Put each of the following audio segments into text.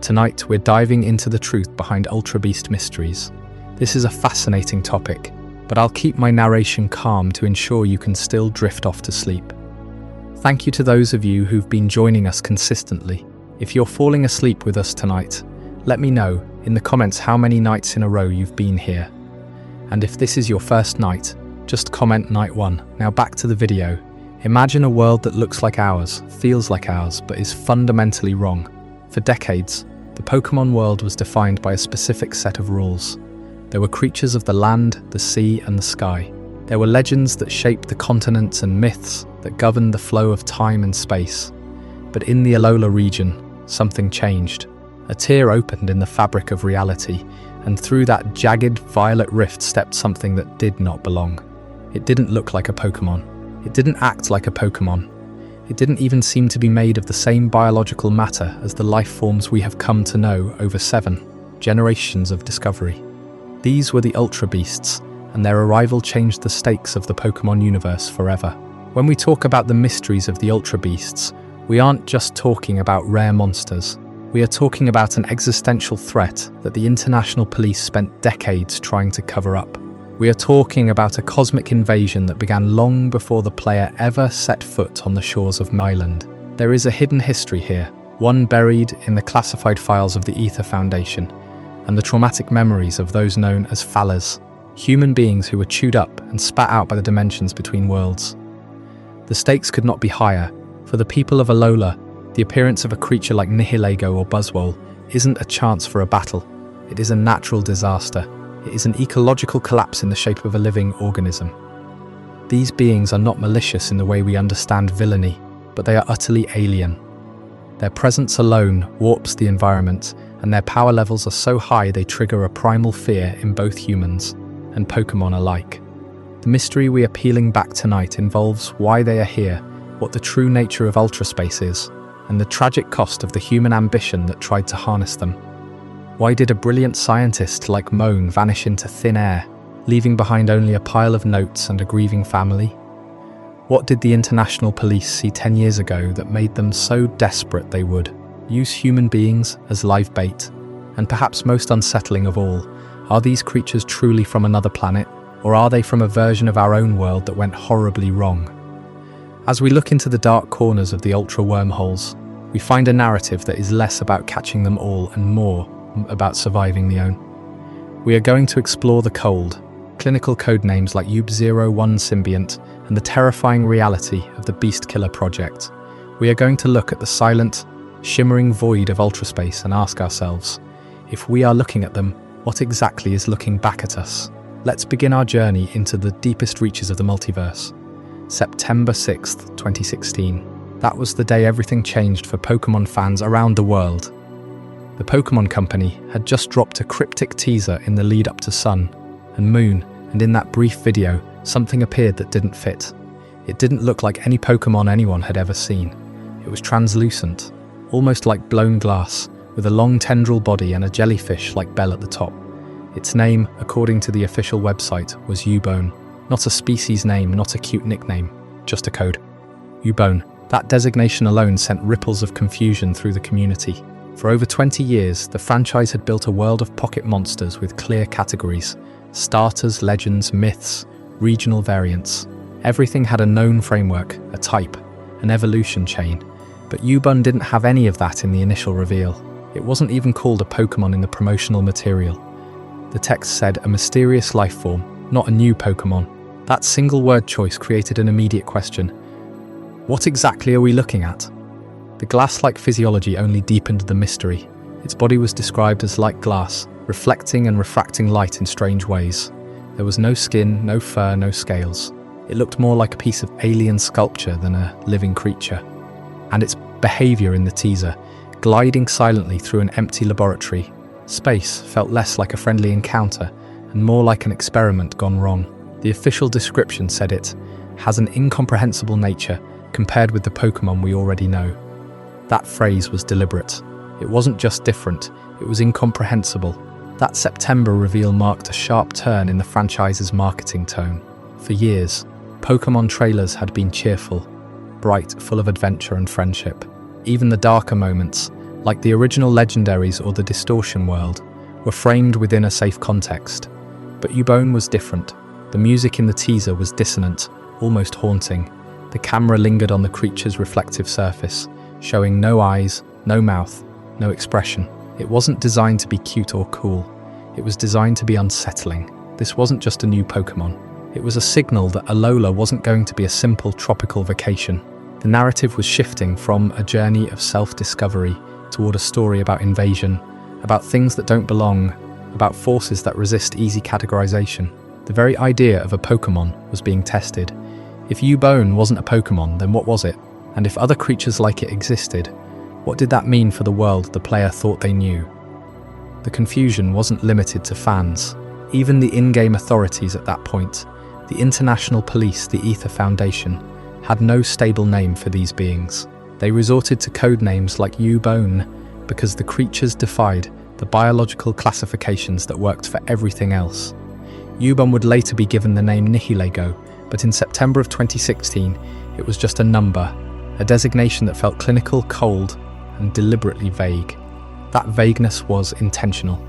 Tonight, we're diving into the truth behind Ultra Beast mysteries. This is a fascinating topic, but I'll keep my narration calm to ensure you can still drift off to sleep. Thank you to those of you who've been joining us consistently. If you're falling asleep with us tonight, let me know in the comments how many nights in a row you've been here. And if this is your first night, just comment night 1. Now back to the video. Imagine a world that looks like ours, feels like ours, but is fundamentally wrong. For decades, the Pokémon world was defined by a specific set of rules. There were creatures of the land, the sea, and the sky. There were legends that shaped the continents and myths that governed the flow of time and space. But in the Alola region, something changed. A tear opened in the fabric of reality, and through that jagged violet rift stepped something that did not belong. It didn't look like a Pokémon. It didn't act like a Pokémon. It didn't even seem to be made of the same biological matter as the life forms we have come to know over 7 generations of discovery. These were the Ultra Beasts, and their arrival changed the stakes of the Pokémon universe forever. When we talk about the mysteries of the Ultra Beasts, we aren't just talking about rare monsters. We are talking about an existential threat that the international police spent decades trying to cover up. We are talking about a cosmic invasion that began long before the player ever set foot on the shores of Island. There is a hidden history here, one buried in the classified files of the Aether Foundation, and the traumatic memories of those known as Fallas, human beings who were chewed up and spat out by the dimensions between worlds. The stakes could not be higher. For the people of Alola, the appearance of a creature like Nihilego or Buzzwole isn't a chance for a battle. It is a natural disaster. It is an ecological collapse in the shape of a living organism. These beings are not malicious in the way we understand villainy, but they are utterly alien. Their presence alone warps the environment, and their power levels are so high they trigger a primal fear in both humans and Pokémon alike. The mystery we are peeling back tonight involves why they are here, what the true nature of ultraspace is, and the tragic cost of the human ambition that tried to harness them. Why did a brilliant scientist like Mohn vanish into thin air, leaving behind only a pile of notes and a grieving family? What did the international police see 10 years ago that made them so desperate they would use human beings as live bait? And perhaps most unsettling of all, are these creatures truly from another planet, or are they from a version of our own world that went horribly wrong? As we look into the dark corners of the ultra wormholes, we find a narrative that is less about catching them all and more about surviving the own. We are going to explore the cold, clinical codenames like UB01 Symbiont, and the terrifying reality of the Beast Killer project. We are going to look at the silent, shimmering void of ultraspace and ask ourselves, if we are looking at them, what exactly is looking back at us? Let's begin our journey into the deepest reaches of the multiverse. September 6th, 2016. That was the day everything changed for Pokémon fans around the world. The Pokémon Company had just dropped a cryptic teaser in the lead up to Sun and Moon, and in that brief video, something appeared that didn't fit. It didn't look like any Pokémon anyone had ever seen. It was translucent, almost like blown glass, with a long tendril body and a jellyfish-like bell at the top. Its name, according to the official website, was Ubone. Not a species name, not a cute nickname, just a code. Ubone. That designation alone sent ripples of confusion through the community. For over 20 years, the franchise had built a world of pocket monsters with clear categories: starters, legends, myths, regional variants. Everything had a known framework, a type, an evolution chain. But Ubone didn't have any of that in the initial reveal. It wasn't even called a Pokémon in the promotional material. The text said a mysterious life form, not a new Pokémon. That single word choice created an immediate question. What exactly are we looking at? The glass-like physiology only deepened the mystery. Its body was described as like glass, reflecting and refracting light in strange ways. There was no skin, no fur, no scales. It looked more like a piece of alien sculpture than a living creature. And its behavior in the teaser, gliding silently through an empty laboratory. Space felt less like a friendly encounter and more like an experiment gone wrong. The official description said it has an incomprehensible nature compared with the Pokémon we already know. That phrase was deliberate. It wasn't just different, it was incomprehensible. That September reveal marked a sharp turn in the franchise's marketing tone. For years, Pokémon trailers had been cheerful, bright, full of adventure and friendship. Even the darker moments, like the original legendaries or the Distortion world, were framed within a safe context. But Ubone was different. The music in the teaser was dissonant, almost haunting. The camera lingered on the creature's reflective surface, showing no eyes, no mouth, no expression. It wasn't designed to be cute or cool. It was designed to be unsettling. This wasn't just a new Pokémon. It was a signal that Alola wasn't going to be a simple tropical vacation. The narrative was shifting from a journey of self-discovery toward a story about invasion, about things that don't belong, about forces that resist easy categorization. The very idea of a Pokémon was being tested. If Ubone wasn't a Pokémon, then what was it? And if other creatures like it existed, what did that mean for the world the player thought they knew? The confusion wasn't limited to fans. Even the in-game authorities at that point, the International Police, the Aether Foundation, had no stable name for these beings. They resorted to code names like Ubone because the creatures defied the biological classifications that worked for everything else. Ubone would later be given the name Nihilego, but in September of 2016, it was just a number, a designation that felt clinical, cold, and deliberately vague. That vagueness was intentional.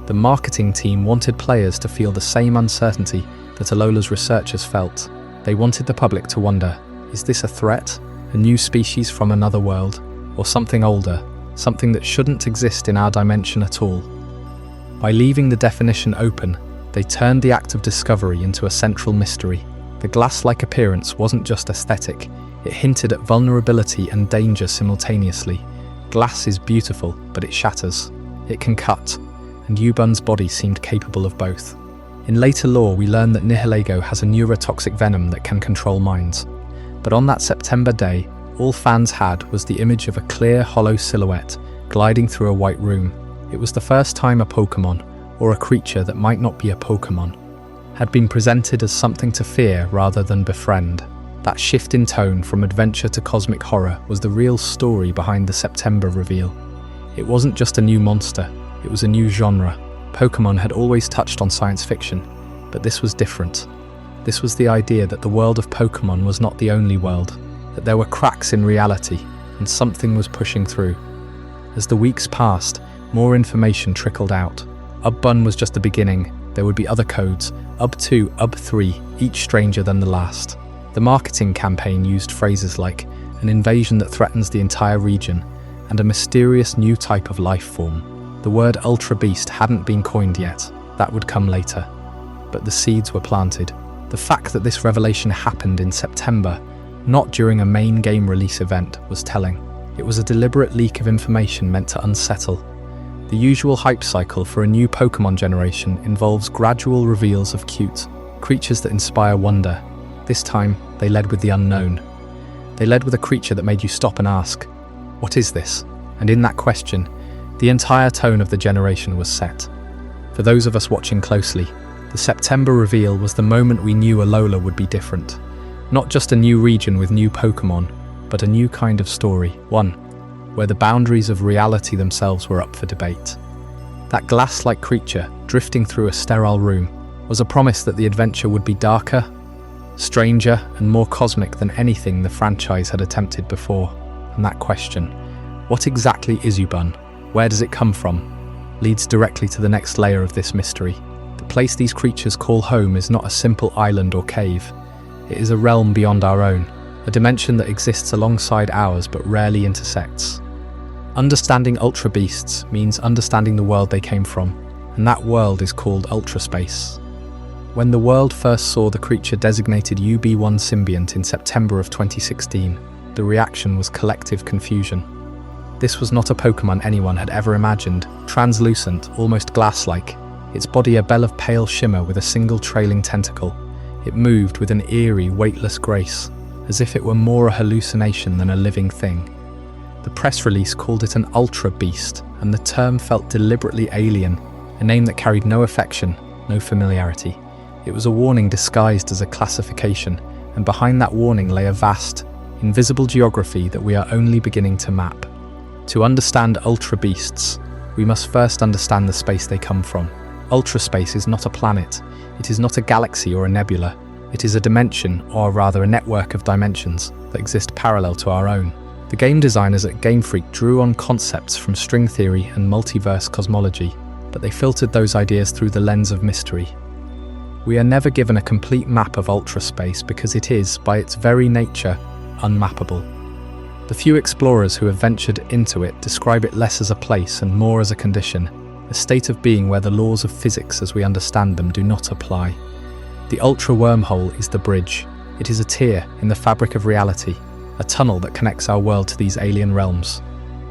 The marketing team wanted players to feel the same uncertainty that Alola's researchers felt. They wanted the public to wonder, is this a threat, a new species from another world, or something older, something that shouldn't exist in our dimension at all? By leaving the definition open, they turned the act of discovery into a central mystery. The glass-like appearance wasn't just aesthetic, it hinted at vulnerability and danger simultaneously. Glass is beautiful, but it shatters. It can cut, and Ubone's body seemed capable of both. In later lore, we learn that Nihilego has a neurotoxic venom that can control minds. But on that September day, all fans had was the image of a clear, hollow silhouette gliding through a white room. It was the first time a Pokémon, or a creature that might not be a Pokémon, had been presented as something to fear rather than befriend. That shift in tone from adventure to cosmic horror was the real story behind the September reveal. It wasn't just a new monster, it was a new genre. Pokémon had always touched on science fiction, but this was different. This was the idea that the world of Pokémon was not the only world, that there were cracks in reality, and something was pushing through. As the weeks passed, more information trickled out. Ubone was just the beginning. There would be other codes, UB2, UB3, each stranger than the last. The marketing campaign used phrases like an invasion that threatens the entire region and a mysterious new type of life form. The word Ultra Beast hadn't been coined yet. That would come later. But the seeds were planted. The fact that this revelation happened in September, not during a main game release event, was telling. It was a deliberate leak of information meant to unsettle. The usual hype cycle for a new Pokémon generation involves gradual reveals of cute creatures that inspire wonder. This time, they led with the unknown. They led with a creature that made you stop and ask, what is this? And in that question, the entire tone of the generation was set. For those of us watching closely, the September reveal was the moment we knew Alola would be different. Not just a new region with new Pokémon, but a new kind of story, one where the boundaries of reality themselves were up for debate. That glass-like creature, drifting through a sterile room, was a promise that the adventure would be darker, stranger, and more cosmic than anything the franchise had attempted before. And that question, what exactly is Ubone? Where does it come from? Leads directly to the next layer of this mystery. The place these creatures call home is not a simple island or cave. It is a realm beyond our own, a dimension that exists alongside ours but rarely intersects. Understanding Ultra Beasts means understanding the world they came from, and that world is called Ultra Space. When the world first saw the creature designated UB1 Symbiont in September of 2016, the reaction was collective confusion. This was not a Pokémon anyone had ever imagined, translucent, almost glass-like, its body a bell of pale shimmer with a single trailing tentacle. It moved with an eerie, weightless grace, as if it were more a hallucination than a living thing. The press release called it an Ultra Beast, and the term felt deliberately alien, a name that carried no affection, no familiarity. It was a warning disguised as a classification, and behind that warning lay a vast, invisible geography that we are only beginning to map. To understand Ultra Beasts, we must first understand the space they come from. Ultra space is not a planet, it is not a galaxy or a nebula. It is a dimension, or rather a network of dimensions, that exist parallel to our own. The game designers at Game Freak drew on concepts from string theory and multiverse cosmology, but they filtered those ideas through the lens of mystery. We are never given a complete map of ultra space because it is, by its very nature, unmappable. The few explorers who have ventured into it describe it less as a place and more as a condition, a state of being where the laws of physics as we understand them do not apply. The ultra wormhole is the bridge. It is a tier in the fabric of reality, a tunnel that connects our world to these alien realms.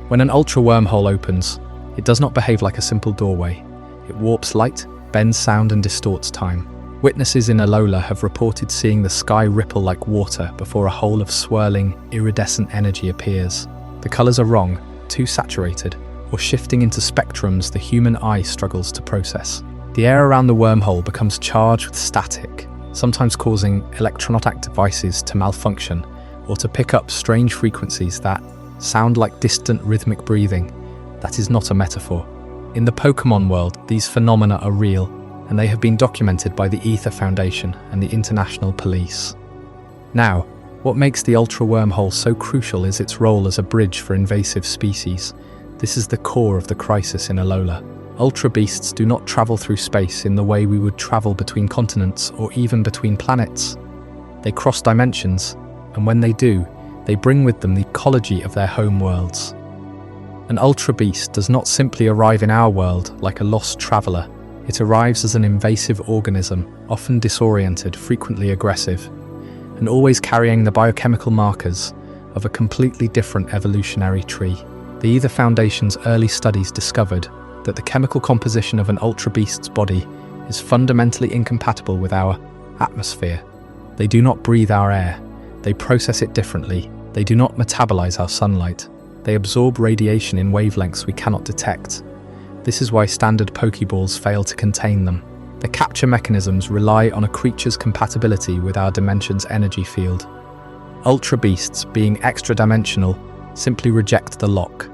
When an ultra wormhole opens, it does not behave like a simple doorway. It warps light, bends sound and distorts time. Witnesses in Alola have reported seeing the sky ripple like water before a hole of swirling, iridescent energy appears. The colours are wrong, too saturated, or shifting into spectrums the human eye struggles to process. The air around the wormhole becomes charged with static, sometimes causing electronic devices to malfunction or to pick up strange frequencies that sound like distant rhythmic breathing. That is not a metaphor. In the Pokémon world, these phenomena are real, and they have been documented by the Aether Foundation and the International Police. Now, what makes the Ultra Wormhole so crucial is its role as a bridge for invasive species. This is the core of the crisis in Alola. Ultra beasts do not travel through space in the way we would travel between continents or even between planets. They cross dimensions, and when they do, they bring with them the ecology of their home worlds. An ultra beast does not simply arrive in our world like a lost traveller. It arrives as an invasive organism, often disoriented, frequently aggressive, and always carrying the biochemical markers of a completely different evolutionary tree. The Aether Foundation's early studies discovered that the chemical composition of an ultra beast's body is fundamentally incompatible with our atmosphere. They do not breathe our air. They process it differently. They do not metabolize our sunlight. They absorb radiation in wavelengths we cannot detect. This is why standard Pokeballs fail to contain them. The capture mechanisms rely on a creature's compatibility with our dimension's energy field. Ultra beasts, being extra-dimensional, simply reject the lock.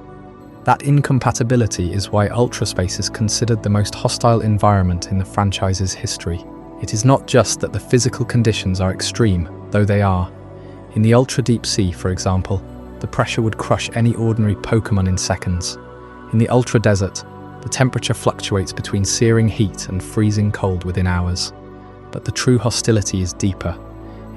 That incompatibility is why Ultra Space is considered the most hostile environment in the franchise's history. It is not just that the physical conditions are extreme, though they are. In the ultra-deep sea, for example, the pressure would crush any ordinary Pokémon in seconds. In the ultra-desert, the temperature fluctuates between searing heat and freezing cold within hours. But the true hostility is deeper.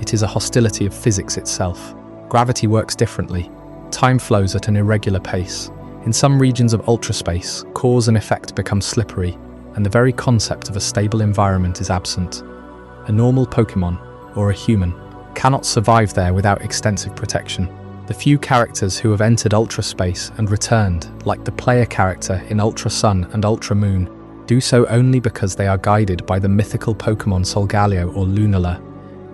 It is a hostility of physics itself. Gravity works differently. Time flows at an irregular pace. In some regions of ultraspace, cause and effect become slippery, and the very concept of a stable environment is absent. A normal Pokémon, or a human, cannot survive there without extensive protection. The few characters who have entered ultraspace and returned, like the player character in Ultra Sun and Ultra Moon, do so only because they are guided by the mythical Pokémon Solgaleo or Lunala,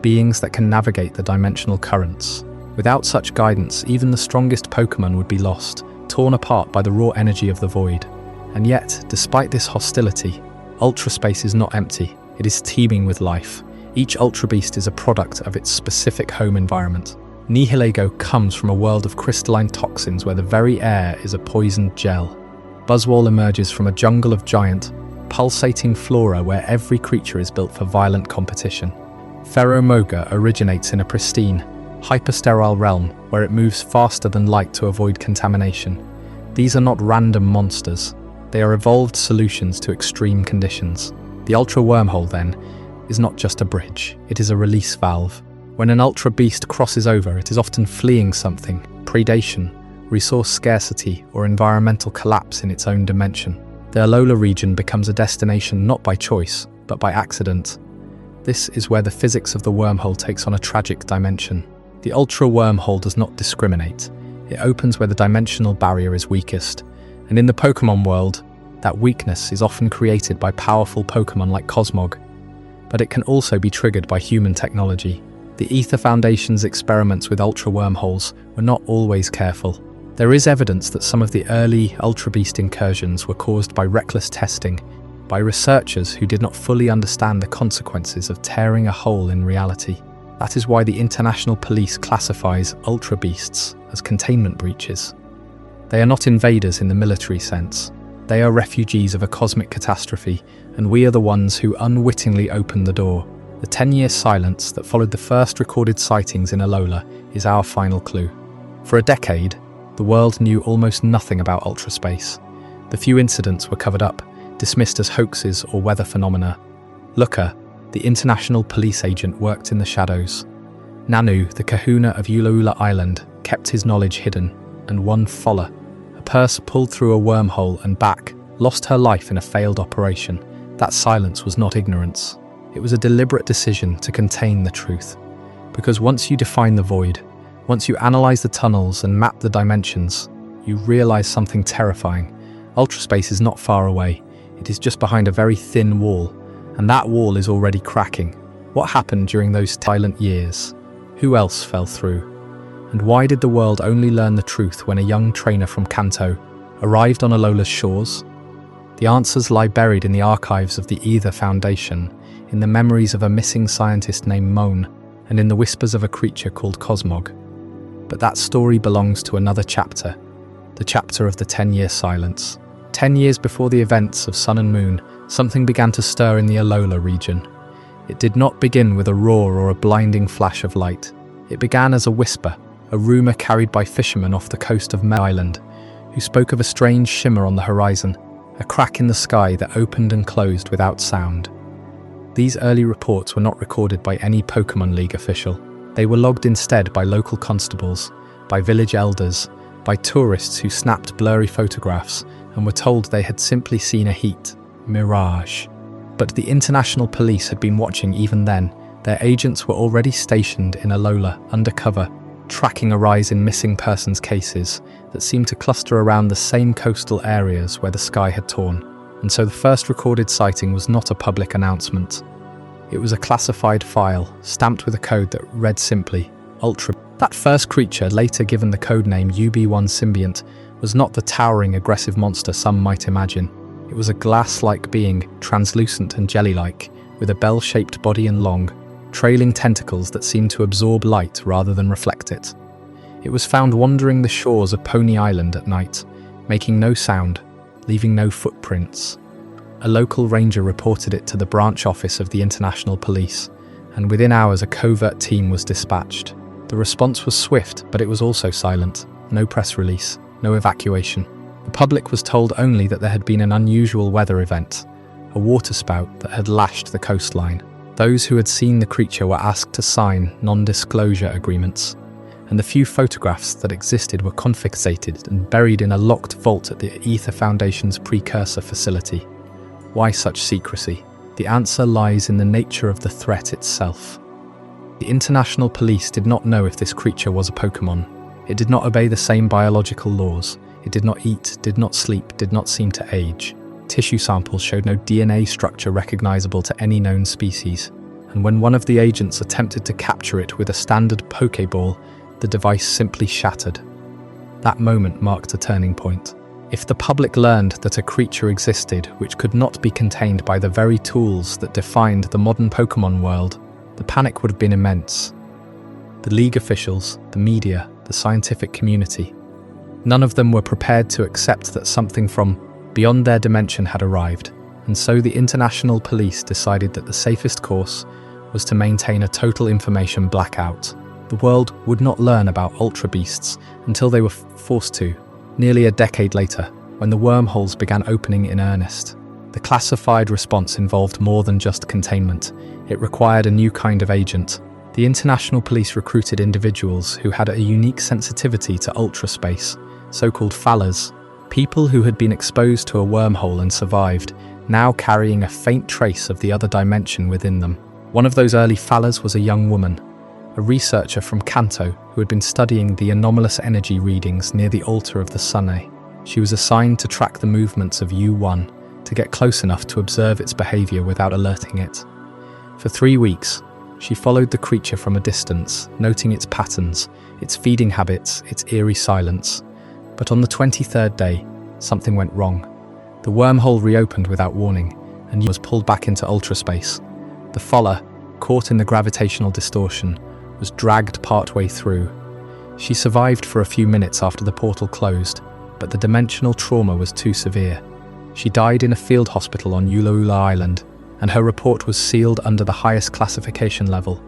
beings that can navigate the dimensional currents. Without such guidance, even the strongest Pokémon would be lost, torn apart by the raw energy of the void. And yet, despite this hostility, ultraspace is not empty. It is teeming with life. Each Ultra Beast is a product of its specific home environment. Nihilego comes from a world of crystalline toxins where the very air is a poisoned gel. Buzzwole emerges from a jungle of giant, pulsating flora where every creature is built for violent competition. Ferromoga originates in a pristine, hypersterile realm where it moves faster than light to avoid contamination. These are not random monsters. They are evolved solutions to extreme conditions. The Ultra Wormhole, then, is not just a bridge. It is a release valve. When an Ultra Beast crosses over, it is often fleeing something: predation, resource scarcity, or environmental collapse in its own dimension. The Alola region becomes a destination not by choice, but by accident. This is where the physics of the wormhole takes on a tragic dimension. The Ultra Wormhole does not discriminate. It opens where the dimensional barrier is weakest, and in the Pokémon world, that weakness is often created by powerful Pokémon like Cosmog, but it can also be triggered by human technology. The Aether Foundation's experiments with Ultra Wormholes were not always careful. There is evidence that some of the early Ultra Beast incursions were caused by reckless testing, by researchers who did not fully understand the consequences of tearing a hole in reality. That is why the International Police classifies Ultra Beasts as containment breaches. They are not invaders in the military sense. They are refugees of a cosmic catastrophe, and we are the ones who unwittingly opened the door. The 10-year silence that followed the first recorded sightings in Alola is our final clue. For a decade, the world knew almost nothing about ultraspace. The few incidents were covered up, dismissed as hoaxes or weather phenomena. Lukka, the international police agent, worked in the shadows. Nanu, the kahuna of Alola Island, kept his knowledge hidden, and one Folla, a purse pulled through a wormhole and back, lost her life in a failed operation. That silence was not ignorance. It was a deliberate decision to contain the truth. Because once you define the void, once you analyze the tunnels and map the dimensions, you realize something terrifying. Ultraspace is not far away. It is just behind a very thin wall, and that wall is already cracking. What happened during those silent years? Who else fell through? And why did the world only learn the truth when a young trainer from Kanto arrived on Alola's shores? The answers lie buried in the archives of the Aether Foundation, in the memories of a missing scientist named Mohn, and in the whispers of a creature called Cosmog. But that story belongs to another chapter, the chapter of the 10-year silence. 10 years before the events of Sun and Moon, something began to stir in the Alola region. It did not begin with a roar or a blinding flash of light. It began as a whisper, a rumour carried by fishermen off the coast of Meh Island, who spoke of a strange shimmer on the horizon, a crack in the sky that opened and closed without sound. These early reports were not recorded by any Pokémon League official. They were logged instead by local constables, by village elders, by tourists who snapped blurry photographs and were told they had simply seen a heat mirage. But the international police had been watching even then. Their agents were already stationed in Alola, undercover, tracking a rise in missing persons cases that seemed to cluster around the same coastal areas where the sky had torn. And so the first recorded sighting was not a public announcement. It was a classified file, stamped with a code that read simply, Ultra. That first creature, later given the codename UB1 Symbiont, was not the towering, aggressive monster some might imagine. It was a glass-like being, translucent and jelly-like, with a bell-shaped body and long, trailing tentacles that seemed to absorb light rather than reflect it. It was found wandering the shores of Pony Island at night, making no sound, leaving no footprints. A local ranger reported it to the branch office of the International Police, and within hours a covert team was dispatched. The response was swift, but it was also silent. No press release, no evacuation. The public was told only that there had been an unusual weather event, a waterspout that had lashed the coastline. Those who had seen the creature were asked to sign non-disclosure agreements, and the few photographs that existed were confiscated and buried in a locked vault at the Aether Foundation's precursor facility. Why such secrecy? The answer lies in the nature of the threat itself. The international police did not know if this creature was a Pokémon. It did not obey the same biological laws. It did not eat, did not sleep, did not seem to age. Tissue samples showed no DNA structure recognizable to any known species, and when one of the agents attempted to capture it with a standard Pokéball, the device simply shattered. That moment marked a turning point. If the public learned that a creature existed which could not be contained by the very tools that defined the modern Pokémon world, the panic would have been immense. The League officials, the media, the scientific community, none of them were prepared to accept that something from beyond their dimension had arrived, and so the international police decided that the safest course was to maintain a total information blackout. The world would not learn about Ultra Beasts until they were forced to, nearly a decade later, when the wormholes began opening in earnest. The classified response involved more than just containment. It required a new kind of agent. The international police recruited individuals who had a unique sensitivity to ultraspace, so-called Fallas, people who had been exposed to a wormhole and survived, now carrying a faint trace of the other dimension within them. One of those early Fallas was a young woman, a researcher from Kanto who had been studying the anomalous energy readings near the altar of the Sunne. She was assigned to track the movements of U1, to get close enough to observe its behavior without alerting it. For 3 weeks, she followed the creature from a distance, noting its patterns, its feeding habits, its eerie silence. But on the 23rd day, something went wrong. The wormhole reopened without warning, and was pulled back into ultraspace. The Folla, caught in the gravitational distortion, was dragged partway through. She survived for a few minutes after the portal closed, but the dimensional trauma was too severe. She died in a field hospital on Alola Island, and her report was sealed under the highest classification level.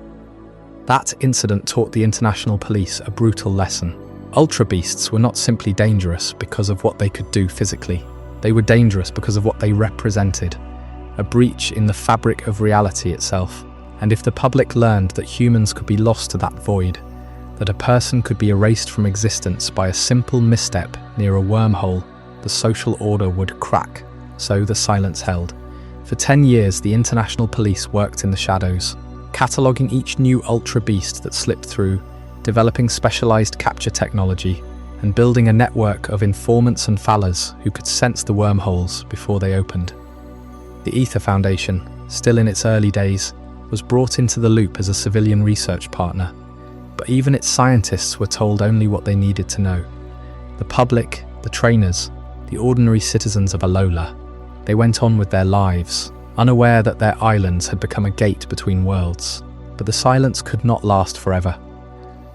That incident taught the international police a brutal lesson. Ultra beasts were not simply dangerous because of what they could do physically. They were dangerous because of what they represented, a breach in the fabric of reality itself. And if the public learned that humans could be lost to that void, that a person could be erased from existence by a simple misstep near a wormhole, the social order would crack. So the silence held. For 10 years, the international police worked in the shadows, cataloguing each new ultra beast that slipped through, developing specialized capture technology, and building a network of informants and fallers who could sense the wormholes before they opened. The Aether Foundation, still in its early days, was brought into the loop as a civilian research partner, but even its scientists were told only what they needed to know. The public, the trainers, the ordinary citizens of Alola, they went on with their lives, unaware that their islands had become a gate between worlds. But the silence could not last forever.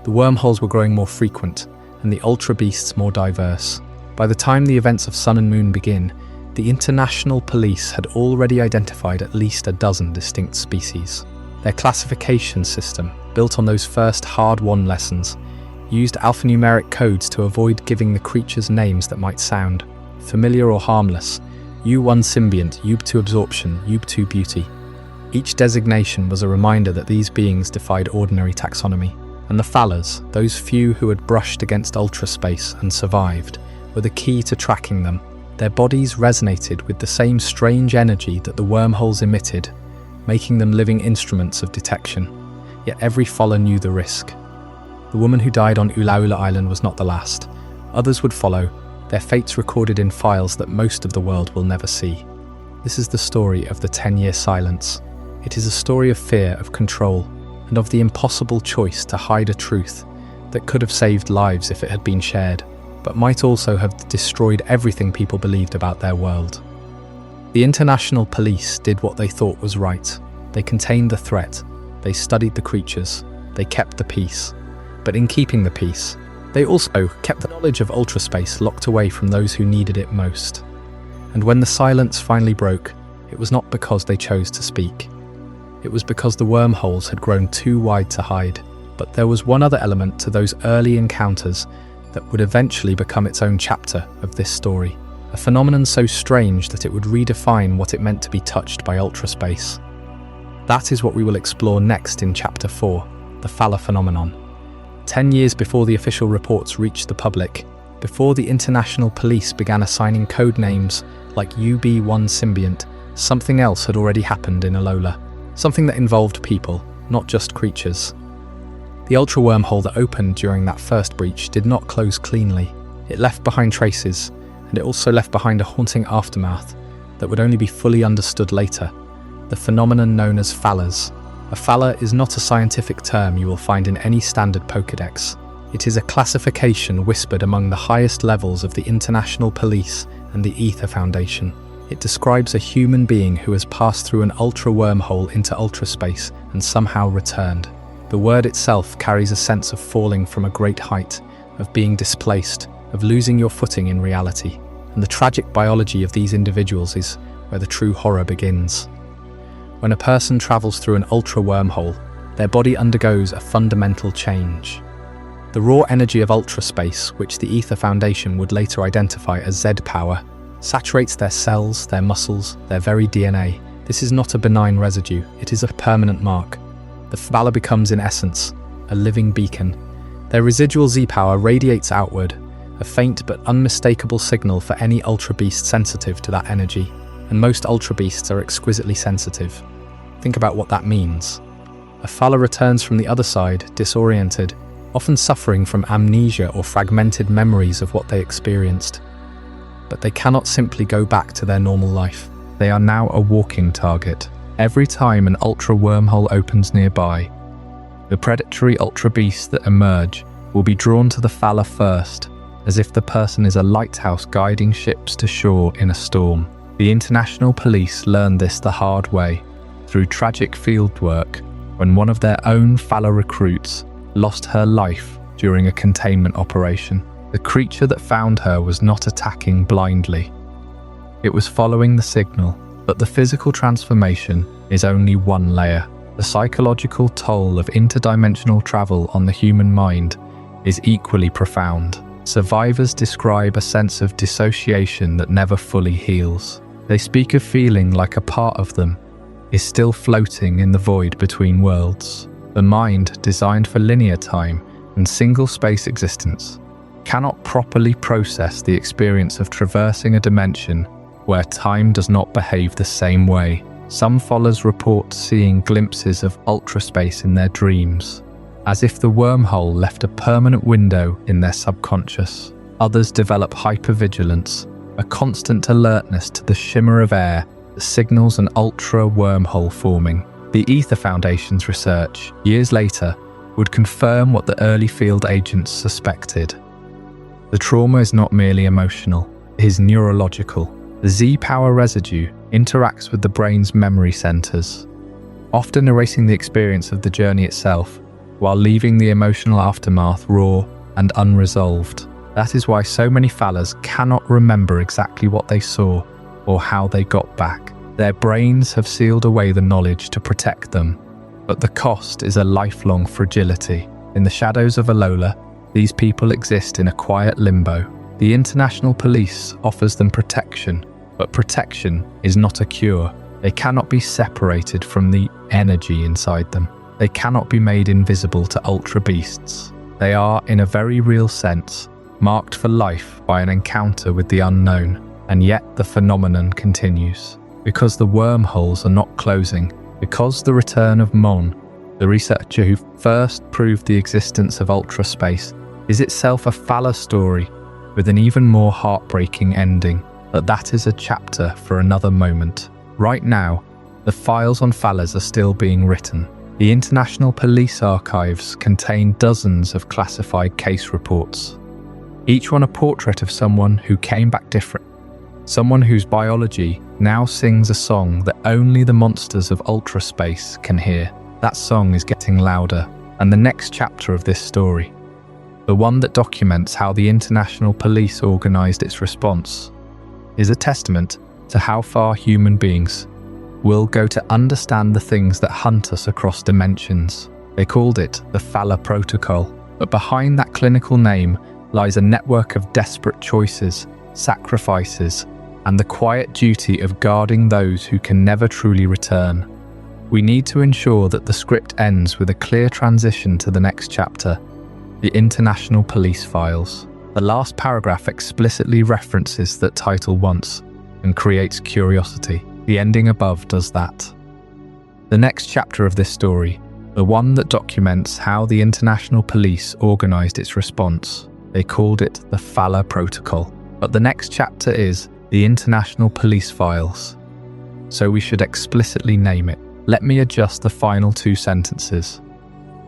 The wormholes were growing more frequent, and the ultra beasts more diverse. By the time the events of Sun and Moon begin, the international police had already identified at least a dozen distinct species. Their classification system, built on those first hard-won lessons, used alphanumeric codes to avoid giving the creatures names that might sound familiar or harmless. U1 Symbiont, U2 Absorption, U2 Beauty. Each designation was a reminder that these beings defied ordinary taxonomy. And the fallers, those few who had brushed against ultraspace and survived, were the key to tracking them. Their bodies resonated with the same strange energy that the wormholes emitted, making them living instruments of detection. Yet every faller knew the risk. The woman who died on Ulaula Island was not the last. Others would follow, their fates recorded in files that most of the world will never see. This is the story of the 10-year silence. It is a story of fear, of control, and of the impossible choice to hide a truth that could have saved lives if it had been shared, but might also have destroyed everything people believed about their world. The international police did what they thought was right. They contained the threat, they studied the creatures, they kept the peace. But in keeping the peace, they also kept the knowledge of ultraspace locked away from those who needed it most. And when the silence finally broke, it was not because they chose to speak. It was because the wormholes had grown too wide to hide. But there was one other element to those early encounters that would eventually become its own chapter of this story. A phenomenon so strange that it would redefine what it meant to be touched by ultraspace. That is what we will explore next in Chapter 4, the Faller Phenomenon. 10 years before the official reports reached the public, before the international police began assigning code names like UB1 Symbiont, something else had already happened in Alola. Something that involved people, not just creatures. The ultra wormhole that opened during that first breach did not close cleanly. It left behind traces, and it also left behind a haunting aftermath that would only be fully understood later. The phenomenon known as fallers. A faller is not a scientific term you will find in any standard Pokédex. It is a classification whispered among the highest levels of the international police and the Aether Foundation. It describes a human being who has passed through an ultra wormhole into ultraspace and somehow returned. The word itself carries a sense of falling from a great height, of being displaced, of losing your footing in reality. And the tragic biology of these individuals is where the true horror begins. When a person travels through an ultra wormhole, their body undergoes a fundamental change. The raw energy of ultraspace, which the Aether Foundation would later identify as Z-power, saturates their cells, their muscles, their very DNA. This is not a benign residue, it is a permanent mark. The faller becomes, in essence, a living beacon. Their residual Z-power radiates outward, a faint but unmistakable signal for any ultra beast sensitive to that energy. And most ultra beasts are exquisitely sensitive. Think about what that means. A faller returns from the other side, disoriented, often suffering from amnesia or fragmented memories of what they experienced. But they cannot simply go back to their normal life. They are now a walking target. Every time an ultra wormhole opens nearby, the predatory ultra beasts that emerge will be drawn to the faller first, as if the person is a lighthouse guiding ships to shore in a storm. The international police learned this the hard way, through tragic fieldwork, when one of their own faller recruits lost her life during a containment operation. The creature that found her was not attacking blindly. It was following the signal, but the physical transformation is only one layer. The psychological toll of interdimensional travel on the human mind is equally profound. Survivors describe a sense of dissociation that never fully heals. They speak of feeling like a part of them is still floating in the void between worlds. The mind, designed for linear time and single-space existence, cannot properly process the experience of traversing a dimension where time does not behave the same way. Some followers report seeing glimpses of ultraspace in their dreams, as if the wormhole left a permanent window in their subconscious. Others develop hypervigilance, a constant alertness to the shimmer of air that signals an ultra wormhole forming. The Aether Foundation's research, years later, would confirm what the early field agents suspected. The trauma is not merely emotional, it is neurological. The Z-power residue interacts with the brain's memory centers, often erasing the experience of the journey itself, while leaving the emotional aftermath raw and unresolved. That is why so many Fallers cannot remember exactly what they saw or how they got back. Their brains have sealed away the knowledge to protect them, but the cost is a lifelong fragility. In the shadows of Alola, these people exist in a quiet limbo. The international police offers them protection, but protection is not a cure. They cannot be separated from the energy inside them. They cannot be made invisible to ultra beasts. They are, in a very real sense, marked for life by an encounter with the unknown, and yet the phenomenon continues. Because the wormholes are not closing, because the return of Mohn, the researcher who first proved the existence of ultraspace, is itself a Faller story with an even more heartbreaking ending. But that is a chapter for another moment. Right now, the files on Fallers are still being written. The International Police Archives contain dozens of classified case reports, each one a portrait of someone who came back different. Someone whose biology now sings a song that only the monsters of ultraspace can hear. That song is getting louder, and the next chapter of this story, the one that documents how the international police organized its response, is a testament to how far human beings will go to understand the things that hunt us across dimensions. They called it the Faller Protocol, but behind that clinical name lies a network of desperate choices, sacrifices, and the quiet duty of guarding those who can never truly return. We need to ensure that the script ends with a clear transition to the next chapter, the International Police Files. The last paragraph explicitly references that title once and creates curiosity. The ending above does that. The next chapter of this story, the one that documents how the international police organized its response, they called it the Faller Protocol. But the next chapter is the International Police Files, so we should explicitly name it. Let me adjust the final two sentences.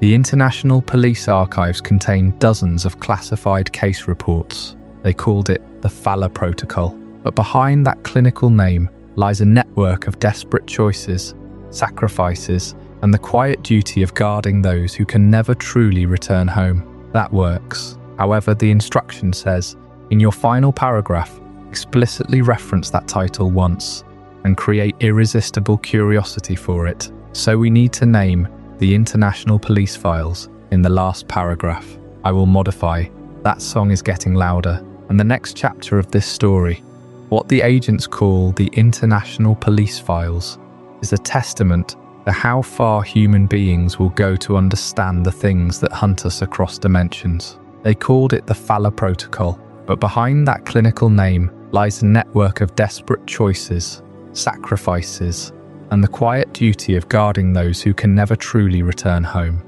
The International Police Archives contain dozens of classified case reports. They called it the Faller Protocol. But behind that clinical name lies a network of desperate choices, sacrifices, and the quiet duty of guarding those who can never truly return home. That works. However, the instruction says, in your final paragraph, explicitly reference that title once and create irresistible curiosity for it. So we need to name the International Police Files in the last paragraph. I will modify. That song is getting louder. And the next chapter of this story, what the agents call the International Police Files, is a testament to how far human beings will go to understand the things that hunt us across dimensions. They called it the Faller Protocol, but behind that clinical name lies a network of desperate choices, sacrifices, and the quiet duty of guarding those who can never truly return home.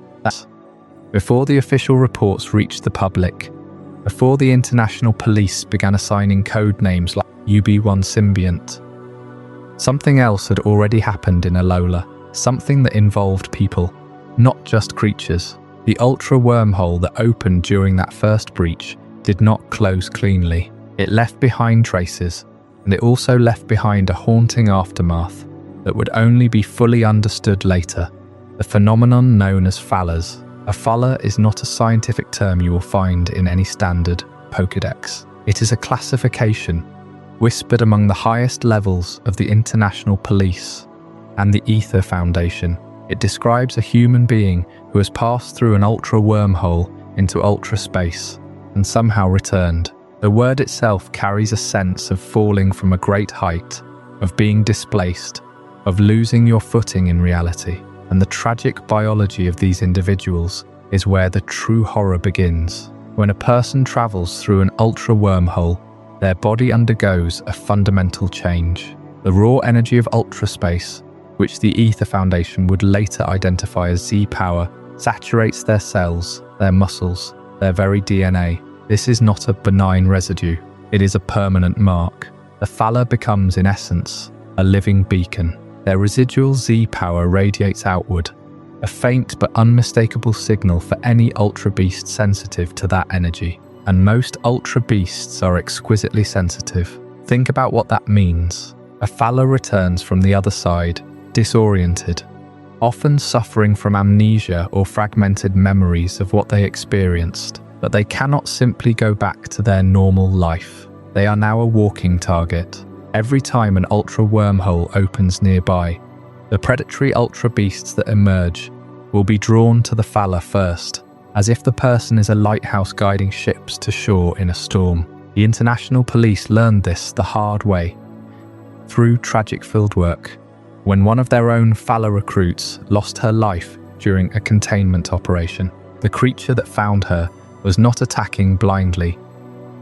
Before the official reports reached the public, before the international police began assigning code names like UB1 Symbiont, something else had already happened in Alola, something that involved people, not just creatures. The ultra wormhole that opened during that first breach did not close cleanly. It left behind traces, and it also left behind a haunting aftermath that would only be fully understood later. The phenomenon known as Fallers. A Faller is not a scientific term you will find in any standard Pokédex. It is a classification whispered among the highest levels of the international police and the Aether Foundation. It describes a human being who has passed through an ultra wormhole into ultra space and somehow returned. The word itself carries a sense of falling from a great height, of being displaced, of losing your footing in reality. And the tragic biology of these individuals is where the true horror begins. When a person travels through an ultra wormhole, their body undergoes a fundamental change. The raw energy of ultra space, which the Aether Foundation would later identify as Z-power, saturates their cells, their muscles, their very DNA. This is not a benign residue, it is a permanent mark. The phala becomes, in essence, a living beacon. Their residual Z-power radiates outward, a faint but unmistakable signal for any ultra beast sensitive to that energy. And most ultra beasts are exquisitely sensitive. Think about what that means. A phala returns from the other side, disoriented, often suffering from amnesia or fragmented memories of what they experienced. But they cannot simply go back to their normal life. They are now a walking target. Every time an ultra wormhole opens nearby, the predatory ultra beasts that emerge will be drawn to the phala first, as if the person is a lighthouse guiding ships to shore in a storm. The international police learned this the hard way, through tragic fieldwork, when one of their own phala recruits lost her life during a containment operation. The creature that found her was not attacking blindly,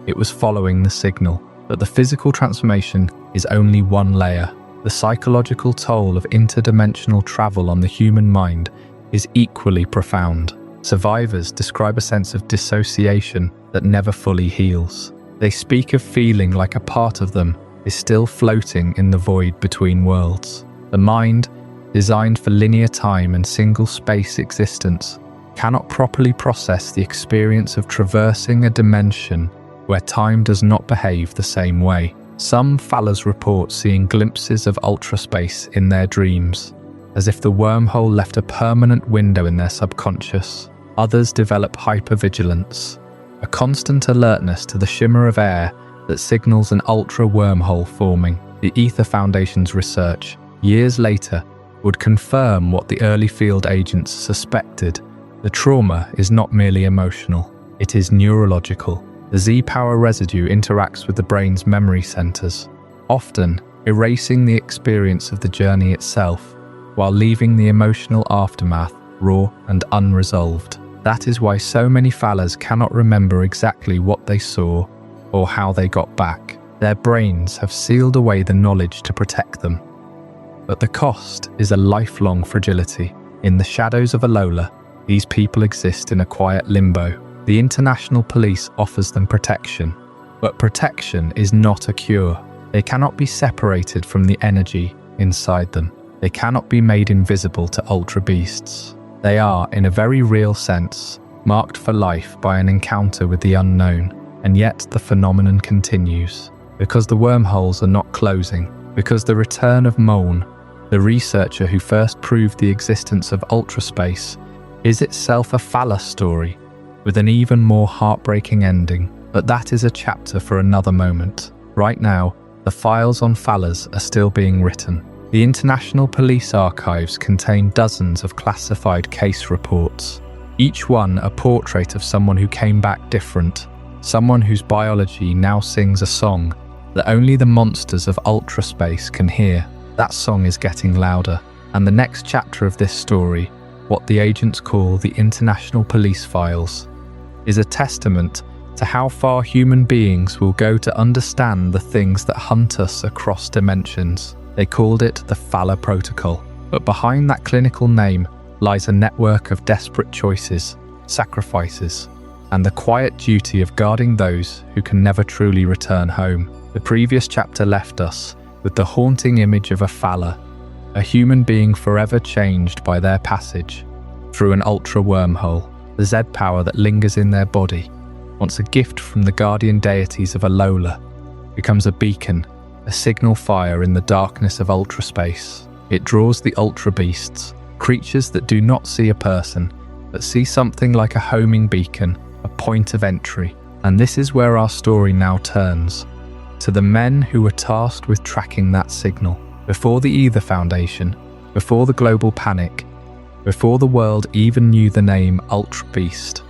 it was following the signal. But the physical transformation is only one layer. The psychological toll of interdimensional travel on the human mind is equally profound. Survivors describe a sense of dissociation that never fully heals. They speak of feeling like a part of them is still floating in the void between worlds. The mind, designed for linear time and single space existence, cannot properly process the experience of traversing a dimension where time does not behave the same way. Some phalas report seeing glimpses of ultraspace in their dreams, as if the wormhole left a permanent window in their subconscious. Others develop hypervigilance, a constant alertness to the shimmer of air that signals an ultra wormhole forming. The Aether Foundation's research, years later, would confirm what the early field agents suspected. The trauma is not merely emotional, it is neurological. The Z-power residue interacts with the brain's memory centers, often erasing the experience of the journey itself, while leaving the emotional aftermath raw and unresolved. That is why so many phalas cannot remember exactly what they saw or how they got back. Their brains have sealed away the knowledge to protect them. But the cost is a lifelong fragility. In the shadows of Alola, these people exist in a quiet limbo. The international police offers them protection, but protection is not a cure. They cannot be separated from the energy inside them. They cannot be made invisible to ultra beasts. They are, in a very real sense, marked for life by an encounter with the unknown, and yet the phenomenon continues. Because the wormholes are not closing, because the return of Mohn, the researcher who first proved the existence of ultraspace, is itself a phala story, with an even more heartbreaking ending. But that is a chapter for another moment. Right now, the files on phalas are still being written. The International Police Archives contain dozens of classified case reports, each one a portrait of someone who came back different, someone whose biology now sings a song that only the monsters of ultraspace can hear. That song is getting louder, and the next chapter of this story, what the agents call the International Police Files, is a testament to how far human beings will go to understand the things that hunt us across dimensions. They called it the Phala Protocol, but behind that clinical name lies a network of desperate choices, sacrifices, and the quiet duty of guarding those who can never truly return home. The previous chapter left us with the haunting image of a phala, a human being forever changed by their passage through an ultra wormhole. The Z-power that lingers in their body, once a gift from the guardian deities of Alola, becomes a beacon, a signal fire in the darkness of ultraspace. It draws the ultra beasts, creatures that do not see a person, but see something like a homing beacon, a point of entry. And this is where our story now turns, to the men who were tasked with tracking that signal. Before the Aether Foundation, before the global panic, before the world even knew the name Ultra Beast,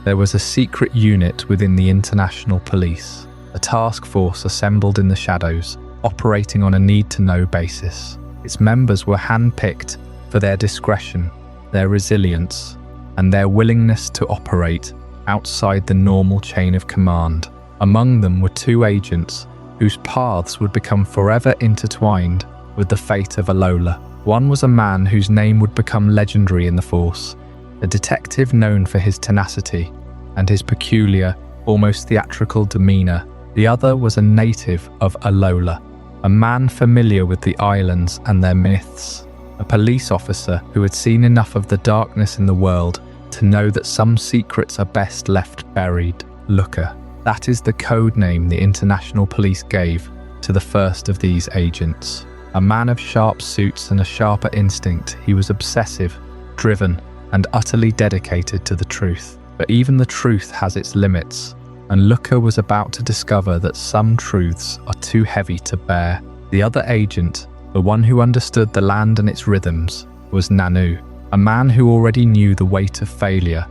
There was a secret unit within the international police, a task force assembled in the shadows, operating on a need-to-know basis. Its members were handpicked for their discretion, their resilience, and their willingness to operate outside the normal chain of command. Among them were two agents whose paths would become forever intertwined with the fate of Alola. One was a man whose name would become legendary in the Force, a detective known for his tenacity and his peculiar, almost theatrical demeanor. The other was a native of Alola, a man familiar with the islands and their myths, a police officer who had seen enough of the darkness in the world to know that some secrets are best left buried. Looker. That is the code name the international police gave to the first of these agents. A man of sharp suits and a sharper instinct, he was obsessive, driven, and utterly dedicated to the truth. But even the truth has its limits, and Looker was about to discover that some truths are too heavy to bear. The other agent, the one who understood the land and its rhythms, was Nanu, a man who already knew the weight of failure.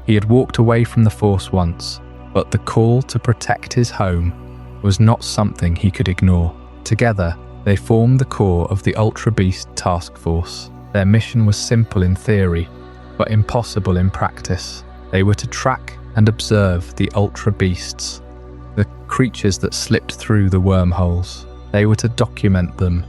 He had walked away from the Force once, but the call to protect his home was not something he could ignore. Together, they formed the core of the Ultra Beast Task Force. Their mission was simple in theory, but impossible in practice. They were to track and observe the Ultra Beasts, the creatures that slipped through the wormholes. They were to document them,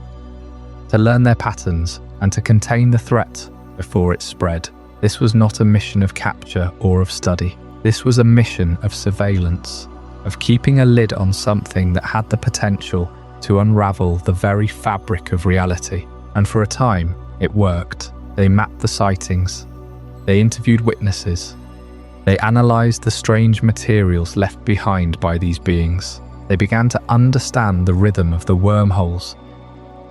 to learn their patterns, and to contain the threat before it spread. This was not a mission of capture or of study. This was a mission of surveillance, of keeping a lid on something that had the potential to unravel the very fabric of reality. And for a time, it worked. They mapped the sightings. They interviewed witnesses. They analyzed the strange materials left behind by these beings. They began to understand the rhythm of the wormholes,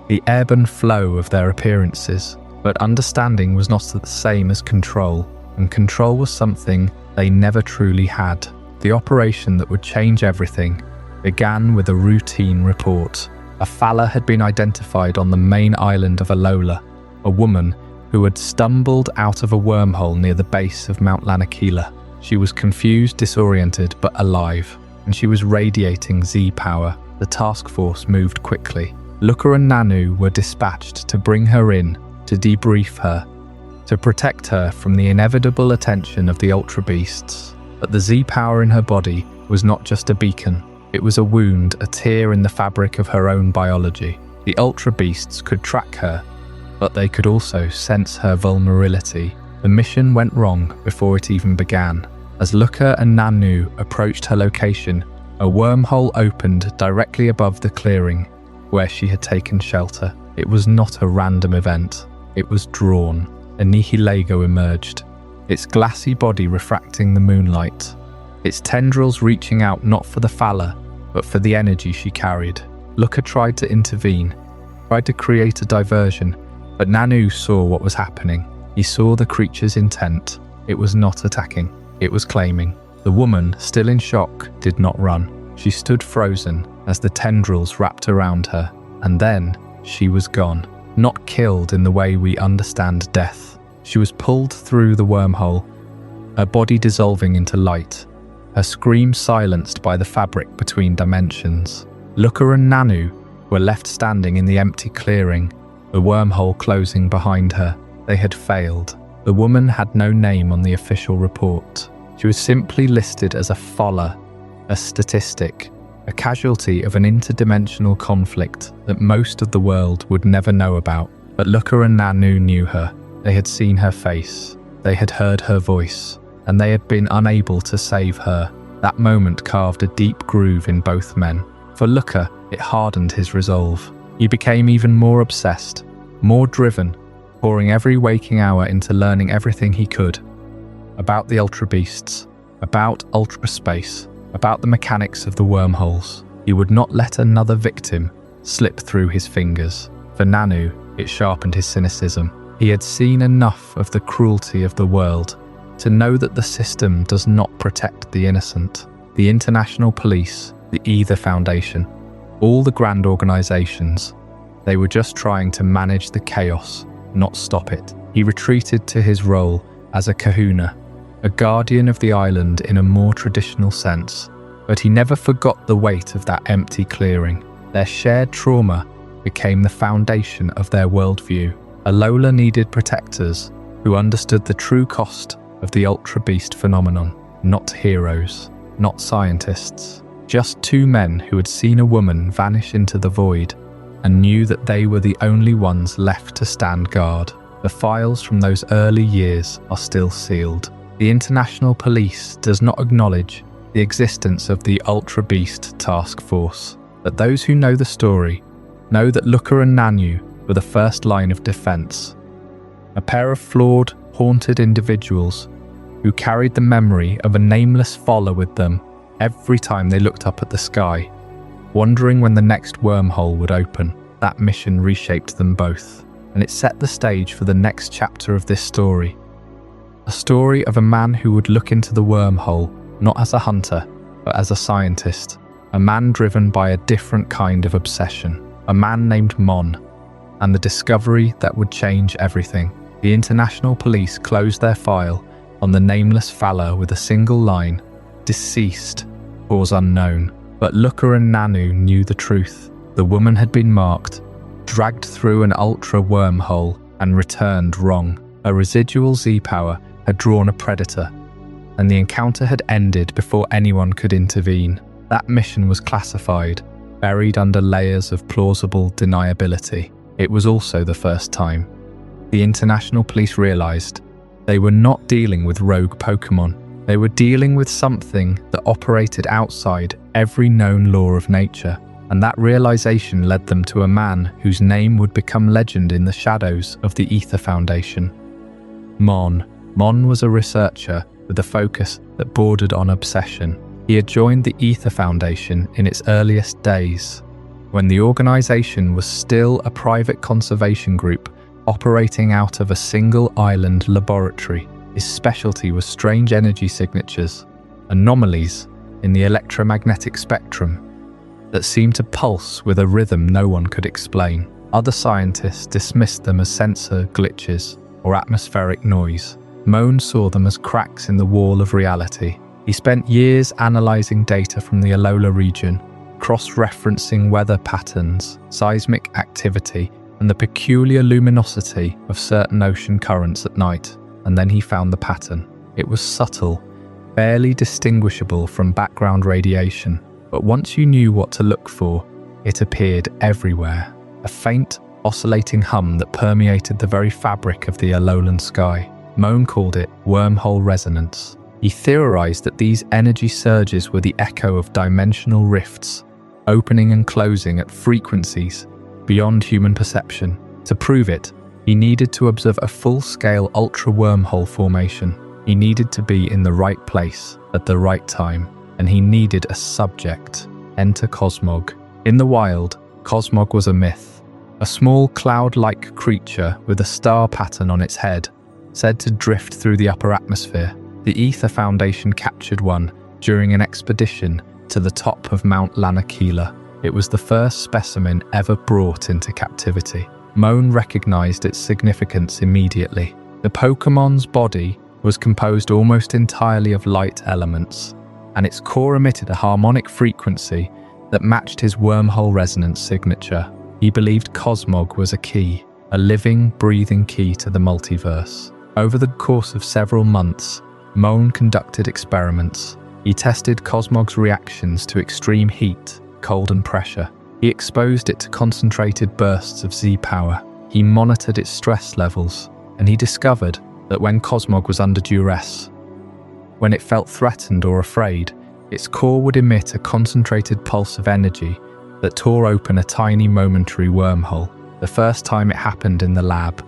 the ebb and flow of their appearances. But understanding was not the same as control, and control was something they never truly had. The operation that would change everything began with a routine report. A Falla had been identified on the main island of Alola, a woman who had stumbled out of a wormhole near the base of Mount Lanakila. She was confused, disoriented, but alive, and she was radiating Z-power. The task force moved quickly. Looker and Nanu were dispatched to bring her in, to debrief her, to protect her from the inevitable attention of the Ultra Beasts. But the Z-power in her body was not just a beacon. It was a wound, a tear in the fabric of her own biology. The Ultra Beasts could track her, but they could also sense her vulnerability. The mission went wrong before it even began. As Looker and Nanu approached her location, a wormhole opened directly above the clearing where she had taken shelter. It was not a random event. It was drawn. A Nihilego emerged, its glassy body refracting the moonlight, its tendrils reaching out not for the Falla, but for the energy she carried. Looker tried to intervene, tried to create a diversion, but Nanu saw what was happening. He saw the creature's intent. It was not attacking, it was claiming. The woman, still in shock, did not run. She stood frozen as the tendrils wrapped around her, and then she was gone. Not killed in the way we understand death. She was pulled through the wormhole, her body dissolving into light, her scream silenced by the fabric between dimensions. Looker and Nanu were left standing in the empty clearing, the wormhole closing behind her. They had failed. The woman had no name on the official report. She was simply listed as a Falla, a statistic, a casualty of an interdimensional conflict that most of the world would never know about. But Looker and Nanu knew her. They had seen her face, they had heard her voice, and they had been unable to save her. That moment carved a deep groove in both men. For Looker, it hardened his resolve. He became even more obsessed, more driven, pouring every waking hour into learning everything he could about the Ultra Beasts, about Ultra Space, about the mechanics of the wormholes. He would not let another victim slip through his fingers. For Nanu, it sharpened his cynicism. He had seen enough of the cruelty of the world to know that the system does not protect the innocent. The international police, the Aether Foundation, all the grand organizations, they were just trying to manage the chaos, not stop it. He retreated to his role as a kahuna, a guardian of the island in a more traditional sense, but he never forgot the weight of that empty clearing. Their shared trauma became the foundation of their worldview. Alola needed protectors who understood the true cost of the Ultra Beast phenomenon. Not heroes, not scientists, just two men who had seen a woman vanish into the void and knew that they were the only ones left to stand guard. The files from those early years are still sealed. The international police does not acknowledge the existence of the Ultra Beast Task Force, but those who know the story know that Lukka and Nanu were the first line of defense. A pair of flawed, haunted individuals who carried the memory of a nameless follower with them every time they looked up at the sky, wondering when the next wormhole would open. That mission reshaped them both, and it set the stage for the next chapter of this story. A story of a man who would look into the wormhole not as a hunter, but as a scientist, a man driven by a different kind of obsession, a man named Mohn, and the discovery that would change everything. The international police closed their file on the nameless Falla with a single line, "Deceased, cause unknown." But Lukka and Nanu knew the truth. The woman had been marked, dragged through an ultra wormhole, and returned wrong. A residual Z-power had drawn a predator, and the encounter had ended before anyone could intervene. That mission was classified, buried under layers of plausible deniability. It was also the first time the international police realized they were not dealing with rogue Pokémon. They were dealing with something that operated outside every known law of nature, and that realization led them to a man whose name would become legend in the shadows of the Aether Foundation. Mohn. Mohn was a researcher with a focus that bordered on obsession. He had joined the Aether Foundation in its earliest days, when the organization was still a private conservation group operating out of a single island laboratory. His specialty was strange energy signatures, anomalies in the electromagnetic spectrum that seemed to pulse with a rhythm no one could explain. Other scientists dismissed them as sensor glitches or atmospheric noise. Mohn saw them as cracks in the wall of reality. He spent years analyzing data from the Alola region, cross-referencing weather patterns, seismic activity, and the peculiar luminosity of certain ocean currents at night. And then he found the pattern. It was subtle, barely distinguishable from background radiation, but once you knew what to look for, it appeared everywhere. A faint, oscillating hum that permeated the very fabric of the Alolan sky. Mohn called it wormhole resonance. He theorized that these energy surges were the echo of dimensional rifts, opening and closing at frequencies beyond human perception. To prove it, he needed to observe a full-scale ultra wormhole formation. He needed to be in the right place at the right time, and he needed a subject. Enter Cosmog. In the wild, Cosmog was a myth. A small cloud-like creature with a star pattern on its head, said to drift through the upper atmosphere. The Aether Foundation captured one during an expedition to the top of Mount Lanakila. It was the first specimen ever brought into captivity. Mohn recognized its significance immediately. The Pokémon's body was composed almost entirely of light elements, and its core emitted a harmonic frequency that matched his wormhole resonance signature. He believed Cosmog was a key, a living, breathing key to the multiverse. Over the course of several months, Mohn conducted experiments. He tested Cosmog's reactions to extreme heat, cold and pressure. He exposed it to concentrated bursts of Z-power. He monitored its stress levels, and he discovered that when Cosmog was under duress, when it felt threatened or afraid, its core would emit a concentrated pulse of energy that tore open a tiny momentary wormhole. The first time it happened in the lab,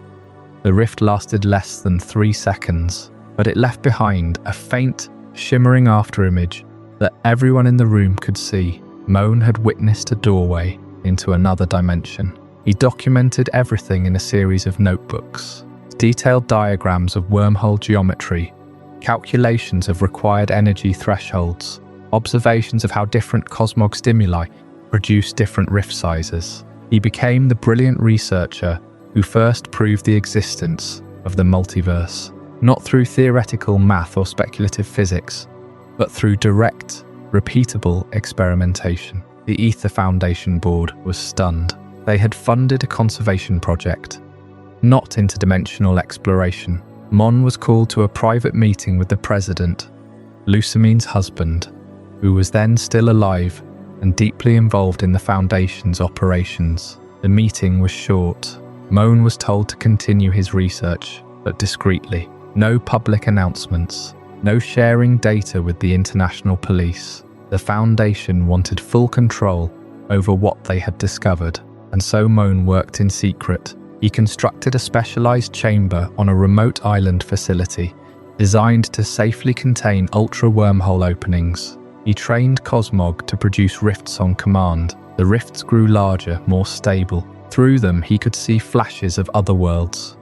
the rift lasted less than 3 seconds, but it left behind a faint, shimmering afterimage that everyone in the room could see. Mohn had witnessed a doorway into another dimension. He documented everything in a series of notebooks, detailed diagrams of wormhole geometry, calculations of required energy thresholds, observations of how different Cosmog stimuli produce different rift sizes. He became the brilliant researcher who first proved the existence of the multiverse. not through theoretical math or speculative physics, but through direct, repeatable experimentation. The Aether Foundation board was stunned. They had funded a conservation project, not interdimensional exploration. Mohn was called to a private meeting with the president, Lucamine's husband, who was then still alive and deeply involved in the Foundation's operations. The meeting was short. Mohn was told to continue his research, but discreetly. No public announcements, no sharing data with the international police. The Foundation wanted full control over what they had discovered, and so Mohn worked in secret. He constructed a specialized chamber on a remote island facility, designed to safely contain ultra-wormhole openings. He trained Cosmog to produce rifts on command. The rifts grew larger, more stable. Through them, he could see flashes of other worlds.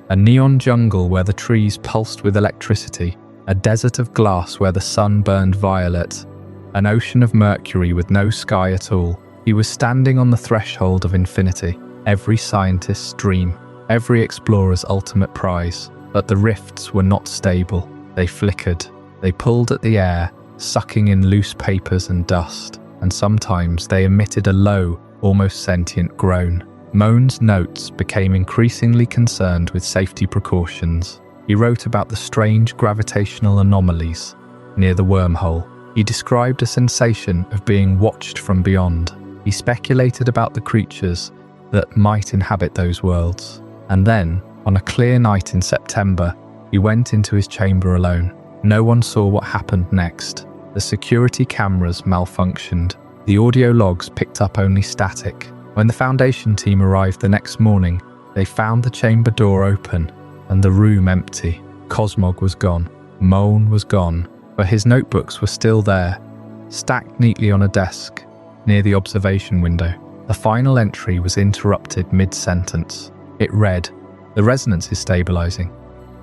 A neon jungle where the trees pulsed with electricity, a desert of glass where the sun burned violet, an ocean of mercury with no sky at all. He was standing on the threshold of infinity, every scientist's dream, every explorer's ultimate prize. But the rifts were not stable. They flickered. They pulled at the air, sucking in loose papers and dust, and sometimes they emitted a low, almost sentient groan. Mohn's notes became increasingly concerned with safety precautions. He wrote about the strange gravitational anomalies near the wormhole. He described a sensation of being watched from beyond. He speculated about the creatures that might inhabit those worlds. And then, on a clear night in September, he went into his chamber alone. No one saw what happened next. The security cameras malfunctioned. The audio logs picked up only static. When the Foundation team arrived the next morning, they found the chamber door open and the room empty. Cosmog was gone. Mohn was gone, but his notebooks were still there, stacked neatly on a desk near the observation window. The final entry was interrupted mid-sentence. It read, "The resonance is stabilizing.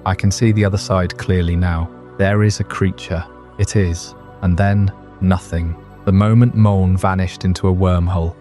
I can see the other side clearly now. There is a creature. It is." And then, nothing. The moment Mohn vanished into a wormhole,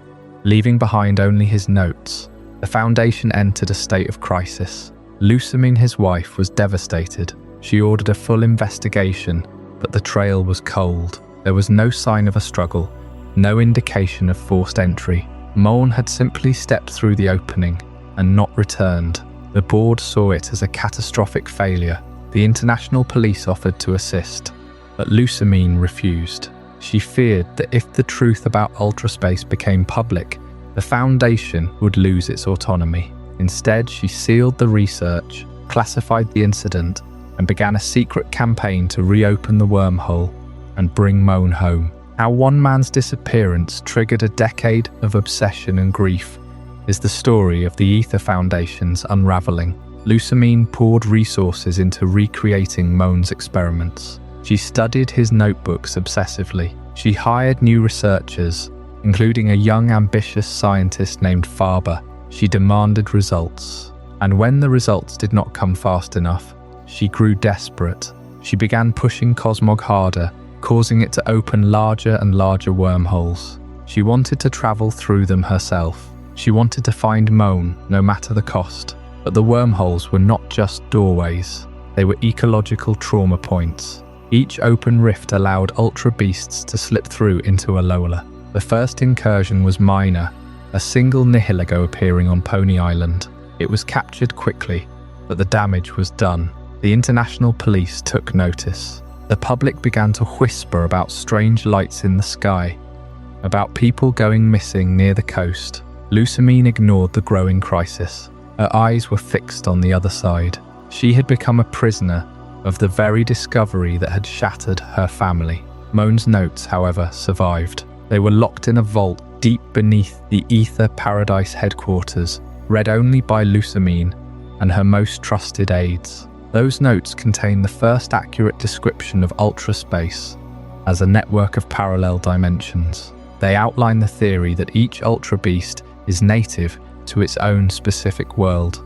leaving behind only his notes. The Foundation entered a state of crisis. Lucamine, his wife, was devastated. She ordered a full investigation, but the trail was cold. There was no sign of a struggle, no indication of forced entry. Mohn had simply stepped through the opening and not returned. The board saw it as a catastrophic failure. The international police offered to assist, but Lucamine refused. She feared that if the truth about ultraspace became public, the Foundation would lose its autonomy. Instead, she sealed the research, classified the incident, and began a secret campaign to reopen the wormhole and bring Mohn home. How one man's disappearance triggered a decade of obsession and grief is the story of the Aether Foundation's unraveling. Lucamine poured resources into recreating Mohn's experiments. She studied his notebooks obsessively. She hired new researchers, including a young, ambitious scientist named Faber. She demanded results. And when the results did not come fast enough, she grew desperate. She began pushing Cosmog harder, causing it to open larger and larger wormholes. She wanted to travel through them herself. She wanted to find Mohn, no matter the cost. But the wormholes were not just doorways. They were ecological trauma points. Each open rift allowed ultra beasts to slip through into Alola. The first incursion was minor, a single Nihilego appearing on Pony Island. It was captured quickly, but the damage was done. The international police took notice. The public began to whisper about strange lights in the sky, about people going missing near the coast. Lucamine ignored the growing crisis. Her eyes were fixed on the other side. She had become a prisoner of the very discovery that had shattered her family. Mohn's notes, however, survived. They were locked in a vault deep beneath the Aether Paradise headquarters, read only by Lucamine and her most trusted aides. Those notes contain the first accurate description of ultraspace as a network of parallel dimensions. They outline the theory that each ultra beast is native to its own specific world,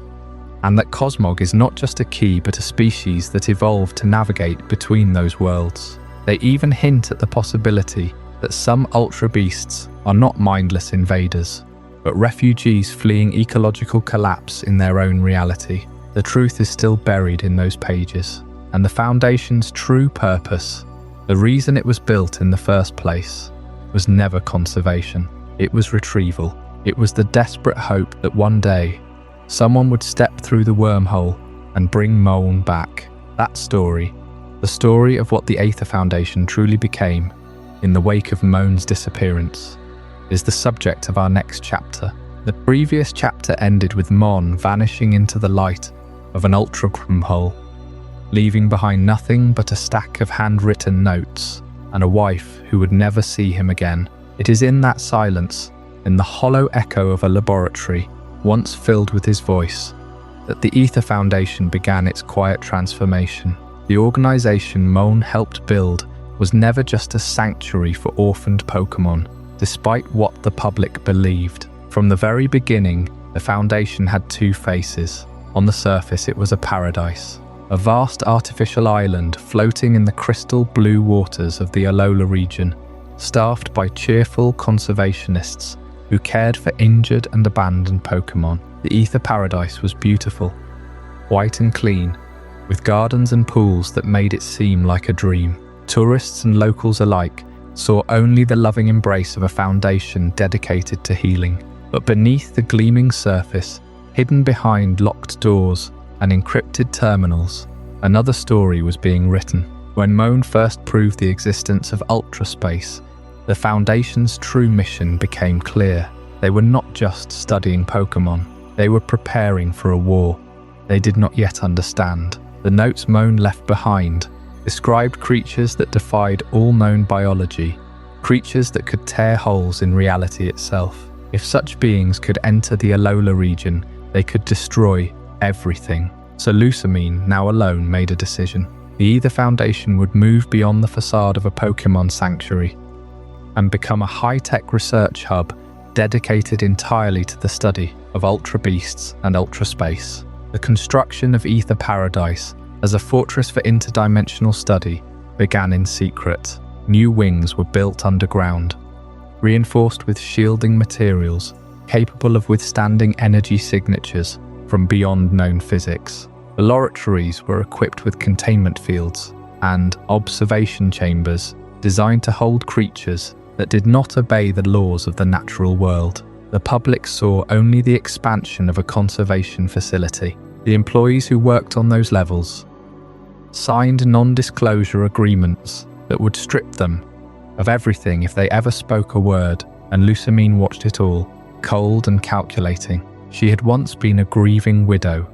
and that Cosmog is not just a key but a species that evolved to navigate between those worlds. They even hint at the possibility that some ultra beasts are not mindless invaders, but refugees fleeing ecological collapse in their own reality. The truth is still buried in those pages, and the Foundation's true purpose, the reason it was built in the first place, was never conservation. It was retrieval. It was the desperate hope that one day, someone would step through the wormhole and bring Mohn back. That story, the story of what the Aether Foundation truly became in the wake of Mohn's disappearance, is the subject of our next chapter. The previous chapter ended with Mohn vanishing into the light of an ultra-wormhole, leaving behind nothing but a stack of handwritten notes and a wife who would never see him again. It is in that silence, in the hollow echo of a laboratory once filled with his voice, that the Aether Foundation began its quiet transformation. The organization Mohn helped build was never just a sanctuary for orphaned Pokémon, despite what the public believed. From the very beginning, the Foundation had two faces. On the surface, it was a paradise, a vast artificial island floating in the crystal blue waters of the Alola region, staffed by cheerful conservationists who cared for injured and abandoned Pokémon. The Aether Paradise was beautiful, white and clean, with gardens and pools that made it seem like a dream. Tourists and locals alike saw only the loving embrace of a foundation dedicated to healing. But beneath the gleaming surface, hidden behind locked doors and encrypted terminals, another story was being written. When Mohn first proved the existence of ultraspace, the Foundation's true mission became clear. They were not just studying Pokémon, they were preparing for a war they did not yet understand. The notes Mohn left behind described creatures that defied all known biology, creatures that could tear holes in reality itself. If such beings could enter the Alola region, they could destroy everything. So Lusamine, now alone, made a decision. The Aether Foundation would move beyond the facade of a Pokémon sanctuary and become a high-tech research hub dedicated entirely to the study of ultra beasts and ultra space. The construction of Aether Paradise as a fortress for interdimensional study began in secret. New wings were built underground, reinforced with shielding materials capable of withstanding energy signatures from beyond known physics. The laboratories were equipped with containment fields and observation chambers designed to hold creatures that did not obey the laws of the natural world. The public saw only the expansion of a conservation facility. The employees who worked on those levels signed non-disclosure agreements that would strip them of everything if they ever spoke a word, and Lusamine watched it all, cold and calculating. She had once been a grieving widow,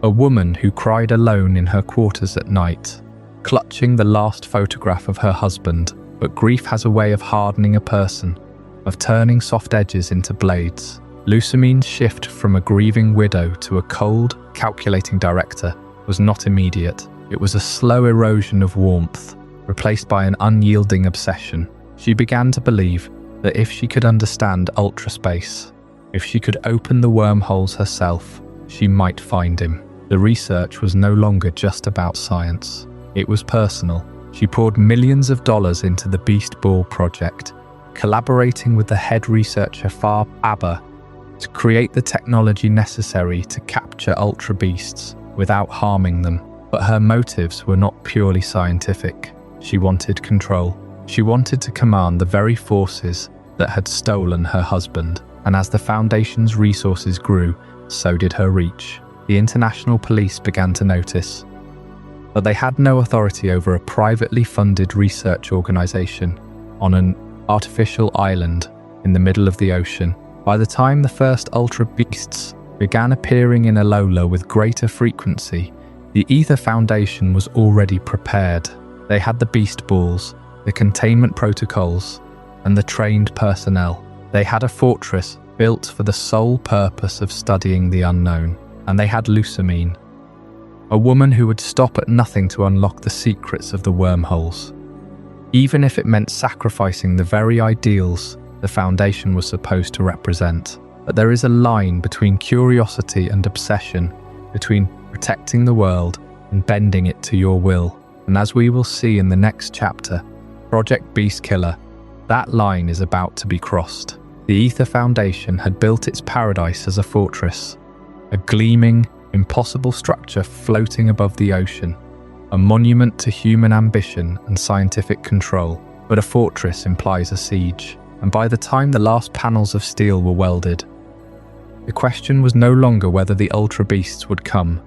a woman who cried alone in her quarters at night, clutching the last photograph of her husband. But grief has a way of hardening a person, of turning soft edges into blades. Lusamine's shift from a grieving widow to a cold, calculating director was not immediate. It was a slow erosion of warmth, replaced by an unyielding obsession. She began to believe that if she could understand ultraspace, if she could open the wormholes herself, she might find him. The research was no longer just about science. It was personal. She poured millions of dollars into the Beast Ball project, collaborating with the head researcher Far Abba to create the technology necessary to capture ultra beasts without harming them. But her motives were not purely scientific. She wanted control. She wanted to command the very forces that had stolen her husband. And as the Foundation's resources grew, so did her reach. The international police began to notice. But they had no authority over a privately funded research organization on an artificial island in the middle of the ocean. By the time the first ultra beasts began appearing in Alola with greater frequency, the Aether Foundation was already prepared. They had the beast balls, the containment protocols, and the trained personnel. They had a fortress built for the sole purpose of studying the unknown. And they had Lusamine, a woman who would stop at nothing to unlock the secrets of the wormholes, even if it meant sacrificing the very ideals the Foundation was supposed to represent. But there is a line between curiosity and obsession, between protecting the world and bending it to your will. And as we will see in the next chapter, Project Beast Killer, that line is about to be crossed. The Aether Foundation had built its paradise as a fortress, a gleaming, impossible structure floating above the ocean, a monument to human ambition and scientific control. But a fortress implies a siege, and by the time the last panels of steel were welded, the question was no longer whether the Ultra Beasts would come,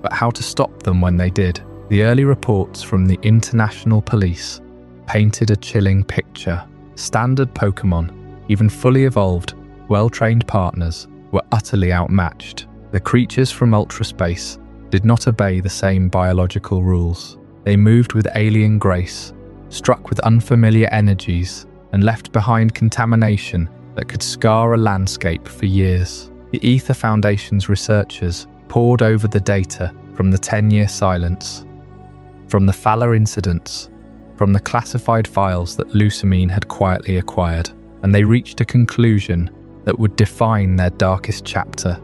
but how to stop them when they did. The early reports from the international police painted a chilling picture. Standard Pokémon, even fully evolved, well-trained partners, were utterly outmatched. The creatures from Ultraspace did not obey the same biological rules. They moved with alien grace, struck with unfamiliar energies, and left behind contamination that could scar a landscape for years. The Aether Foundation's researchers pored over the data from the 10-year silence, from the Fowler incidents, from the classified files that Lusamine had quietly acquired, and they reached a conclusion that would define their darkest chapter.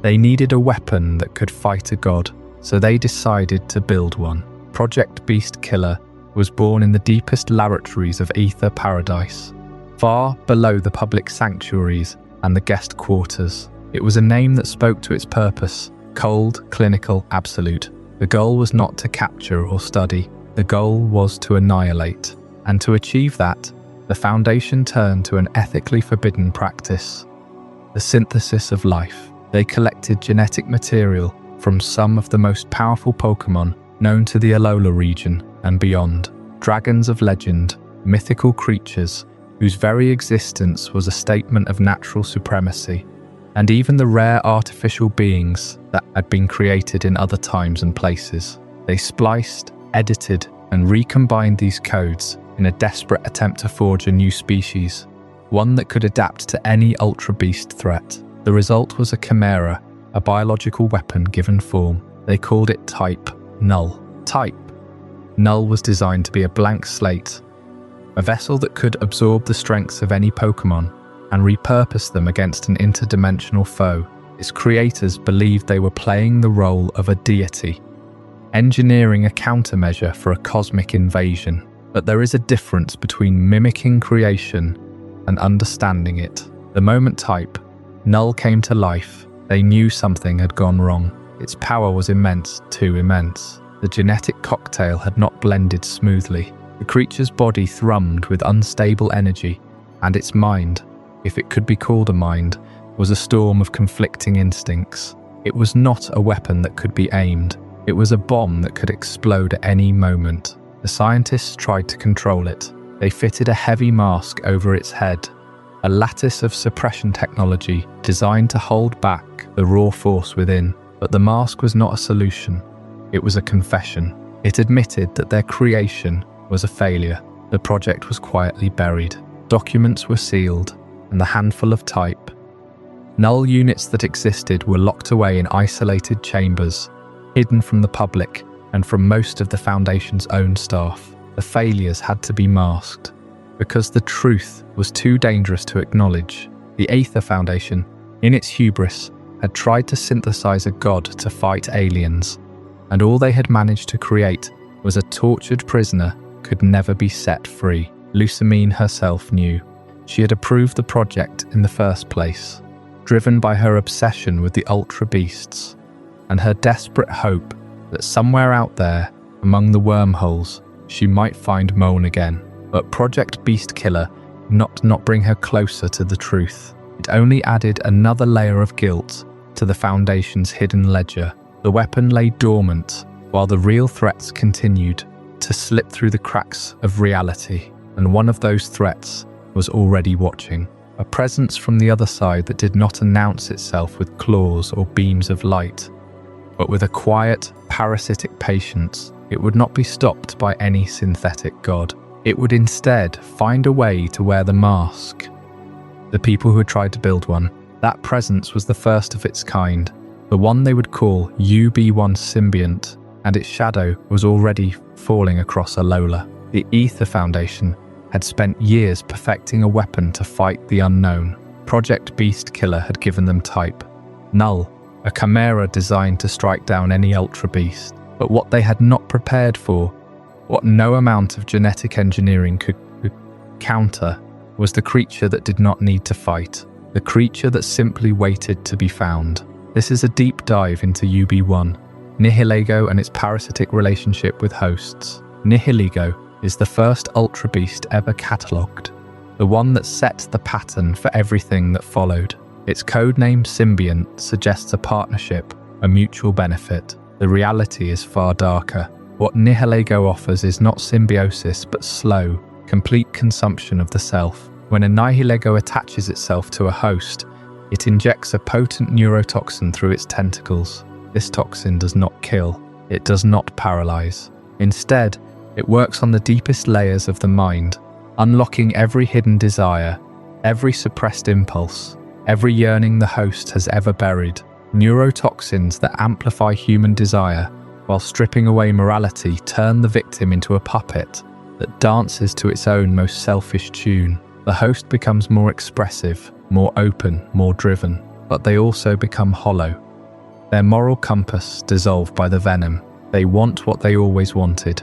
They needed a weapon that could fight a god, so they decided to build one. Project Beast Killer was born in the deepest laboratories of Aether Paradise, far below the public sanctuaries and the guest quarters. It was a name that spoke to its purpose: cold, clinical, absolute. The goal was not to capture or study. The goal was to annihilate. And to achieve that, the Foundation turned to an ethically forbidden practice: the synthesis of life. They collected genetic material from some of the most powerful Pokémon known to the Alola region and beyond. Dragons of legend, mythical creatures whose very existence was a statement of natural supremacy, and even the rare artificial beings that had been created in other times and places. They spliced, edited, and recombined these codes in a desperate attempt to forge a new species, one that could adapt to any Ultra Beast threat. The result was a chimera, a biological weapon given form. They called it Type Null. Type Null was designed to be a blank slate, a vessel that could absorb the strengths of any Pokémon and repurpose them against an interdimensional foe. Its creators believed they were playing the role of a deity, engineering a countermeasure for a cosmic invasion. But there is a difference between mimicking creation and understanding it. The moment Type Null came to life, they knew something had gone wrong. Its power was immense, too immense. The genetic cocktail had not blended smoothly. The creature's body thrummed with unstable energy, and its mind, if it could be called a mind, was a storm of conflicting instincts. It was not a weapon that could be aimed. It was a bomb that could explode at any moment. The scientists tried to control it. They fitted a heavy mask over its head, a lattice of suppression technology designed to hold back the raw force within. But the mask was not a solution. It was a confession. It admitted that their creation was a failure. The project was quietly buried. Documents were sealed, and the handful of Type Null units that existed were locked away in isolated chambers, hidden from the public and from most of the Foundation's own staff. The failures had to be masked, because the truth was too dangerous to acknowledge. The Aether Foundation, in its hubris, had tried to synthesize a god to fight aliens, and all they had managed to create was a tortured prisoner could never be set free. Lusamine herself knew. She had approved the project in the first place, driven by her obsession with the Ultra Beasts, and her desperate hope that somewhere out there, among the wormholes, she might find Mohn again. But Project Beast Killer not bring her closer to the truth. It only added another layer of guilt to the Foundation's hidden ledger. The weapon lay dormant, while the real threats continued to slip through the cracks of reality, and one of those threats was already watching. A presence from the other side that did not announce itself with claws or beams of light, but with a quiet, parasitic patience. It would not be stopped by any synthetic god. It would instead find a way to wear the mask. The people who had tried to build one, that presence was the first of its kind, the one they would call UB1 Symbiont, and its shadow was already falling across Alola. The Aether Foundation had spent years perfecting a weapon to fight the unknown. Project Beast Killer had given them Type Null, a chimera designed to strike down any Ultra Beast. But what they had not prepared for, what no amount of genetic engineering could counter, was the creature that did not need to fight, the creature that simply waited to be found. This is a deep dive into UB1, Nihilego and its parasitic relationship with hosts. Nihilego is the first Ultra Beast ever catalogued, the one that set the pattern for everything that followed. Its codename Symbiont suggests a partnership, a mutual benefit. The reality is far darker. What Nihilego offers is not symbiosis, but slow, complete consumption of the self. When a Nihilego attaches itself to a host, it injects a potent neurotoxin through its tentacles. This toxin does not kill, it does not paralyze. Instead, it works on the deepest layers of the mind, unlocking every hidden desire, every suppressed impulse, every yearning the host has ever buried. Neurotoxins that amplify human desire, while stripping away morality, turn the victim into a puppet that dances to its own most selfish tune. The host becomes more expressive, more open, more driven, but they also become hollow. Their moral compass dissolved by the venom. They want what they always wanted,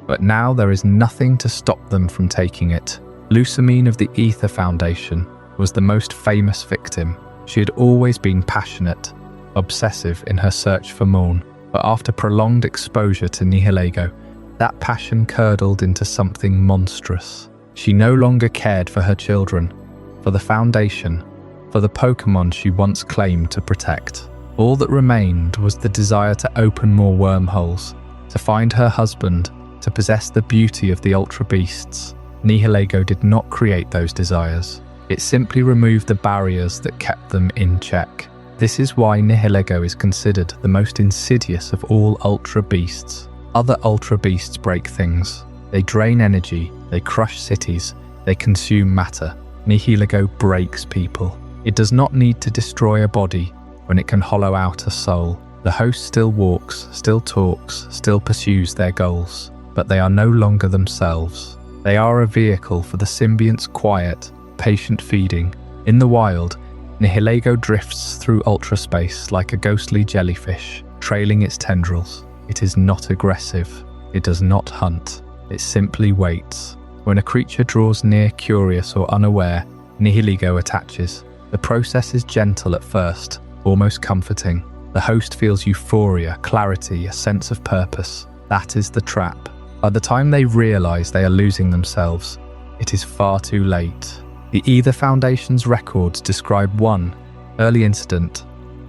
but now there is nothing to stop them from taking it. Lucamine of the Aether Foundation was the most famous victim. She had always been passionate, obsessive in her search for Mohn, but after prolonged exposure to Nihilego, that passion curdled into something monstrous. She no longer cared for her children, for the Foundation, for the Pokémon she once claimed to protect. All that remained was the desire to open more wormholes, to find her husband, to possess the beauty of the Ultra Beasts. Nihilego did not create those desires. It simply removed the barriers that kept them in check. This is why Nihilego is considered the most insidious of all Ultra Beasts. Other Ultra Beasts break things. They drain energy, they crush cities, they consume matter. Nihilego breaks people. It does not need to destroy a body when it can hollow out a soul. The host still walks, still talks, still pursues their goals, but they are no longer themselves. They are a vehicle for the symbiont's quiet, patient feeding. In the wild, Nihilego drifts through ultraspace like a ghostly jellyfish, trailing its tendrils. It is not aggressive. It does not hunt. It simply waits. When a creature draws near, curious or unaware, Nihilego attaches. The process is gentle at first, almost comforting. The host feels euphoria, clarity, a sense of purpose. That is the trap. By the time they realize they are losing themselves, it is far too late. The Aether Foundation's records describe one early incident,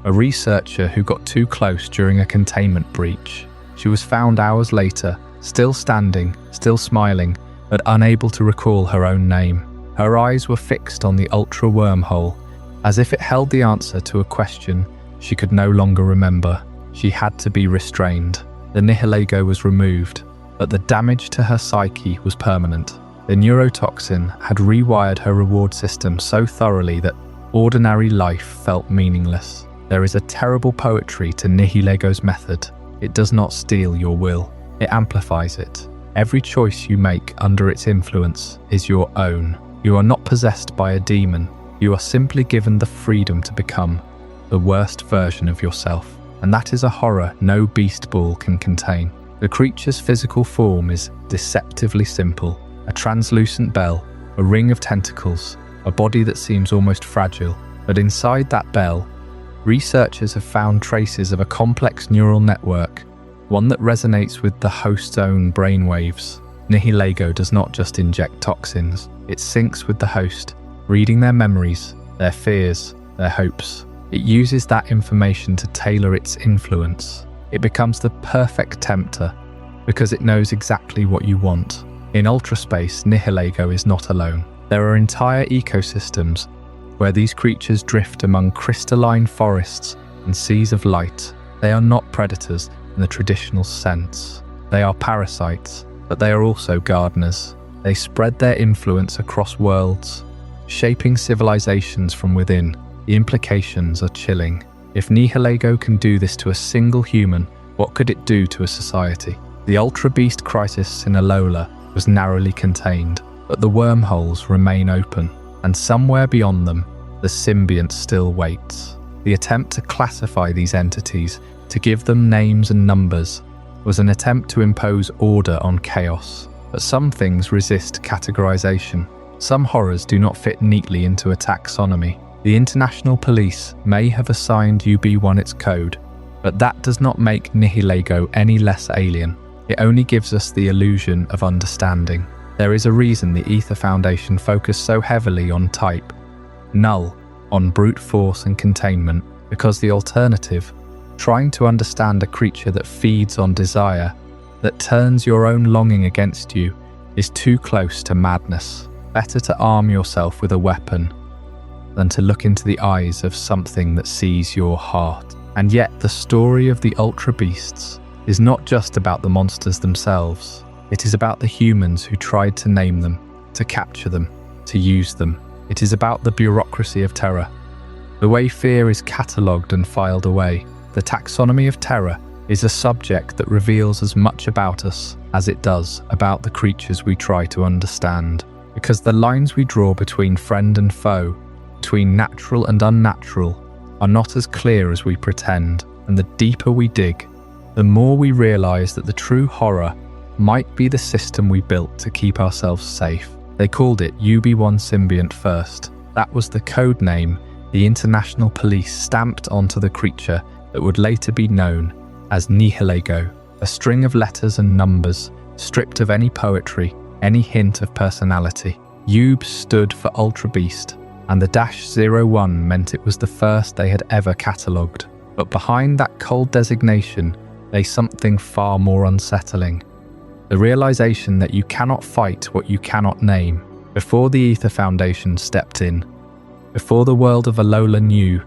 a researcher who got too close during a containment breach. She was found hours later, still standing, still smiling, but unable to recall her own name. Her eyes were fixed on the ultra wormhole, as if it held the answer to a question she could no longer remember. She had to be restrained. The Nihilego was removed, but the damage to her psyche was permanent. The neurotoxin had rewired her reward system so thoroughly that ordinary life felt meaningless. There is a terrible poetry to Nihilego's method. It does not steal your will, it amplifies it. Every choice you make under its influence is your own. You are not possessed by a demon. You are simply given the freedom to become the worst version of yourself. And that is a horror no beast ball can contain. The creature's physical form is deceptively simple. A translucent bell, a ring of tentacles, a body that seems almost fragile. But inside that bell, researchers have found traces of a complex neural network, one that resonates with the host's own brainwaves. Nihilego does not just inject toxins, it syncs with the host, reading their memories, their fears, their hopes. It uses that information to tailor its influence. It becomes the perfect tempter because it knows exactly what you want. In ultraspace, Nihilego is not alone. There are entire ecosystems where these creatures drift among crystalline forests and seas of light. They are not predators in the traditional sense. They are parasites, but they are also gardeners. They spread their influence across worlds, shaping civilizations from within. The implications are chilling. If Nihilego can do this to a single human, what could it do to a society? The Ultra Beast crisis in Alola was narrowly contained, but the wormholes remain open, and somewhere beyond them, the Symbiont still waits. The attempt to classify these entities, to give them names and numbers, was an attempt to impose order on chaos. But some things resist categorization. Some horrors do not fit neatly into a taxonomy. The international police may have assigned UB1 its code, but that does not make Nihilego any less alien. It only gives us the illusion of understanding. There is a reason the Aether Foundation focused so heavily on type, null, on brute force and containment, because the alternative, trying to understand a creature that feeds on desire, that turns your own longing against you, is too close to madness. Better to arm yourself with a weapon than to look into the eyes of something that sees your heart. And yet the story of the Ultra Beasts is not just about the monsters themselves. It is about the humans who tried to name them, to capture them, to use them. It is about the bureaucracy of terror. The way fear is catalogued and filed away. The Taxonomy of Terror is a subject that reveals as much about us as it does about the creatures we try to understand. Because the lines we draw between friend and foe, between natural and unnatural, are not as clear as we pretend, and the deeper we dig, the more we realise that the true horror might be the system we built to keep ourselves safe. They called it UB1 Symbiont first. That was the code name the international police stamped onto the creature that would later be known as Nihilego, a string of letters and numbers, stripped of any poetry, any hint of personality. UB stood for Ultra Beast, and the -01 meant it was the first they had ever catalogued. But behind that cold designation lay something far more unsettling. The realization that you cannot fight what you cannot name. Before the Aether Foundation stepped in, before the world of Alola knew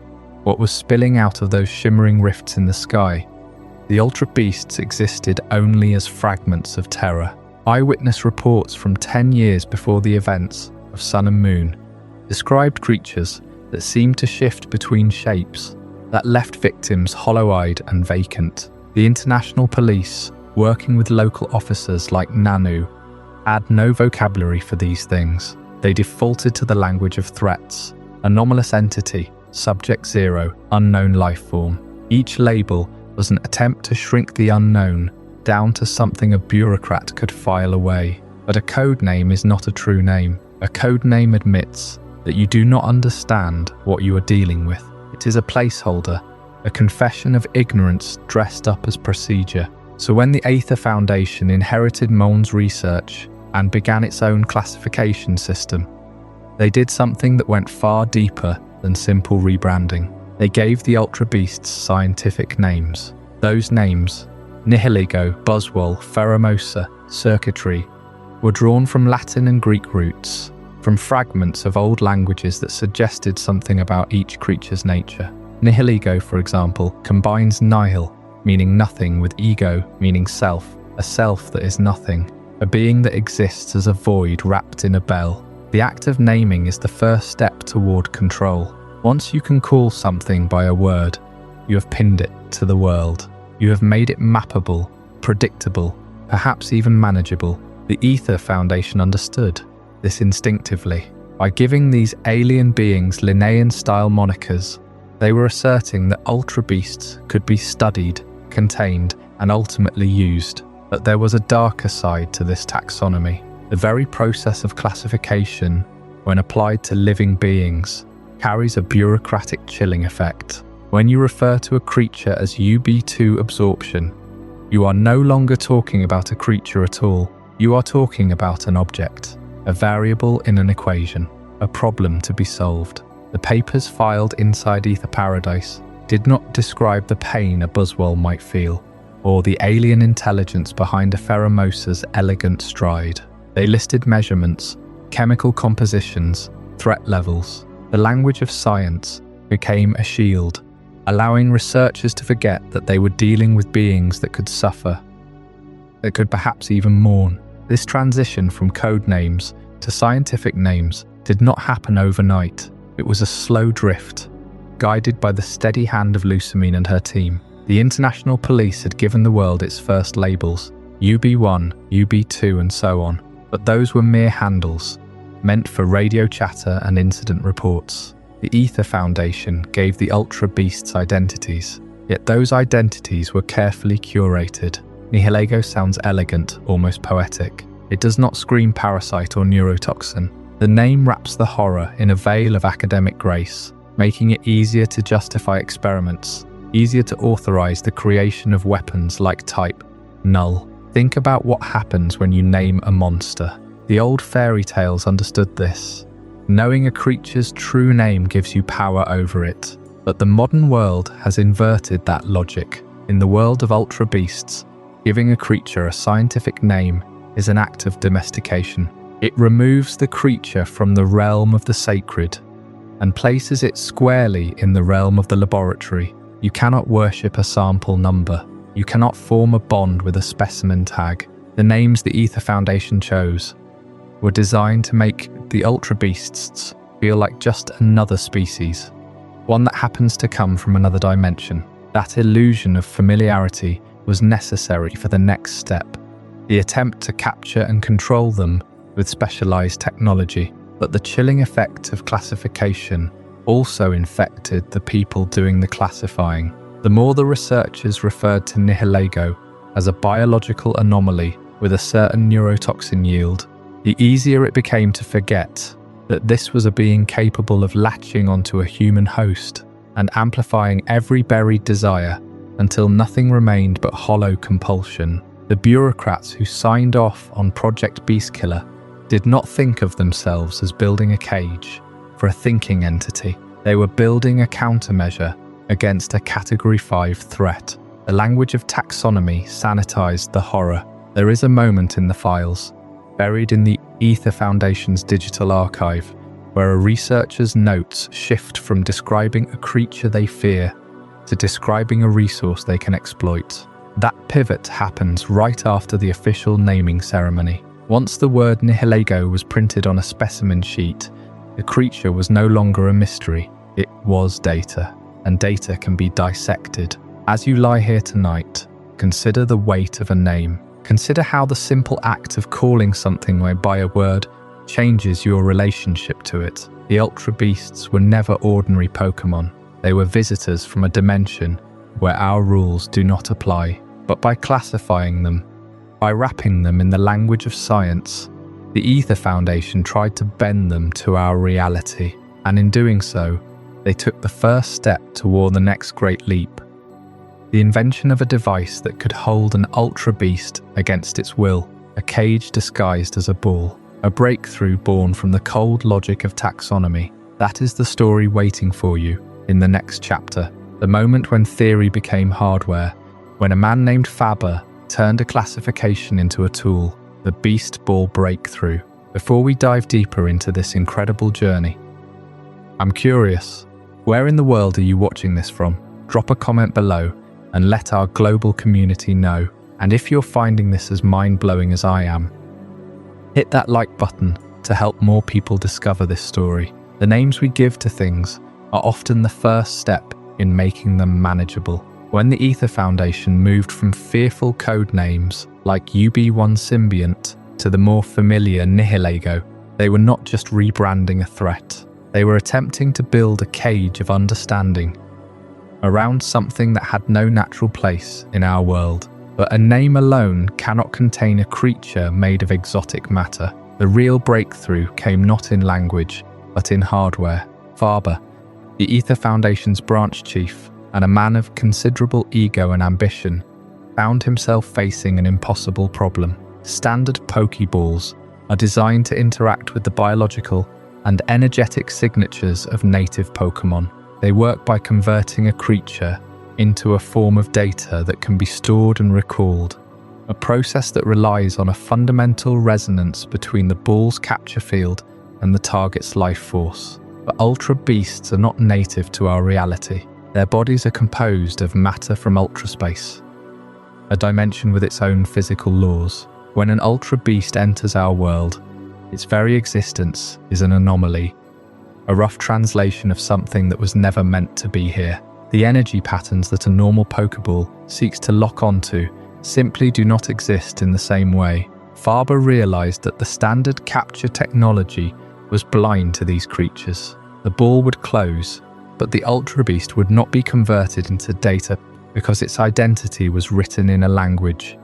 what was spilling out of those shimmering rifts in the sky, the Ultra Beasts existed only as fragments of terror. Eyewitness reports from 10 years before the events of Sun and Moon described creatures that seemed to shift between shapes, that left victims hollow-eyed and vacant. The international police, working with local officers like Nanu, had no vocabulary for these things. They defaulted to the language of threats: anomalous entity, subject 0, unknown life form. Each label was an attempt to shrink the unknown down to something a bureaucrat could file away. But a code name is not a true name. A code name admits that you do not understand what you are dealing with. It is a placeholder, a confession of ignorance dressed up as procedure. So when the Aether Foundation inherited Mohn's research and began its own classification system, they did something that went far deeper than simple rebranding. They gave the Ultra Beasts scientific names. Those names, Nihilego, Buzzwole, Pheromosa, Xurkitree, were drawn from Latin and Greek roots, from fragments of old languages that suggested something about each creature's nature. Nihilego, for example, combines nihil, meaning nothing, with ego, meaning self, a self that is nothing, a being that exists as a void wrapped in a bell. The act of naming is the first step toward control. Once you can call something by a word, you have pinned it to the world. You have made it mappable, predictable, perhaps even manageable. The Aether Foundation understood this instinctively. By giving these alien beings Linnaean-style monikers, they were asserting that Ultra Beasts could be studied, contained, and ultimately used. But there was a darker side to this taxonomy. The very process of classification, when applied to living beings, carries a bureaucratic chilling effect. When you refer to a creature as UB2 absorption, you are no longer talking about a creature at all. You are talking about an object, a variable in an equation, a problem to be solved. The papers filed inside Aether Paradise did not describe the pain a Buzzwole might feel, or the alien intelligence behind a Pheromosa's elegant stride. They listed measurements, chemical compositions, threat levels. The language of science became a shield, allowing researchers to forget that they were dealing with beings that could suffer, that could perhaps even mourn. This transition from code names to scientific names did not happen overnight. It was a slow drift, guided by the steady hand of Lusamine and her team. The international police had given the world its first labels, UB1, UB2 and so on, but those were mere handles, meant for radio chatter and incident reports. The Aether Foundation gave the Ultra Beasts identities, yet those identities were carefully curated. Nihilego sounds elegant, almost poetic. It does not scream parasite or neurotoxin. The name wraps the horror in a veil of academic grace. making it easier to justify experiments, easier to authorize the creation of weapons like Type Null. Think about what happens when you name a monster. The old fairy tales understood this. Knowing a creature's true name gives you power over it. But the modern world has inverted that logic. In the world of ultra beasts, giving a creature a scientific name is an act of domestication. It removes the creature from the realm of the sacred and places it squarely in the realm of the laboratory. You cannot worship a sample number. You cannot form a bond with a specimen tag. The names the Aether Foundation chose were designed to make the ultra beasts feel like just another species, one that happens to come from another dimension. That illusion of familiarity was necessary for the next step, the attempt to capture and control them with specialized technology. But the chilling effect of classification also infected the people doing the classifying. The more the researchers referred to Nihilego as a biological anomaly with a certain neurotoxin yield, the easier it became to forget that this was a being capable of latching onto a human host and amplifying every buried desire until nothing remained but hollow compulsion. The bureaucrats who signed off on Project Beastkiller did not think of themselves as building a cage for a thinking entity. They were building a countermeasure against a Category 5 threat. The language of taxonomy sanitized the horror. There is a moment in the files, buried in the Aether Foundation's digital archive, where a researcher's notes shift from describing a creature they fear to describing a resource they can exploit. That pivot happens right after the official naming ceremony. Once the word Nihilego was printed on a specimen sheet, the creature was no longer a mystery. It was data, and data can be dissected. As you lie here tonight, consider the weight of a name. Consider how the simple act of calling something by a word changes your relationship to it. The Ultra Beasts were never ordinary Pokémon. They were visitors from a dimension where our rules do not apply. But by classifying them, by wrapping them in the language of science, the Aether Foundation tried to bend them to our reality. And in doing so, they took the first step toward the next great leap. The invention of a device that could hold an Ultra Beast against its will, a cage disguised as a ball, a breakthrough born from the cold logic of taxonomy. That is the story waiting for you in the next chapter, the moment when theory became hardware, when a man named Faber turned a classification into a tool, the Beast Ball breakthrough. Before we dive deeper into this incredible journey, I'm curious, where in the world are you watching this from? Drop a comment below and let our global community know. And if you're finding this as mind-blowing as I am, hit that like button to help more people discover this story. The names we give to things are often the first step in making them manageable. When the Aether Foundation moved from fearful code names like UB1 Symbiont to the more familiar Nihilego, they were not just rebranding a threat. They were attempting to build a cage of understanding around something that had no natural place in our world. But a name alone cannot contain a creature made of exotic matter. The real breakthrough came not in language, but in hardware. Faber, the Aether Foundation's branch chief, and a man of considerable ego and ambition, found himself facing an impossible problem. Standard Pokeballs are designed to interact with the biological and energetic signatures of native Pokémon. They work by converting a creature into a form of data that can be stored and recalled, a process that relies on a fundamental resonance between the ball's capture field and the target's life force. But Ultra Beasts are not native to our reality. Their bodies are composed of matter from ultraspace, a dimension with its own physical laws. When an Ultra Beast enters our world, its very existence is an anomaly, a rough translation of something that was never meant to be here. The energy patterns that a normal Pokeball seeks to lock onto simply do not exist in the same way. Faber realized that the standard capture technology was blind to these creatures. The ball would close, but the Ultra Beast would not be converted into data because its identity was written in a language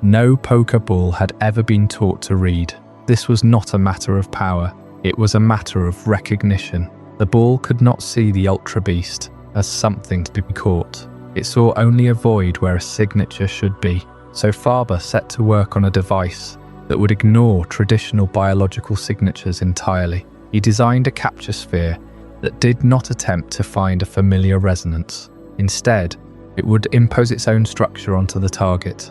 no Pokeball had ever been taught to read. This was not a matter of power, it was a matter of recognition. The ball could not see the Ultra Beast as something to be caught. It saw only a void where a signature should be. So Faber set to work on a device that would ignore traditional biological signatures entirely. He designed a capture sphere that did not attempt to find a familiar resonance. Instead, it would impose its own structure onto the target,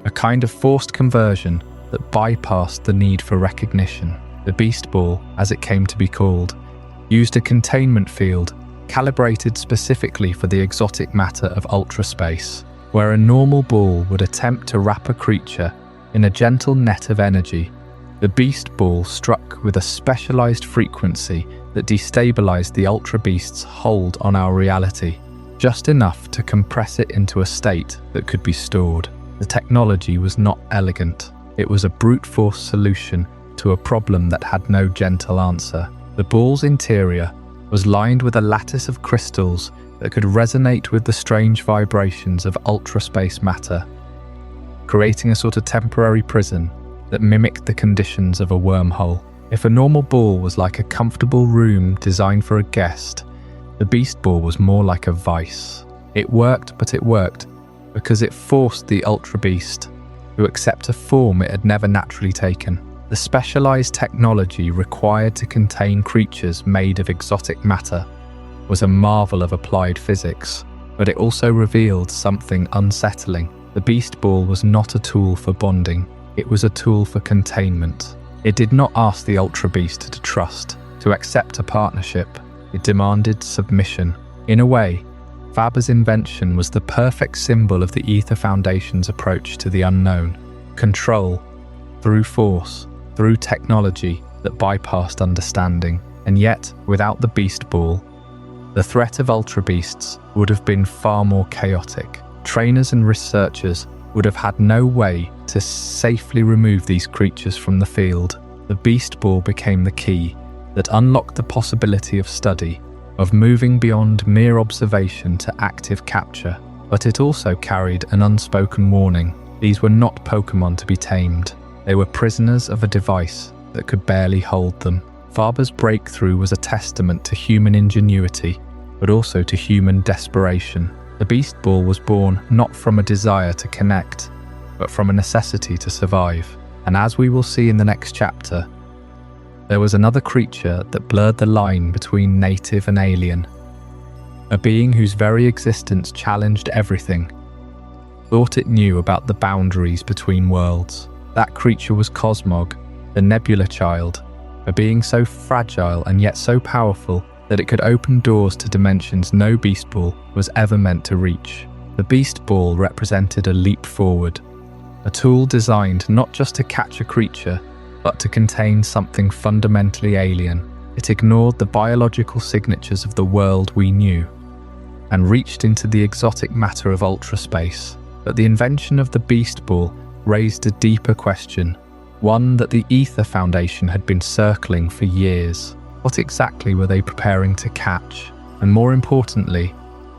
a kind of forced conversion that bypassed the need for recognition. The Beast Ball, as it came to be called, used a containment field calibrated specifically for the exotic matter of ultraspace, where a normal ball would attempt to wrap a creature in a gentle net of energy. The Beast Ball struck with a specialized frequency that destabilized the Ultra Beast's hold on our reality, just enough to compress it into a state that could be stored. The technology was not elegant. It was a brute force solution to a problem that had no gentle answer. The ball's interior was lined with a lattice of crystals that could resonate with the strange vibrations of ultraspace matter, creating a sort of temporary prison that mimicked the conditions of a wormhole. If a normal ball was like a comfortable room designed for a guest, the Beast Ball was more like a vice. It worked, but it worked because it forced the Ultra Beast to accept a form it had never naturally taken. The specialized technology required to contain creatures made of exotic matter was a marvel of applied physics, but it also revealed something unsettling. The Beast Ball was not a tool for bonding, it was a tool for containment. It did not ask the Ultra Beast to trust, to accept a partnership. It demanded submission. In a way, Faber's invention was the perfect symbol of the Aether Foundation's approach to the unknown. Control, through force, through technology that bypassed understanding. And yet, without the Beast Ball, the threat of Ultra Beasts would have been far more chaotic. Trainers and researchers would have had no way to safely remove these creatures from the field. The Beast Ball became the key that unlocked the possibility of study, of moving beyond mere observation to active capture. But it also carried an unspoken warning. These were not Pokémon to be tamed. They were prisoners of a device that could barely hold them. Faber's breakthrough was a testament to human ingenuity, but also to human desperation. The Beast Ball was born not from a desire to connect, but from a necessity to survive. And as we will see in the next chapter, there was another creature that blurred the line between native and alien. A being whose very existence challenged everything, thought it knew about the boundaries between worlds. That creature was Cosmog, the Nebula child, a being so fragile and yet so powerful that it could open doors to dimensions no Beast Ball was ever meant to reach. The Beast Ball represented a leap forward, a tool designed not just to catch a creature, but to contain something fundamentally alien. It ignored the biological signatures of the world we knew, and reached into the exotic matter of ultraspace. But the invention of the Beast Ball raised a deeper question, one that the Aether Foundation had been circling for years. What exactly were they preparing to catch? And more importantly,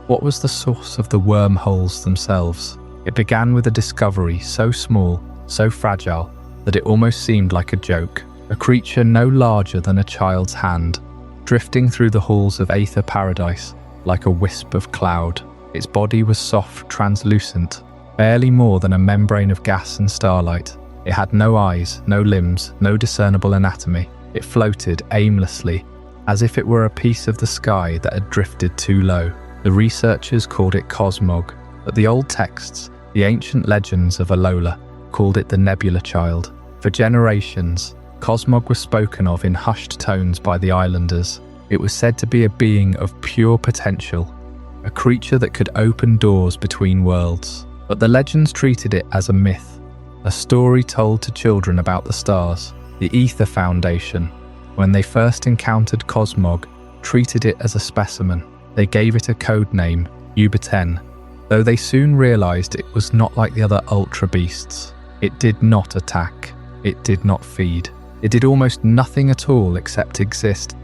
what was the source of the wormholes themselves? It began with a discovery so small, so fragile, that it almost seemed like a joke. A creature no larger than a child's hand, drifting through the halls of Aether Paradise like a wisp of cloud. Its body was soft, translucent, barely more than a membrane of gas and starlight. It had no eyes, no limbs, no discernible anatomy. It floated aimlessly, as if it were a piece of the sky that had drifted too low. The researchers called it Cosmog, but the old texts, the ancient legends of Alola, called it the Nebula child. For generations, Cosmog was spoken of in hushed tones by the islanders. It was said to be a being of pure potential, a creature that could open doors between worlds. But the legends treated it as a myth, a story told to children about the stars. The Aether Foundation, when they first encountered Cosmog, treated it as a specimen. They gave it a code name, Uber-10, though they soon realized it was not like the other Ultra Beasts. It did not attack. It did not feed. It did almost nothing at all except exist,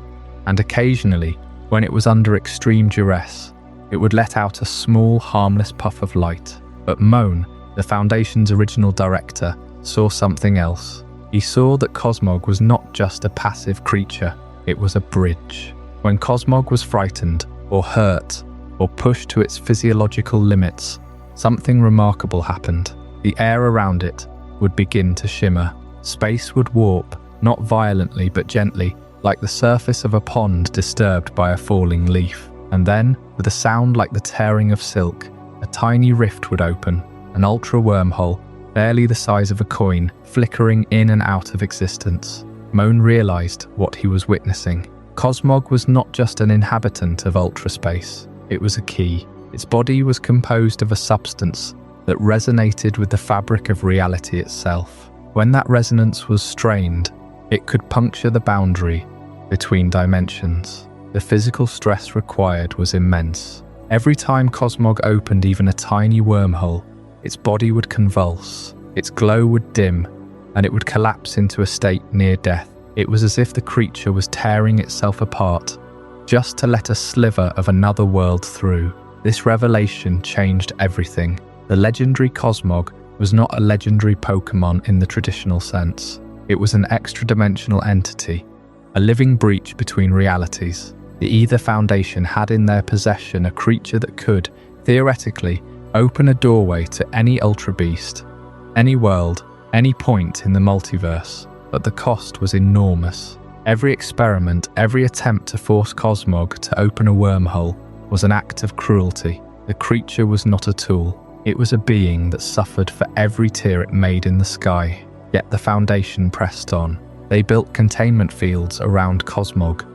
and occasionally, when it was under extreme duress, it would let out a small, harmless puff of light. But Mohn, the Foundation's original director, saw something else. He saw that Cosmog was not just a passive creature, it was a bridge. When Cosmog was frightened, or hurt, or pushed to its physiological limits, something remarkable happened. The air around it would begin to shimmer. Space would warp, not violently but gently, like the surface of a pond disturbed by a falling leaf. And then, with a sound like the tearing of silk, a tiny rift would open, an ultra wormhole, barely the size of a coin, flickering in and out of existence. Mohn realized what he was witnessing. Cosmog was not just an inhabitant of ultraspace, it was a key. Its body was composed of a substance that resonated with the fabric of reality itself. When that resonance was strained, it could puncture the boundary between dimensions. The physical stress required was immense. Every time Cosmog opened even a tiny wormhole, its body would convulse, its glow would dim, and it would collapse into a state near death. It was as if the creature was tearing itself apart, just to let a sliver of another world through. This revelation changed everything. The legendary Cosmog was not a legendary Pokémon in the traditional sense. It was an extra-dimensional entity, a living breach between realities. The Aether Foundation had in their possession a creature that could, theoretically, open a doorway to any Ultra Beast, any world, any point in the multiverse, but the cost was enormous. Every experiment, every attempt to force Cosmog to open a wormhole was an act of cruelty. The creature was not a tool. It was a being that suffered for every tear it made in the sky. Yet the Foundation pressed on. They built containment fields around Cosmog,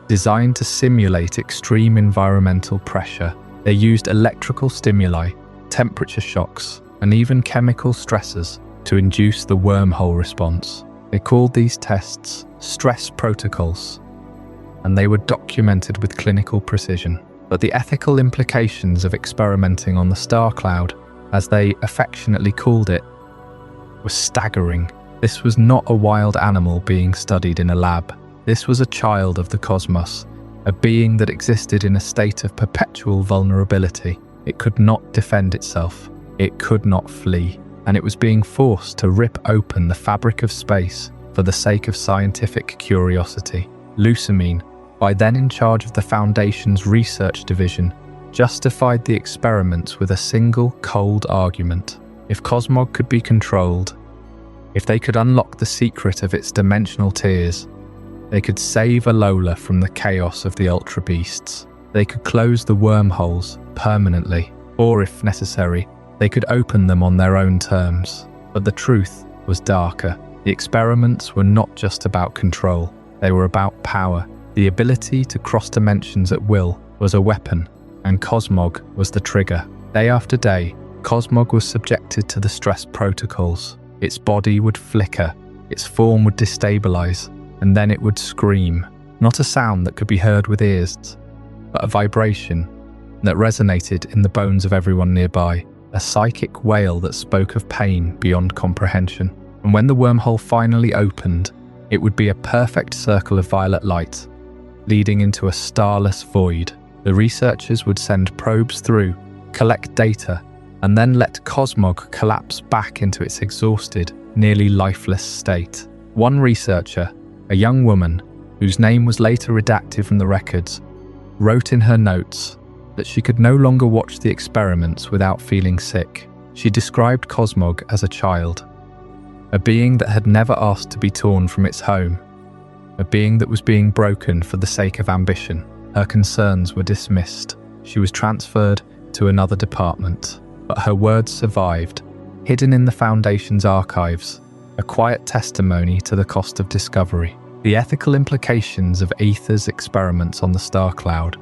designed to simulate extreme environmental pressure. They used electrical stimuli, temperature shocks, and even chemical stressors to induce the wormhole response. They called these tests stress protocols, and they were documented with clinical precision. But the ethical implications of experimenting on the star cloud, as they affectionately called it, were staggering. This was not a wild animal being studied in a lab. This was a child of the cosmos, a being that existed in a state of perpetual vulnerability. It could not defend itself. It could not flee. And it was being forced to rip open the fabric of space for the sake of scientific curiosity. Lusamine, by then in charge of the Foundation's research division, justified the experiments with a single cold argument. If Cosmog could be controlled, if they could unlock the secret of its dimensional tears, they could save Alola from the chaos of the Ultra Beasts. They could close the wormholes permanently, or if necessary, they could open them on their own terms. But the truth was darker. The experiments were not just about control, they were about power. The ability to cross dimensions at will was a weapon, and Cosmog was the trigger. Day after day, Cosmog was subjected to the stress protocols. Its body would flicker, its form would destabilize, and then it would scream. Not a sound that could be heard with ears, but a vibration that resonated in the bones of everyone nearby, a psychic wail that spoke of pain beyond comprehension. And when the wormhole finally opened, it would be a perfect circle of violet light, leading into a starless void. The researchers would send probes through, collect data, and then let Cosmog collapse back into its exhausted, nearly lifeless state. One researcher, a young woman, whose name was later redacted from the records, wrote in her notes that she could no longer watch the experiments without feeling sick. She described Cosmog as a child, a being that had never asked to be torn from its home, a being that was being broken for the sake of ambition. Her concerns were dismissed. She was transferred to another department, but her words survived, hidden in the Foundation's archives, a quiet testimony to the cost of discovery. The ethical implications of Aether's experiments on the star cloud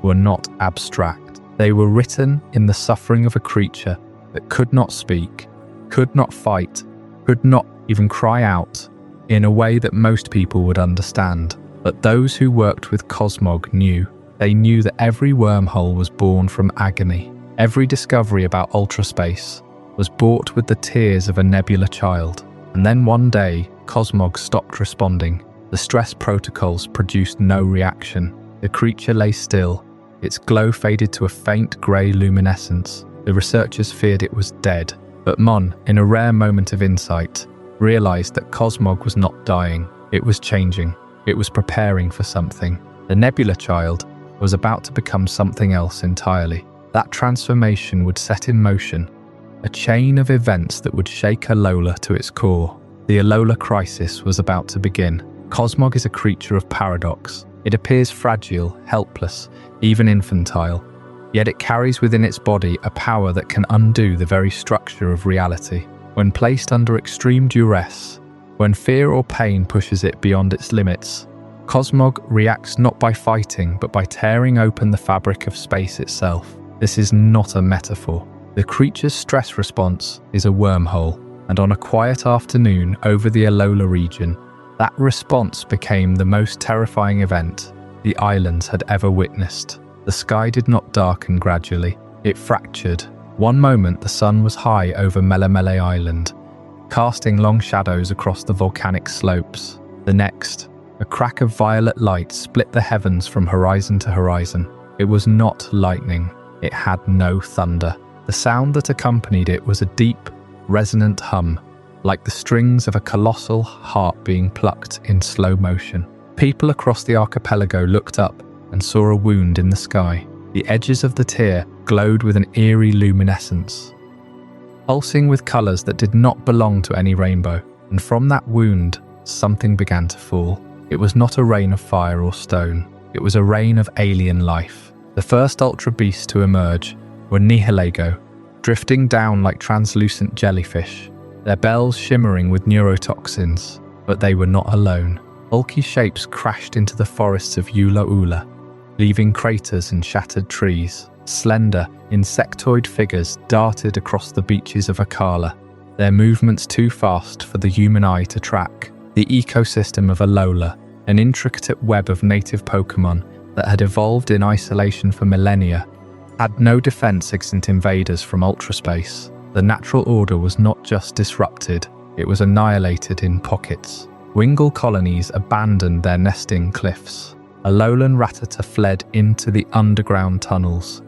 were not abstract. They were written in the suffering of a creature that could not speak, could not fight, could not even cry out in a way that most people would understand. But those who worked with Cosmog knew. They knew that every wormhole was born from agony. Every discovery about ultraspace was bought with the tears of a Nebula child. And then one day, Cosmog stopped responding. The stress protocols produced no reaction. The creature lay still. Its glow faded to a faint grey luminescence. The researchers feared it was dead. But Mohn, in a rare moment of insight, realized that Cosmog was not dying. It was changing. It was preparing for something. The Nebula child was about to become something else entirely. That transformation would set in motion a chain of events that would shake Alola to its core. The Alola crisis was about to begin. Cosmog is a creature of paradox. It appears fragile, helpless, even infantile, yet it carries within its body a power that can undo the very structure of reality. When placed under extreme duress, when fear or pain pushes it beyond its limits, Cosmog reacts not by fighting, but by tearing open the fabric of space itself. This is not a metaphor. The creature's stress response is a wormhole, and on a quiet afternoon over the Alola region, that response became the most terrifying event the islands had ever witnessed. The sky did not darken gradually, it fractured. One moment the sun was high over Melemele Island, casting long shadows across the volcanic slopes. The next, a crack of violet light split the heavens from horizon to horizon. It was not lightning, it had no thunder. The sound that accompanied it was a deep, resonant hum, like the strings of a colossal harp being plucked in slow motion. People across the archipelago looked up and saw a wound in the sky. The edges of the tear glowed with an eerie luminescence, pulsing with colours that did not belong to any rainbow. And from that wound, something began to fall. It was not a rain of fire or stone. It was a rain of alien life. The first Ultra Beasts to emerge were Nihilego, drifting down like translucent jellyfish, their bells shimmering with neurotoxins. But they were not alone. Bulky shapes crashed into the forests of Ula, leaving craters and shattered trees. Slender, insectoid figures darted across the beaches of Akala, their movements too fast for the human eye to track. The ecosystem of Alola, an intricate web of native Pokémon that had evolved in isolation for millennia, had no defense against invaders from ultraspace. The natural order was not just disrupted, it was annihilated in pockets. Wingull colonies abandoned their nesting cliffs. Alolan Rattata fled into the underground tunnels,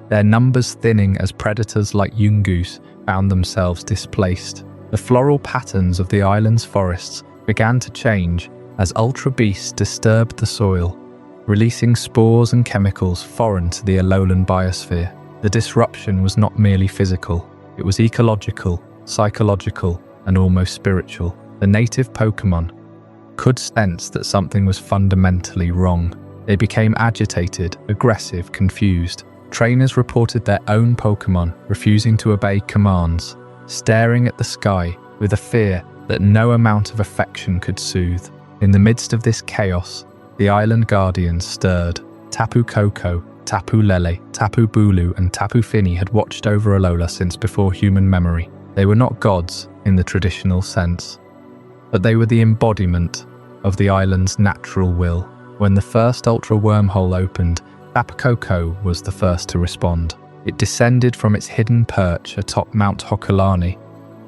their numbers thinning as predators like Yungoos found themselves displaced. The floral patterns of the island's forests began to change as Ultra Beasts disturbed the soil, releasing spores and chemicals foreign to the Alolan biosphere. The disruption was not merely physical, it was ecological, psychological, and almost spiritual. The native Pokémon could sense that something was fundamentally wrong. They became agitated, aggressive, confused. Trainers reported their own Pokémon refusing to obey commands, staring at the sky with a fear that no amount of affection could soothe. In the midst of this chaos, the island guardians stirred. Tapu Koko, Tapu Lele, Tapu Bulu, and Tapu Fini had watched over Alola since before human memory. They were not gods in the traditional sense, but they were the embodiment of the island's natural will. When the first Ultra Wormhole opened, Tapu Koko was the first to respond. It descended from its hidden perch atop Mount Hokulani,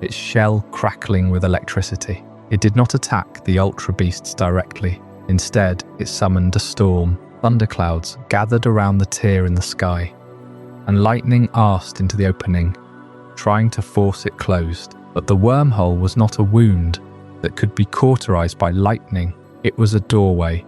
its shell crackling with electricity. It did not attack the Ultra Beasts directly. Instead, it summoned a storm. Thunderclouds gathered around the tear in the sky, and lightning arsed into the opening, trying to force it closed. But the wormhole was not a wound that could be cauterized by lightning. It was a doorway,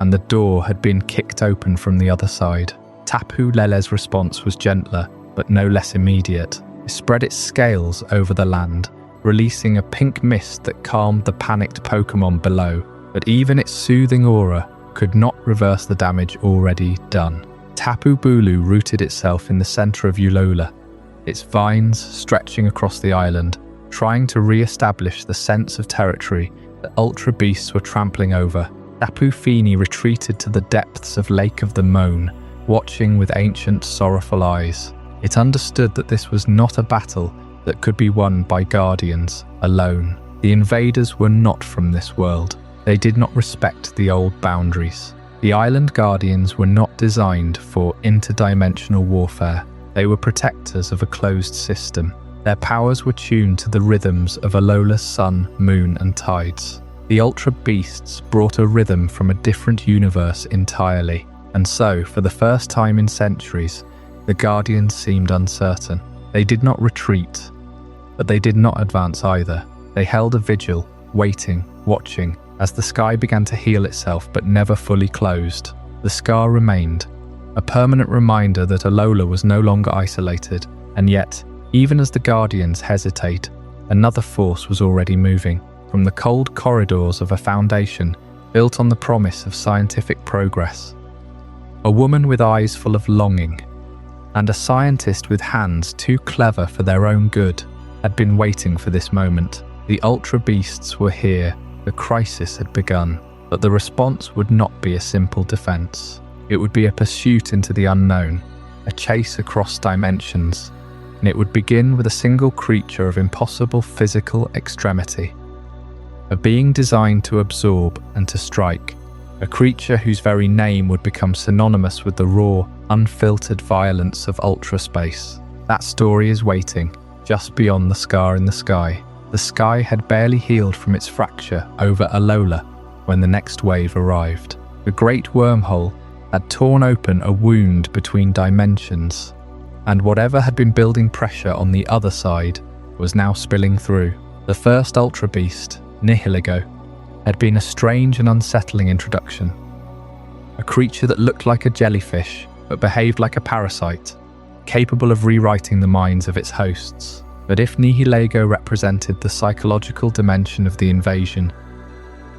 and the door had been kicked open from the other side. Tapu Lele's response was gentler, but no less immediate. It spread its scales over the land, releasing a pink mist that calmed the panicked Pokémon below. But even its soothing aura could not reverse the damage already done. Tapu Bulu rooted itself in the center of Alola, its vines stretching across the island, trying to re-establish the sense of territory that Ultra Beasts were trampling over. Tapu Fini retreated to the depths of Lake of the Mohn, watching with ancient, sorrowful eyes. It understood that this was not a battle that could be won by guardians alone. The invaders were not from this world. They did not respect the old boundaries. The island guardians were not designed for interdimensional warfare. They were protectors of a closed system. Their powers were tuned to the rhythms of Alola's sun, moon, and tides. The Ultra Beasts brought a rhythm from a different universe entirely. And so, for the first time in centuries, the Guardians seemed uncertain. They did not retreat, but they did not advance either. They held a vigil, waiting, watching, as the sky began to heal itself but never fully closed. The scar remained, a permanent reminder that Alola was no longer isolated, and yet, even as the Guardians hesitate, another force was already moving from the cold corridors of a foundation built on the promise of scientific progress. A woman with eyes full of longing, and a scientist with hands too clever for their own good, had been waiting for this moment. The Ultra Beasts were here, the crisis had begun, but the response would not be a simple defense. It would be a pursuit into the unknown, a chase across dimensions, and it would begin with a single creature of impossible physical extremity. A being designed to absorb and to strike, a creature whose very name would become synonymous with the raw, unfiltered violence of ultra space. That story is waiting, just beyond the scar in the sky. The sky had barely healed from its fracture over Alola when the next wave arrived. The great wormhole had torn open a wound between dimensions, and whatever had been building pressure on the other side was now spilling through. The first Ultra Beast, Nihiligo, had been a strange and unsettling introduction. A creature that looked like a jellyfish, but behaved like a parasite, capable of rewriting the minds of its hosts. But if Nihilego represented the psychological dimension of the invasion,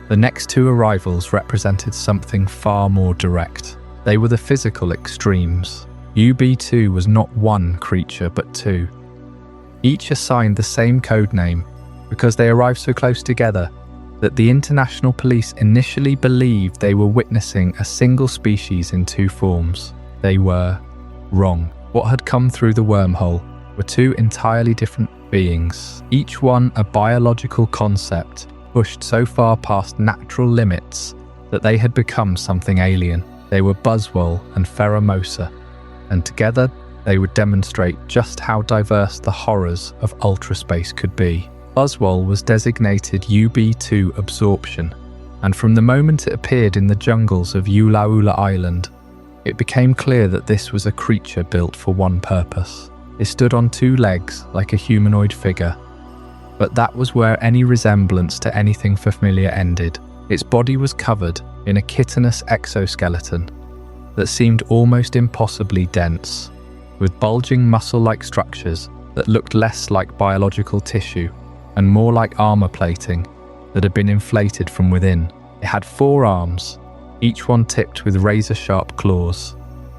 the next two arrivals represented something far more direct. They were the physical extremes. UB2 was not one creature, but two. Each assigned the same codename because they arrived so close together that the international police initially believed they were witnessing a single species in two forms. They were wrong. What had come through the wormhole were two entirely different beings, each one a biological concept pushed so far past natural limits that they had become something alien. They were Buzzwole and Pheromosa, and together they would demonstrate just how diverse the horrors of ultraspace could be. Buzzwole was designated UB2 Absorption, and from the moment it appeared in the jungles of Ulaula Island, it became clear that this was a creature built for one purpose. It stood on two legs like a humanoid figure, but that was where any resemblance to anything familiar ended. Its body was covered in a chitinous exoskeleton that seemed almost impossibly dense, with bulging muscle-like structures that looked less like biological tissue and more like armor plating that had been inflated from within. It had 4 arms, each one tipped with razor-sharp claws,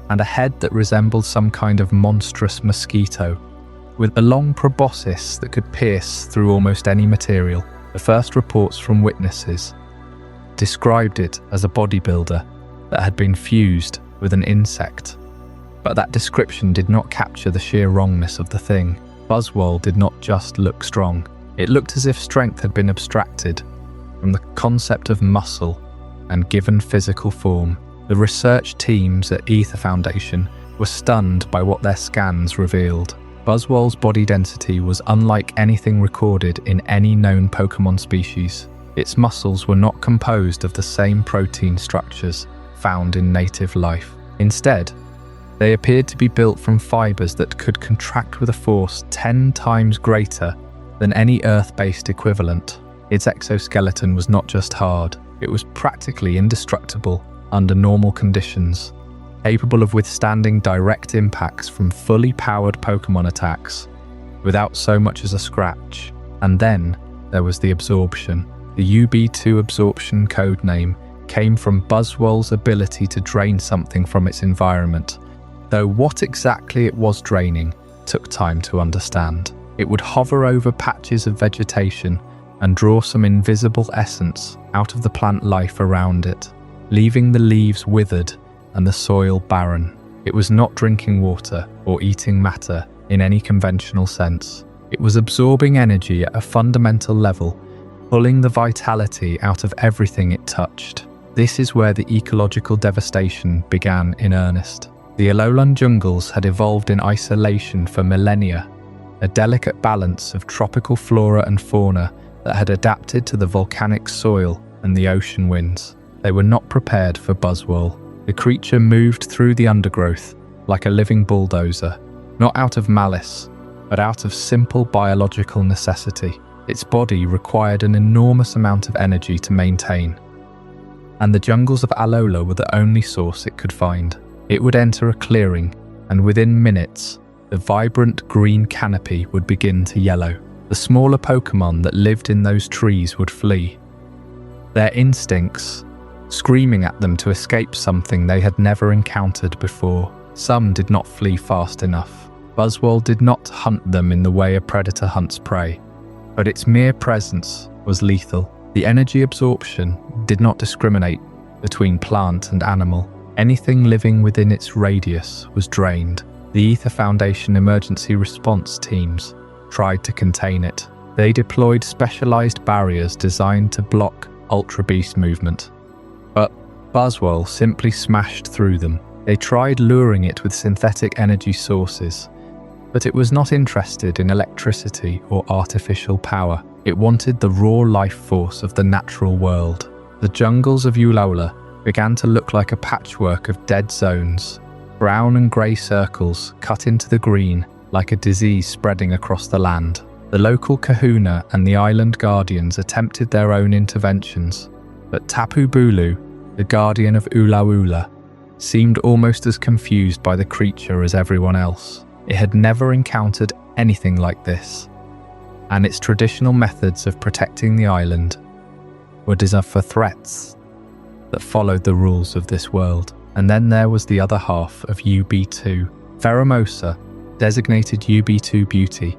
and a head that resembled some kind of monstrous mosquito, with a long proboscis that could pierce through almost any material. The first reports from witnesses described it as a bodybuilder that had been fused with an insect. But that description did not capture the sheer wrongness of the thing. Buzzwole did not just look strong. It looked as if strength had been abstracted from the concept of muscle and given physical form. The research teams at Aether Foundation were stunned by what their scans revealed. Buzzwole's body density was unlike anything recorded in any known Pokémon species. Its muscles were not composed of the same protein structures found in native life. Instead, they appeared to be built from fibers that could contract with a force 10 times greater than any Earth-based equivalent. Its exoskeleton was not just hard, it was practically indestructible under normal conditions, capable of withstanding direct impacts from fully powered Pokémon attacks without so much as a scratch. And then there was the absorption. The UB2 Absorption codename came from Buzzwole's ability to drain something from its environment, though what exactly it was draining took time to understand. It would hover over patches of vegetation and draw some invisible essence out of the plant life around it, leaving the leaves withered and the soil barren. It was not drinking water or eating matter in any conventional sense. It was absorbing energy at a fundamental level, pulling the vitality out of everything it touched. This is where the ecological devastation began in earnest. The Alolan jungles had evolved in isolation for millennia, a delicate balance of tropical flora and fauna that had adapted to the volcanic soil and the ocean winds. They were not prepared for Buzzwole. The creature moved through the undergrowth like a living bulldozer, not out of malice, but out of simple biological necessity. Its body required an enormous amount of energy to maintain, and the jungles of Alola were the only source it could find. It would enter a clearing, and within minutes, the vibrant green canopy would begin to yellow. The smaller Pokémon that lived in those trees would flee, their instincts screaming at them to escape something they had never encountered before. Some did not flee fast enough. Buzzwole did not hunt them in the way a predator hunts prey, but its mere presence was lethal. The energy absorption did not discriminate between plant and animal. Anything living within its radius was drained. The Aether Foundation emergency response teams tried to contain it. They deployed specialized barriers designed to block Ultra Beast movement, but Buzzwole simply smashed through them. They tried luring it with synthetic energy sources, but it was not interested in electricity or artificial power. It wanted the raw life force of the natural world. The jungles of Alola began to look like a patchwork of dead zones, brown and grey circles cut into the green like a disease spreading across the land. The local kahuna and the island guardians attempted their own interventions, but Tapu Bulu, the guardian of Ula, seemed almost as confused by the creature as everyone else. It had never encountered anything like this, and its traditional methods of protecting the island were designed for threats that followed the rules of this world. And then there was the other half of UB2. Pheromosa, designated UB2 Beauty,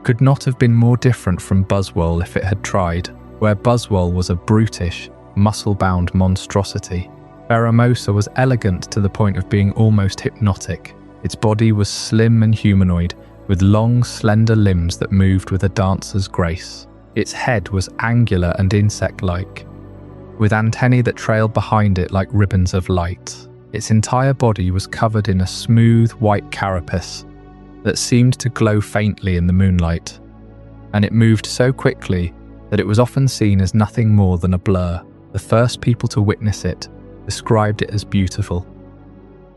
could not have been more different from Buzzwole if it had tried. Where Buzzwole was a brutish, muscle-bound monstrosity, Pheromosa was elegant to the point of being almost hypnotic. Its body was slim and humanoid, with long, slender limbs that moved with a dancer's grace. Its head was angular and insect-like, with antennae that trailed behind it like ribbons of light. Its entire body was covered in a smooth, white carapace that seemed to glow faintly in the moonlight, and it moved so quickly that it was often seen as nothing more than a blur. The first people to witness it described it as beautiful,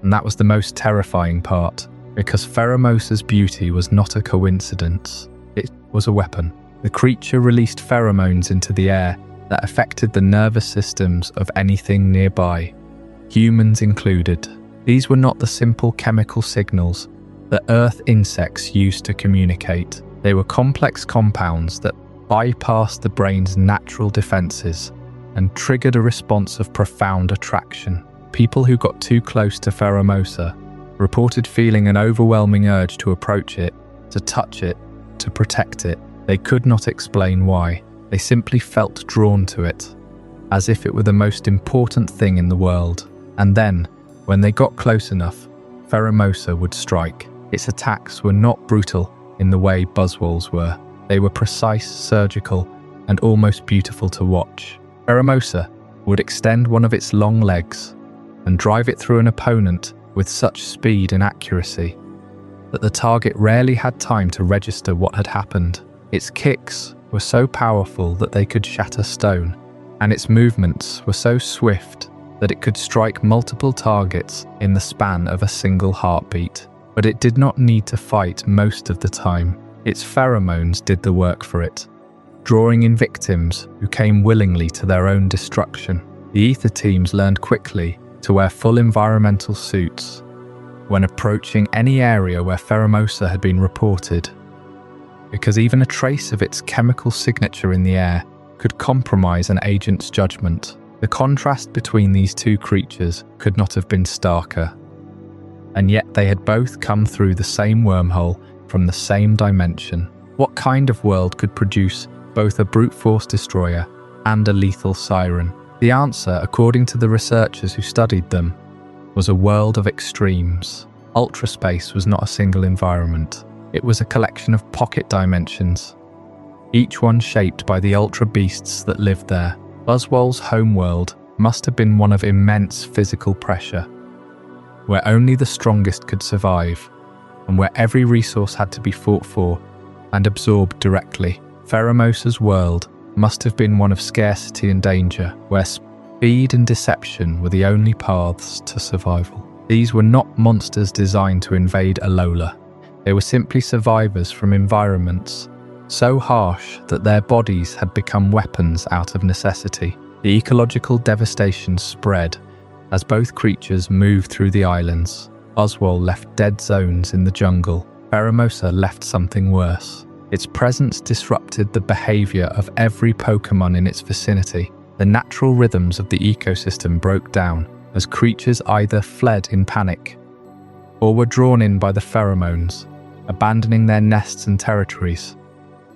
and that was the most terrifying part, because Pheromosa's beauty was not a coincidence. It was a weapon. The creature released pheromones into the air that affected the nervous systems of anything nearby, humans included. These were not the simple chemical signals that Earth insects used to communicate. They were complex compounds that bypassed the brain's natural defenses and triggered a response of profound attraction. People who got too close to Pheromosa reported feeling an overwhelming urge to approach it, to touch it, to protect it. They could not explain why. They simply felt drawn to it, as if it were the most important thing in the world. And then, when they got close enough, Pheromosa would strike. Its attacks were not brutal in the way Buzzwole's were. They were precise, surgical, and almost beautiful to watch. Pheromosa would extend one of its long legs and drive it through an opponent with such speed and accuracy that the target rarely had time to register what had happened. Its kicks were so powerful that they could shatter stone, and its movements were so swift that it could strike multiple targets in the span of a single heartbeat. But it did not need to fight most of the time. Its pheromones did the work for it, drawing in victims who came willingly to their own destruction. The Aether teams learned quickly to wear full environmental suits when approaching any area where Pheromosa had been reported, because even a trace of its chemical signature in the air could compromise an agent's judgment. The contrast between these two creatures could not have been starker, and yet they had both come through the same wormhole from the same dimension. What kind of world could produce both a brute force destroyer and a lethal siren? The answer, according to the researchers who studied them, was a world of extremes. Ultraspace was not a single environment. It was a collection of pocket dimensions, each one shaped by the ultra beasts that lived there. Buzzwole's homeworld must have been one of immense physical pressure, where only the strongest could survive, and where every resource had to be fought for and absorbed directly. Pheromosa's world must have been one of scarcity and danger, where speed and deception were the only paths to survival. These were not monsters designed to invade Alola. They were simply survivors from environments so harsh that their bodies had become weapons out of necessity. The ecological devastation spread as both creatures moved through the islands. Buzzwole left dead zones in the jungle. Pheromosa left something worse. Its presence disrupted the behavior of every Pokémon in its vicinity. The natural rhythms of the ecosystem broke down as creatures either fled in panic or were drawn in by the pheromones, abandoning their nests and territories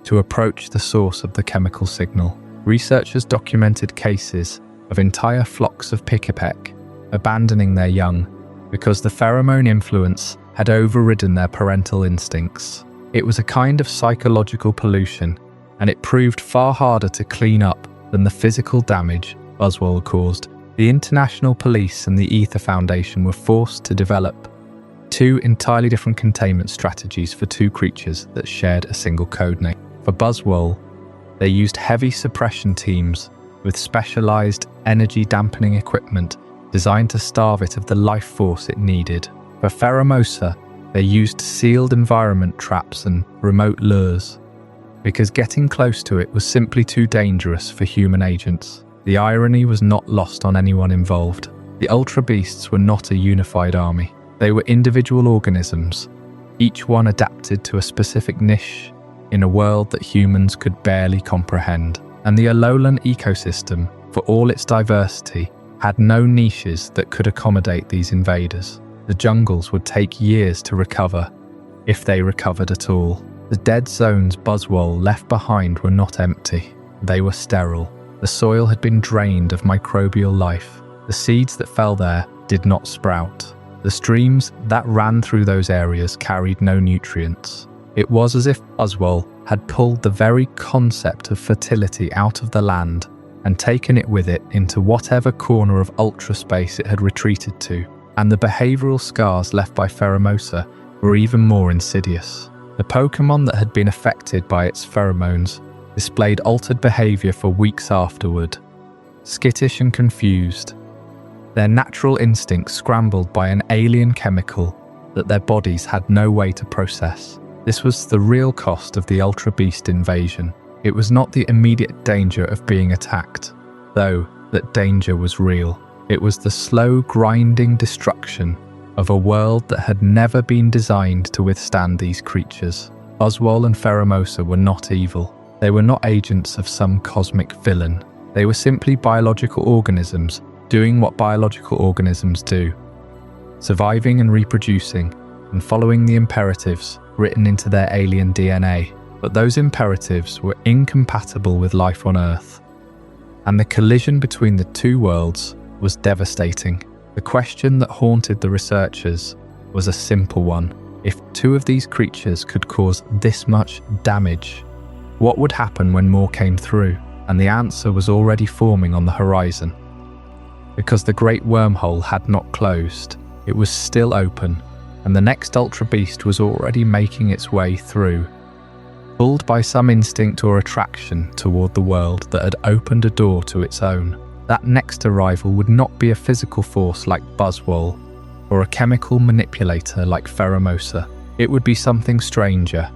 to approach the source of the chemical signal. Researchers documented cases of entire flocks of Pikipek abandoning their young because the pheromone influence had overridden their parental instincts. It was a kind of psychological pollution, and it proved far harder to clean up than the physical damage Buzzwole caused. The International Police and the Aether Foundation were forced to develop two entirely different containment strategies for two creatures that shared a single codename. For Buzzwole, they used heavy suppression teams with specialized energy dampening equipment designed to starve it of the life force it needed. For Pheromosa, they used sealed environment traps and remote lures, because getting close to it was simply too dangerous for human agents. The irony was not lost on anyone involved. The Ultra Beasts were not a unified army. They were individual organisms, each one adapted to a specific niche in a world that humans could barely comprehend. And the Alolan ecosystem, for all its diversity, had no niches that could accommodate these invaders. The jungles would take years to recover, if they recovered at all. The dead zones Buzzwole left behind were not empty. They were sterile. The soil had been drained of microbial life. The seeds that fell there did not sprout. The streams that ran through those areas carried no nutrients. It was as if Buzzwole had pulled the very concept of fertility out of the land and taken it with it into whatever corner of ultra space it had retreated to. And the behavioral scars left by Pheromosa were even more insidious. The Pokémon that had been affected by its pheromones displayed altered behavior for weeks afterward, skittish and confused, their natural instincts scrambled by an alien chemical that their bodies had no way to process. This was the real cost of the Ultra Beast invasion. It was not the immediate danger of being attacked, though that danger was real. It was the slow, grinding destruction of a world that had never been designed to withstand these creatures. Buzzwole and Pheromosa were not evil. They were not agents of some cosmic villain. They were simply biological organisms doing what biological organisms do, surviving and reproducing, and following the imperatives written into their alien DNA. But those imperatives were incompatible with life on Earth, and the collision between the two worlds was devastating. The question that haunted the researchers was a simple one. If two of these creatures could cause this much damage, what would happen when more came through? And the answer was already forming on the horizon. Because the great wormhole had not closed, it was still open, and the next Ultra Beast was already making its way through, pulled by some instinct or attraction toward the world that had opened a door to its own. That next arrival would not be a physical force like Buzzwole, or a chemical manipulator like Pheromosa. It would be something stranger,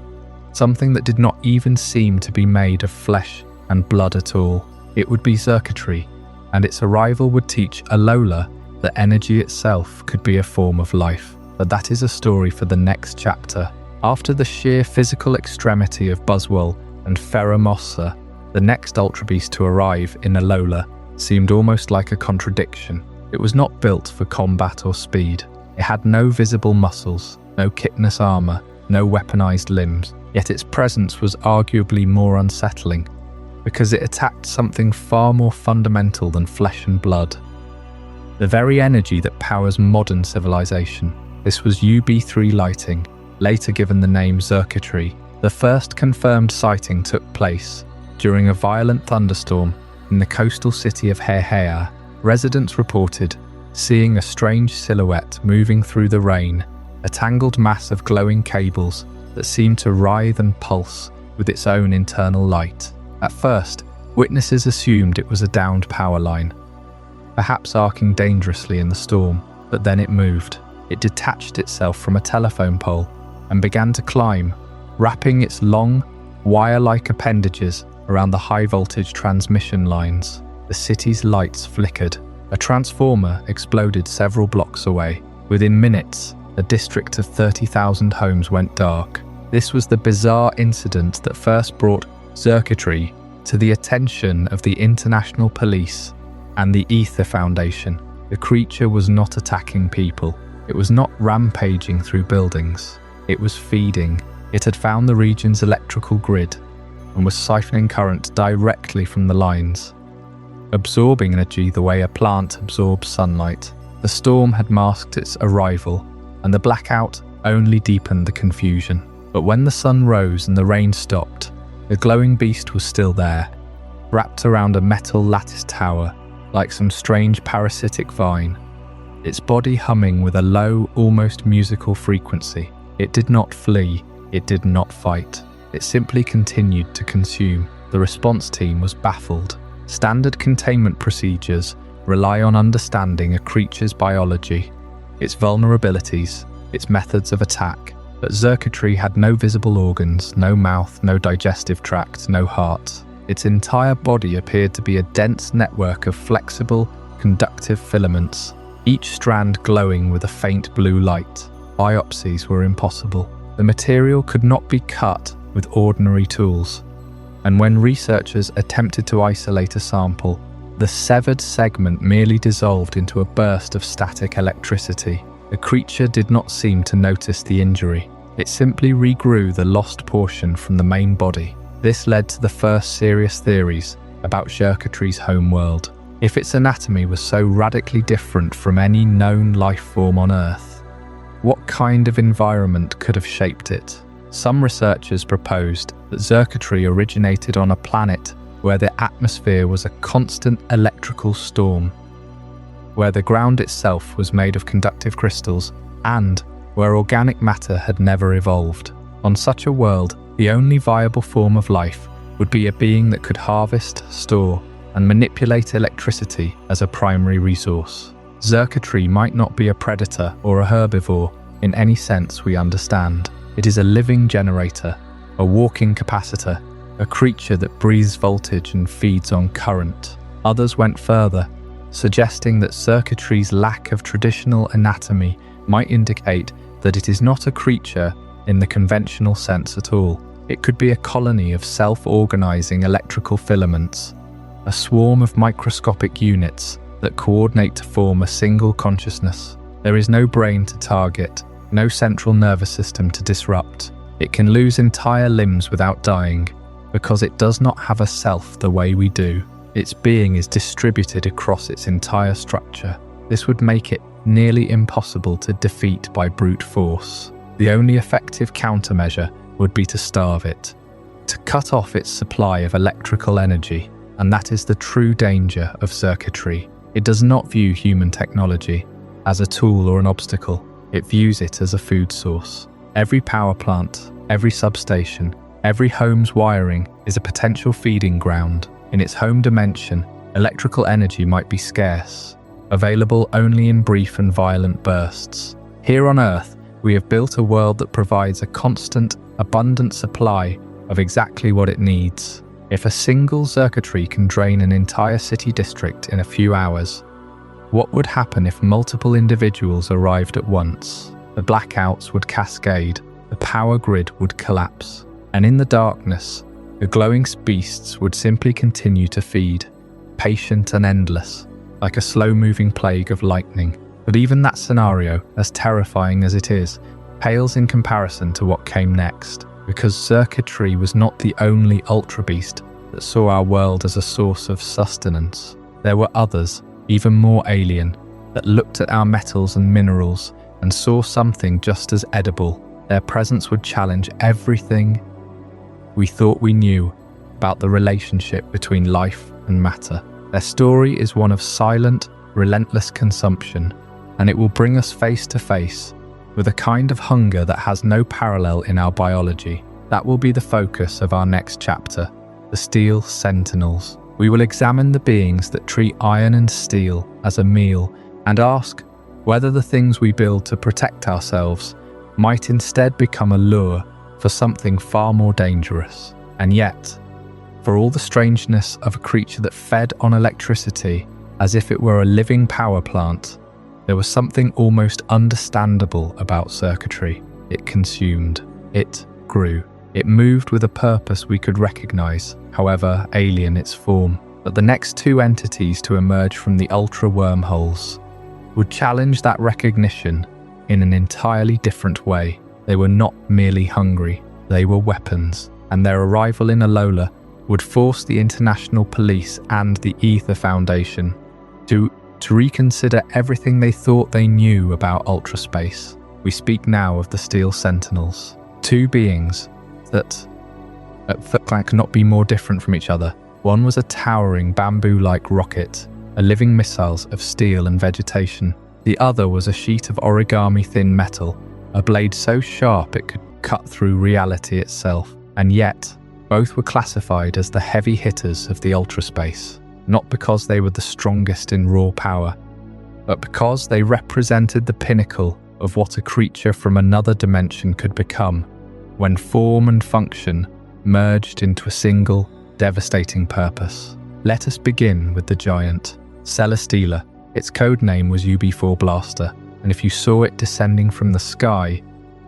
something that did not even seem to be made of flesh and blood at all. It would be Xurkitree, and its arrival would teach Alola that energy itself could be a form of life. But that is a story for the next chapter. After the sheer physical extremity of Buzzwole and Pheromosa, the next Ultra Beast to arrive in Alola seemed almost like a contradiction. It was not built for combat or speed. It had no visible muscles, no chitinous armor, no weaponized limbs, yet its presence was arguably more unsettling, because it attacked something far more fundamental than flesh and blood. The very energy that powers modern civilization. This was UB3 lighting, later given the name Xurkitree. The first confirmed sighting took place during a violent thunderstorm in the coastal city of Heihea. Residents reported seeing a strange silhouette moving through the rain, a tangled mass of glowing cables that seemed to writhe and pulse with its own internal light. At first, witnesses assumed it was a downed power line, perhaps arcing dangerously in the storm, but then it moved. It detached itself from a telephone pole and began to climb, wrapping its long, wire-like appendages around the high-voltage transmission lines. The city's lights flickered. A transformer exploded several blocks away. Within minutes, a district of 30,000 homes went dark. This was the bizarre incident that first brought Xurkitree to the attention of the international police and the Aether Foundation. The creature was not attacking people. It was not rampaging through buildings. It was feeding. It had found the region's electrical grid and was siphoning current directly from the lines, absorbing energy the way a plant absorbs sunlight. The storm had masked its arrival, and the blackout only deepened the confusion. But when the sun rose and the rain stopped, the glowing beast was still there, wrapped around a metal lattice tower like some strange parasitic vine, its body humming with a low, almost musical frequency. It did not flee, it did not fight. It simply continued to consume. The response team was baffled. Standard containment procedures rely on understanding a creature's biology, its vulnerabilities, its methods of attack. But Xurkitree had no visible organs, no mouth, no digestive tract, no heart. Its entire body appeared to be a dense network of flexible, conductive filaments, each strand glowing with a faint blue light. Biopsies were impossible. The material could not be cut with ordinary tools, and when researchers attempted to isolate a sample, the severed segment merely dissolved into a burst of static electricity. The creature did not seem to notice the injury. It simply regrew the lost portion from the main body. This led to the first serious theories about Xurkitree's homeworld. If its anatomy was so radically different from any known life form on Earth, what kind of environment could have shaped it? Some researchers proposed that Xurkitree originated on a planet where the atmosphere was a constant electrical storm, where the ground itself was made of conductive crystals, and where organic matter had never evolved. On such a world, the only viable form of life would be a being that could harvest, store, and manipulate electricity as a primary resource. Xurkitree might not be a predator or a herbivore in any sense we understand. It is a living generator, a walking capacitor, a creature that breathes voltage and feeds on current. Others went further, suggesting that Xurkitree's lack of traditional anatomy might indicate that it is not a creature in the conventional sense at all. It could be a colony of self-organizing electrical filaments, a swarm of microscopic units that coordinate to form a single consciousness. There is no brain to target, no central nervous system to disrupt. It can lose entire limbs without dying, because it does not have a self the way we do. Its being is distributed across its entire structure. This would make it nearly impossible to defeat by brute force. The only effective countermeasure would be to starve it, to cut off its supply of electrical energy, and that is the true danger of Xurkitree. It does not view human technology as a tool or an obstacle. It views it as a food source. Every power plant, every substation, every home's wiring is a potential feeding ground. In its home dimension, electrical energy might be scarce, available only in brief and violent bursts. Here on Earth, we have built a world that provides a constant, abundant supply of exactly what it needs. If a single Xurkitree can drain an entire city district in a few hours, what would happen if multiple individuals arrived at once? The blackouts would cascade, the power grid would collapse, and in the darkness, the glowing beasts would simply continue to feed, patient and endless, like a slow-moving plague of lightning. But even that scenario, as terrifying as it is, pales in comparison to what came next, because Xurkitree was not the only Ultra Beast that saw our world as a source of sustenance. There were others, even more alien, that looked at our metals and minerals and saw something just as edible. Their presence would challenge everything we thought we knew about the relationship between life and matter. Their story is one of silent, relentless consumption, and it will bring us face to face with a kind of hunger that has no parallel in our biology. That will be the focus of our next chapter, the Steel Sentinels. We will examine the beings that treat iron and steel as a meal and ask whether the things we build to protect ourselves might instead become a lure for something far more dangerous. And yet, For all the strangeness of a creature that fed on electricity as if it were a living power plant, there was something almost understandable about Xurkitree. It consumed. It grew. It moved with a purpose we could recognize, however alien its form. But the next two entities to emerge from the ultra wormholes would challenge that recognition in an entirely different way. They were not merely hungry, they were weapons, and their arrival in Alola would force the international police and the Aether Foundation to reconsider everything they thought they knew about ultraspace. We speak now of the Steel Sentinels, two beings that could not be more different from each other. One was a towering bamboo-like rocket, a living missile of steel and vegetation. The other was a sheet of origami-thin metal, a blade so sharp it could cut through reality itself. And yet, both were classified as the heavy hitters of the ultraspace, not because they were the strongest in raw power, but because they represented the pinnacle of what a creature from another dimension could become when form and function merged into a single, devastating purpose. Let us begin with the giant, Celesteela. Its code name was UB4 Blaster, and if you saw it descending from the sky,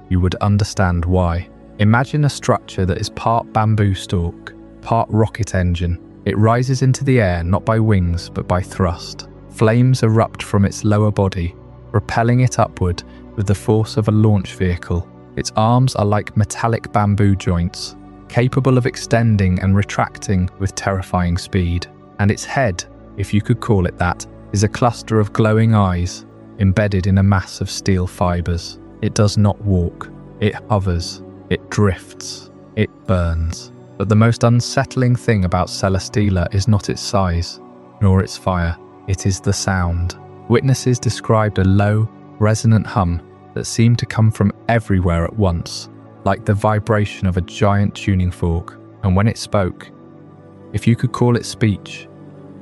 you would understand why. Imagine a structure that is part bamboo stalk, part rocket engine. It rises into the air not by wings but by thrust. Flames erupt from its lower body, propelling it upward with the force of a launch vehicle. Its arms are like metallic bamboo joints, capable of extending and retracting with terrifying speed. And its head, if you could call it that, is a cluster of glowing eyes embedded in a mass of steel fibers. It does not walk. It hovers. It drifts. It burns. But the most unsettling thing about Celesteela is not its size, nor its fire. It is the sound. Witnesses described a low, resonant hum that seemed to come from everywhere at once, like the vibration of a giant tuning fork. And when it spoke, if you could call it speech,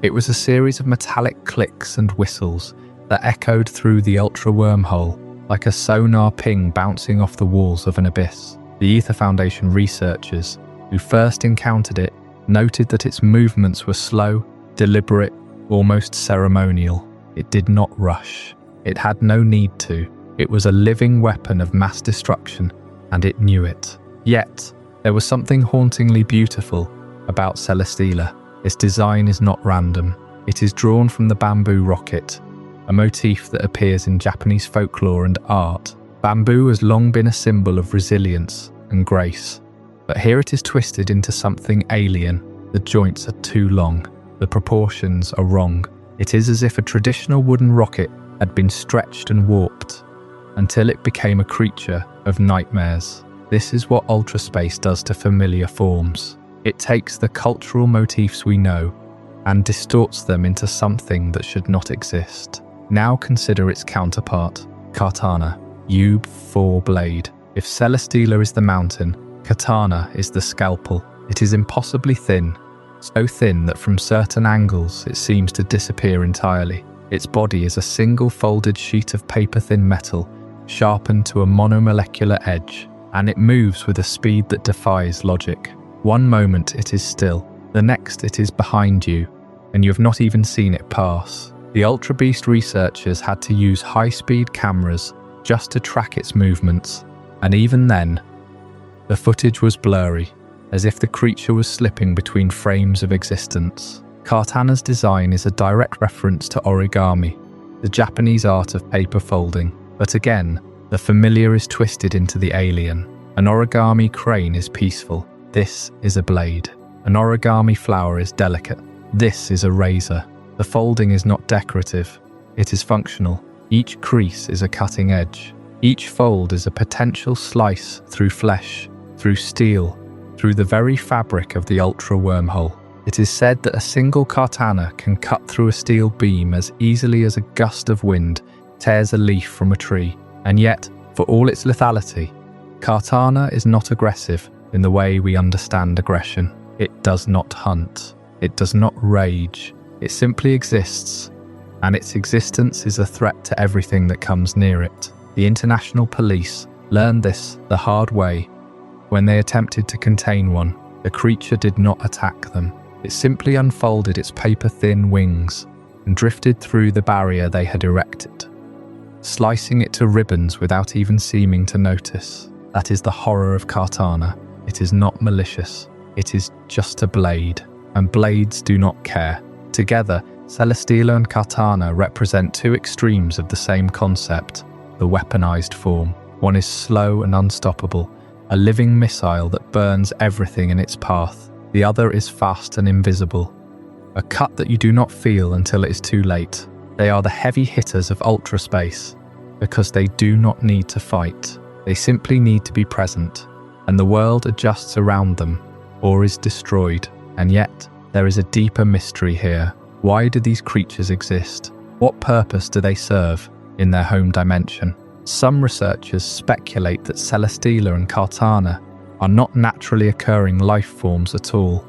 it was a series of metallic clicks and whistles that echoed through the ultra wormhole like a sonar ping bouncing off the walls of an abyss. The Aether Foundation researchers who first encountered it noted that its movements were slow, deliberate, almost ceremonial. It did not rush. It had no need to. It was a living weapon of mass destruction, and it knew it. Yet, there was something hauntingly beautiful about Celesteela. Its design is not random. It is drawn from the bamboo rocket, a motif that appears in Japanese folklore and art. Bamboo has long been a symbol of resilience and grace, but here it is twisted into something alien. The joints are too long. The proportions are wrong. It is as if a traditional wooden rocket had been stretched and warped until it became a creature of nightmares. This is what ultraspace does to familiar forms. It takes the cultural motifs we know and distorts them into something that should not exist. Now consider its counterpart, Katana, UB4 blade. If Celesteela is the mountain, Katana is the scalpel. It is impossibly thin, so thin that from certain angles it seems to disappear entirely. Its body is a single folded sheet of paper-thin metal, sharpened to a monomolecular edge, and it moves with a speed that defies logic. One moment it is still, the next it is behind you, and you have not even seen it pass. The Ultra Beast researchers had to use high-speed cameras just to track its movements, and even then, the footage was blurry, as if the creature was slipping between frames of existence. Katana's design is a direct reference to origami, the Japanese art of paper folding, but again, the familiar is twisted into the alien. An origami crane is peaceful. This is a blade. An origami flower is delicate. This is a razor. The folding is not decorative. It is functional. Each crease is a cutting edge. Each fold is a potential slice through flesh, through steel, through the very fabric of the ultra wormhole. It is said that a single katana can cut through a steel beam as easily as a gust of wind tears a leaf from a tree. And yet, for all its lethality, katana is not aggressive in the way we understand aggression. It does not hunt. It does not rage. It simply exists, and its existence is a threat to everything that comes near it. The international police learned this the hard way when they attempted to contain one. The creature did not attack them. It simply unfolded its paper-thin wings and drifted through the barrier they had erected, slicing it to ribbons without even seeming to notice. That is the horror of Kartana. It is not malicious. It is just a blade, and blades do not care. Together, Celesteela and Kartana represent two extremes of the same concept, the weaponized form. One is slow and unstoppable, a living missile that burns everything in its path. The other is fast and invisible, a cut that you do not feel until it is too late. They are the heavy hitters of ultra space, because they do not need to fight. They simply need to be present, and the world adjusts around them, or is destroyed. And yet, there is a deeper mystery here. Why do these creatures exist? What purpose do they serve in their home dimension? Some researchers speculate that Celesteela and Kartana are not naturally occurring life forms at all,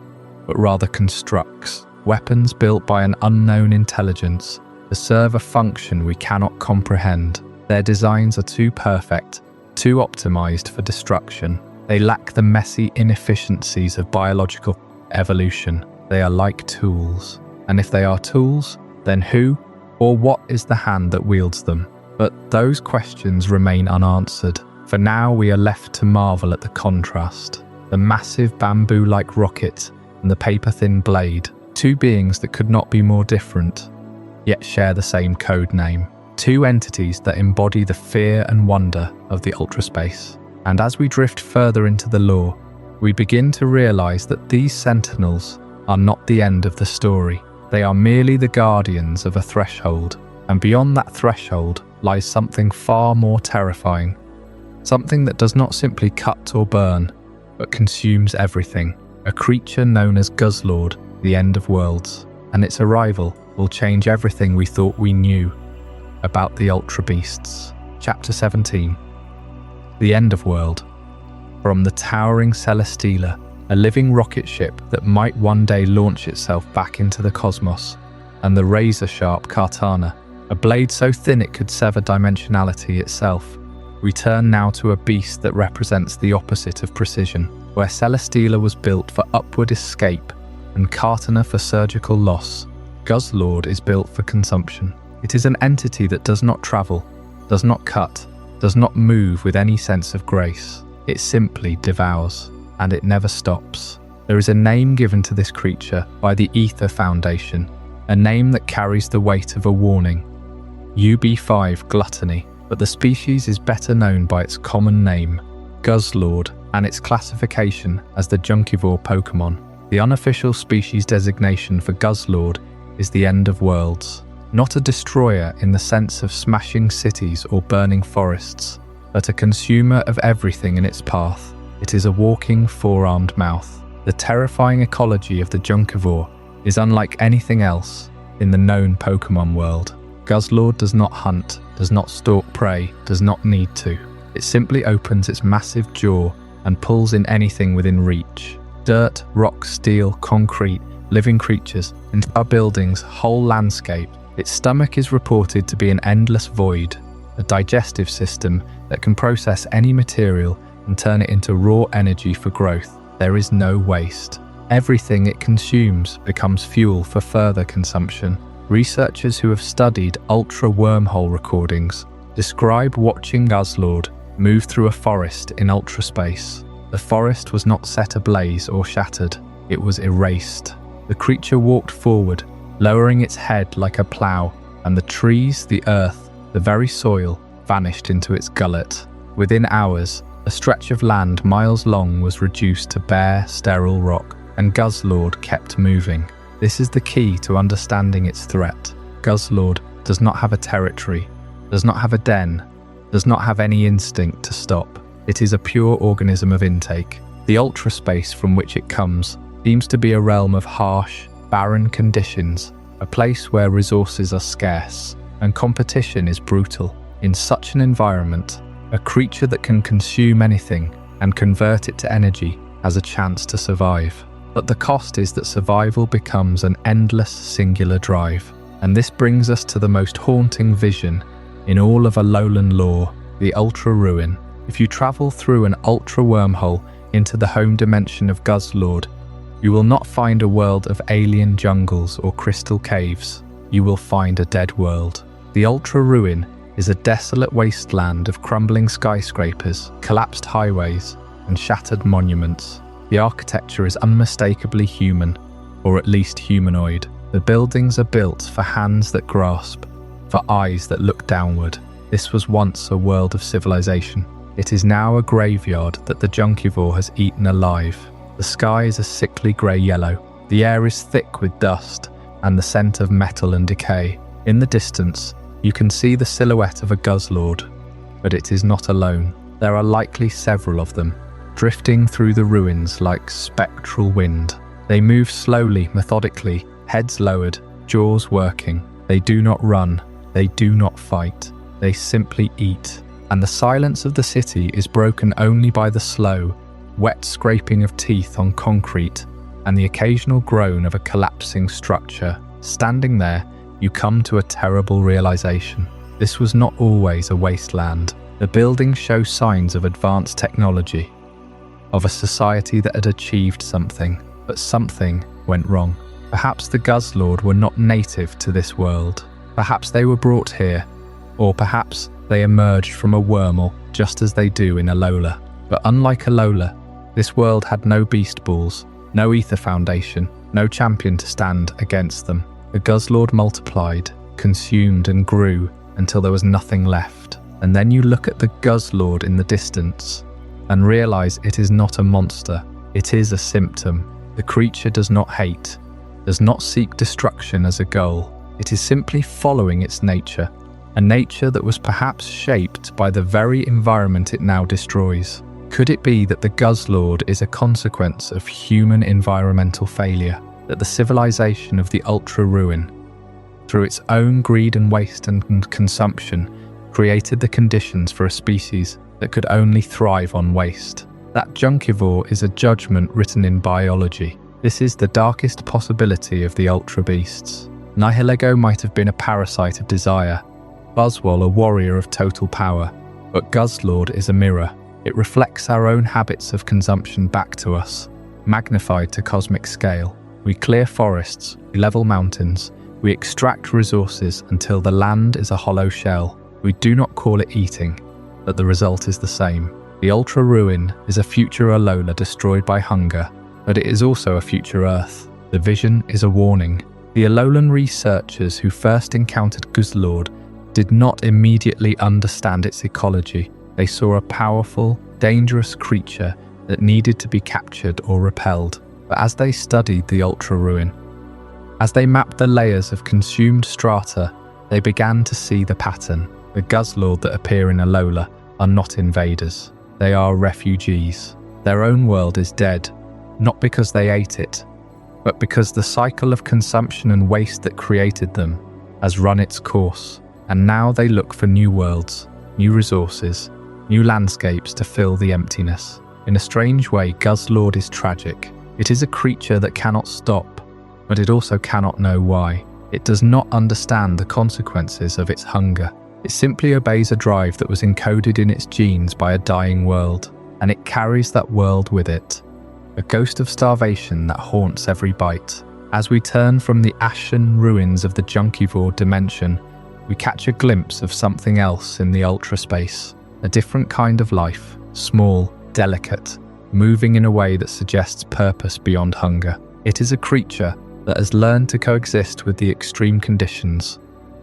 but rather constructs, weapons built by an unknown intelligence to serve a function we cannot comprehend. Their designs are too perfect, too optimized for destruction. They lack the messy inefficiencies of biological evolution. They are like tools. And if they are tools, then who or what is the hand that wields them? But those questions remain unanswered. For now, we are left to marvel at the contrast. The massive bamboo-like rocket and the paper-thin blade, two beings that could not be more different, yet share the same code name. Two entities that embody the fear and wonder of the ultraspace. And as we drift further into the lore, we begin to realize that these sentinels are not the end of the story. They are merely the guardians of a threshold, and beyond that threshold lies something far more terrifying. Something that does not simply cut or burn, but consumes everything. A creature known as Guzzlord, the End of Worlds, and its arrival will change everything we thought we knew about the Ultra Beasts. Chapter 17. The End of World. From the towering Celesteela, a living rocket ship that might one day launch itself back into the cosmos, and the razor-sharp Kartana, a blade so thin it could sever dimensionality itself. We turn now to a beast that represents the opposite of precision, where Celesteela was built for upward escape and Kartana for surgical loss. Guzzlord is built for consumption. It is an entity that does not travel, does not cut, does not move with any sense of grace. It simply devours, and it never stops. There is a name given to this creature by the Aether Foundation, a name that carries the weight of a warning. UB5 Gluttony, but the species is better known by its common name, Guzzlord, and its classification as the Junkivore Pokémon. The unofficial species designation for Guzzlord is the End of Worlds. Not a destroyer in the sense of smashing cities or burning forests, but a consumer of everything in its path. It is a walking four-armed mouth. The terrifying ecology of the Junkivore is unlike anything else in the known Pokémon world. Guzzlord does not hunt, does not stalk prey, does not need to. It simply opens its massive jaw and pulls in anything within reach. Dirt, rock, steel, concrete, living creatures, entire buildings, whole landscape. Its stomach is reported to be an endless void, a digestive system that can process any material and turn it into raw energy for growth. There is no waste. Everything it consumes becomes fuel for further consumption. Researchers who have studied ultra wormhole recordings describe watching Guzzlord move through a forest in ultra space. The forest was not set ablaze or shattered, it was erased. The creature walked forward, lowering its head like a plough, and the trees, the earth, the very soil vanished into its gullet. Within hours, a stretch of land miles long was reduced to bare, sterile rock, and Guzzlord kept moving. This is the key to understanding its threat. Guzzlord does not have a territory, does not have a den, does not have any instinct to stop. It is a pure organism of intake. The ultra space from which it comes seems to be a realm of harsh, barren conditions, a place where resources are scarce and competition is brutal. In such an environment, a creature that can consume anything and convert it to energy has a chance to survive. But the cost is that survival becomes an endless singular drive. And this brings us to the most haunting vision in all of Alolan lore, the Ultra Ruin. If you travel through an Ultra wormhole, into the home dimension of Guzzlord, you will not find a world of alien jungles or crystal caves. You will find a dead world. The Ultra Ruin is a desolate wasteland of crumbling skyscrapers, collapsed highways, and shattered monuments. The architecture is unmistakably human, or at least humanoid. The buildings are built for hands that grasp, for eyes that look downward. This was once a world of civilization. It is now a graveyard that the Junkivore has eaten alive. The sky is a sickly grey-yellow. The air is thick with dust and the scent of metal and decay. In the distance, you can see the silhouette of a Guzzlord, but it is not alone. There are likely several of them, drifting through the ruins like spectral wind. They move slowly, methodically, heads lowered, jaws working. They do not run. They do not fight. They simply eat. And the silence of the city is broken only by the slow, wet scraping of teeth on concrete and the occasional groan of a collapsing structure. Standing there, you come to a terrible realization. This was not always a wasteland. The buildings show signs of advanced technology, of a society that had achieved something, but something went wrong. Perhaps the Guzzlord were not native to this world. Perhaps they were brought here, or perhaps they emerged from a wormhole just as they do in Alola. But unlike Alola, this world had no beast balls, no Aether foundation, no champion to stand against them. The Guzzlord multiplied, consumed and grew until there was nothing left. And then you look at the Guzzlord in the distance and realize it is not a monster, it is a symptom. The creature does not hate, does not seek destruction as a goal. It is simply following its nature, a nature that was perhaps shaped by the very environment it now destroys. Could it be that the Guzzlord is a consequence of human environmental failure, that the civilization of the Ultra Ruin, through its own greed and waste and consumption, created the conditions for a species that could only thrive on waste? That Junkivore is a judgment written in biology. This is the darkest possibility of the Ultra Beasts. Nihilego might have been a parasite of desire, Buzzwole a warrior of total power, but Guzzlord is a mirror. It reflects our own habits of consumption back to us, magnified to cosmic scale. We clear forests, we level mountains, we extract resources until the land is a hollow shell. We do not call it eating, but the result is the same. The Ultra Ruin is a future Alola destroyed by hunger, but it is also a future Earth. The vision is a warning. The Alolan researchers who first encountered Guzzlord did not immediately understand its ecology. They saw a powerful, dangerous creature that needed to be captured or repelled. But as they studied the Ultra Ruin, as they mapped the layers of consumed strata, they began to see the pattern. The Guzzlord that appear in Alola are not invaders. They are refugees. Their own world is dead, not because they ate it, but because the cycle of consumption and waste that created them has run its course. And now they look for new worlds, new resources, new landscapes to fill the emptiness. In a strange way, Guzzlord is tragic. It is a creature that cannot stop, but it also cannot know why. It does not understand the consequences of its hunger. It simply obeys a drive that was encoded in its genes by a dying world, and it carries that world with it. A ghost of starvation that haunts every bite. As we turn from the ashen ruins of the Junkivore dimension, we catch a glimpse of something else in the ultra space. A different kind of life, small, delicate, moving in a way that suggests purpose beyond hunger. It is a creature that has learned to coexist with the extreme conditions,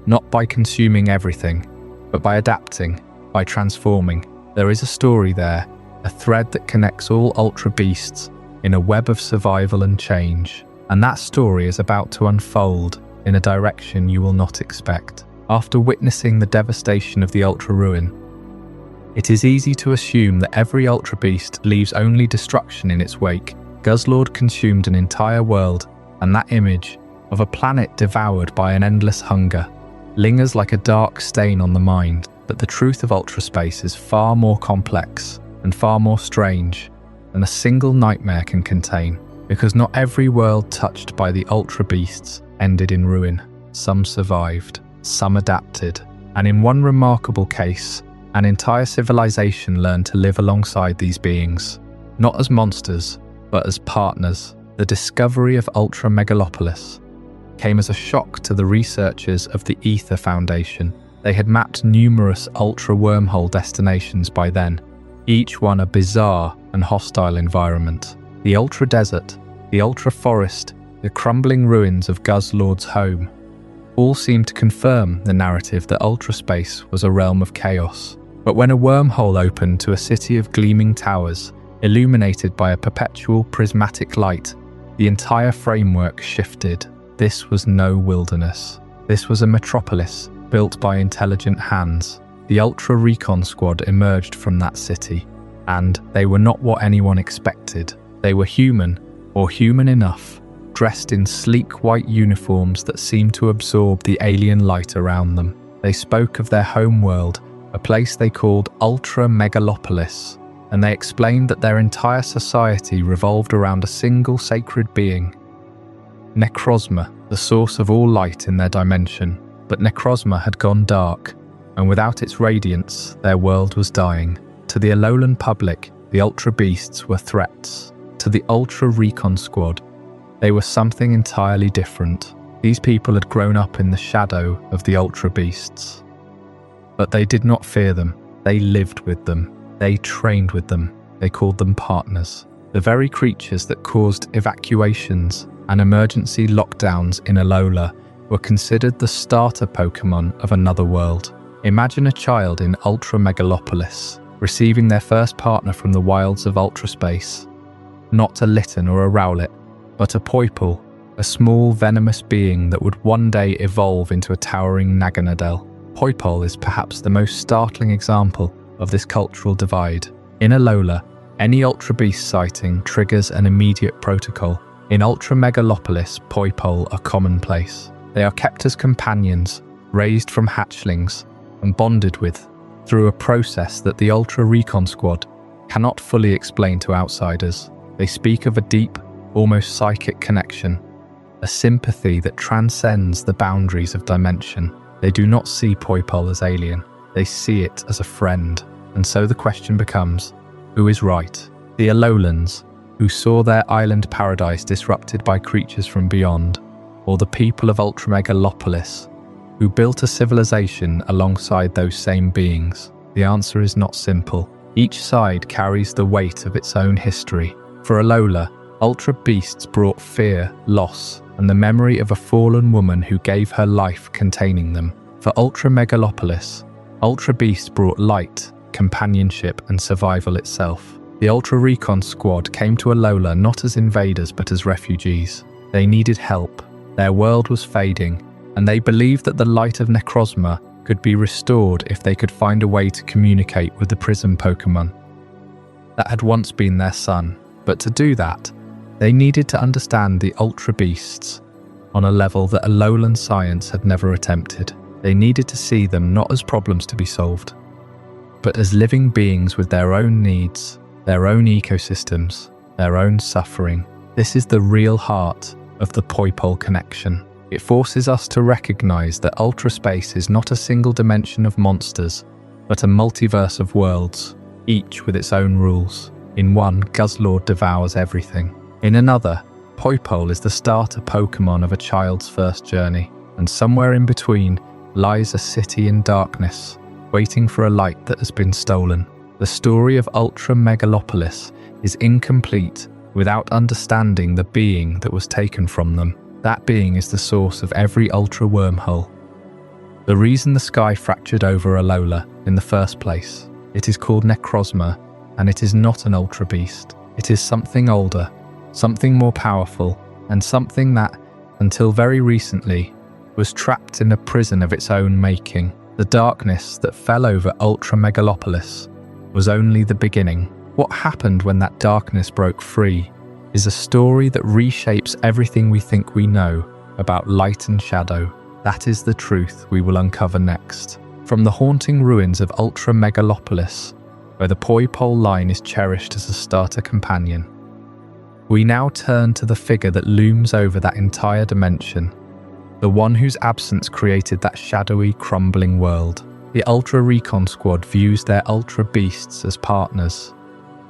not by consuming everything, but by adapting, by transforming. There is a story there, a thread that connects all ultra beasts in a web of survival and change. And that story is about to unfold in a direction you will not expect. After witnessing the devastation of the Ultra Ruin, it is easy to assume that every Ultra Beast leaves only destruction in its wake. Guzzlord consumed an entire world, and that image of a planet devoured by an endless hunger lingers like a dark stain on the mind. But the truth of Ultra Space is far more complex and far more strange than a single nightmare can contain, because not every world touched by the Ultra Beasts ended in ruin. Some survived. Some adapted, and in one remarkable case, an entire civilization learned to live alongside these beings. not as monsters, but as partners. The discovery of Ultra Megalopolis came as a shock to the researchers of the Aether Foundation. They had mapped numerous ultra wormhole destinations by then, each one a bizarre and hostile environment. The Ultra Desert, the Ultra Forest, the crumbling ruins of Guzzlord's home, all seemed to confirm the narrative that ultra space was a realm of chaos. But when a wormhole opened to a city of gleaming towers, illuminated by a perpetual prismatic light, the entire framework shifted. This was no wilderness. This was a metropolis built by intelligent hands. The Ultra Recon squad emerged from that city, and they were not what anyone expected. They were human, or human enough, dressed in sleek white uniforms that seemed to absorb the alien light around them. They spoke of their home world, a place they called Ultra Megalopolis, and they explained that their entire society revolved around a single sacred being, Necrozma, the source of all light in their dimension. But Necrozma had gone dark, and without its radiance, their world was dying. To the Alolan public, the Ultra Beasts were threats. To the Ultra Recon squad, they were something entirely different. These people had grown up in the shadow of the Ultra Beasts. But they did not fear them. They lived with them. They trained with them. They called them partners. The very creatures that caused evacuations and emergency lockdowns in Alola were considered the starter Pokémon of another world. Imagine a child in Ultra Megalopolis receiving their first partner from the wilds of Ultra Space. Not a Litten or a Rowlet, but a Poipole, a small venomous being that would one day evolve into a towering Naganadel. Poipole is perhaps the most startling example of this cultural divide. In Alola, any Ultra Beast sighting triggers an immediate protocol. In Ultra Megalopolis, Poipole are commonplace. They are kept as companions, raised from hatchlings, and bonded with through a process that the Ultra Recon squad cannot fully explain to outsiders. They speak of a deep, almost psychic connection, a sympathy that transcends the boundaries of dimension. They do not see Poipole as alien. They see it as a friend. And so the question becomes, who is right? The Alolans, who saw their island paradise disrupted by creatures from beyond, or the people of Ultra Megalopolis, who built a civilization alongside those same beings? The answer is not simple. Each side carries the weight of its own history. For Alola, Ultra Beasts brought fear, loss, and the memory of a fallen woman who gave her life containing them. For Ultra Megalopolis, Ultra Beasts brought light, companionship, and survival itself. The Ultra Recon squad came to Alola not as invaders but as refugees. They needed help. Their world was fading, and they believed that the light of Necrozma could be restored if they could find a way to communicate with the Prism Pokémon that had once been their son. But to do that, they needed to understand the Ultra Beasts on a level that Alolan science had never attempted. They needed to see them not as problems to be solved, but as living beings with their own needs, their own ecosystems, their own suffering. This is the real heart of the Poipole Connection. It forces us to recognize that Ultra Space is not a single dimension of monsters, but a multiverse of worlds, each with its own rules. In one, Guzzlord devours everything. In another, Poipole is the starter Pokémon of a child's first journey. And somewhere in between lies a city in darkness, waiting for a light that has been stolen. The story of Ultra Megalopolis is incomplete without understanding the being that was taken from them. That being is the source of every Ultra wormhole. The reason the sky fractured over Alola in the first place. It is called Necrozma, and it is not an Ultra Beast. It is something older, something more powerful, and something that, until very recently, was trapped in a prison of its own making. The darkness that fell over Ultra Megalopolis was only the beginning. What happened when that darkness broke free is a story that reshapes everything we think we know about light and shadow. That is the truth we will uncover next. From the haunting ruins of Ultra Megalopolis, where the Poipole line is cherished as a starter companion, we now turn to the figure that looms over that entire dimension, the one whose absence created that shadowy, crumbling world. The Ultra Recon squad views their Ultra Beasts as partners.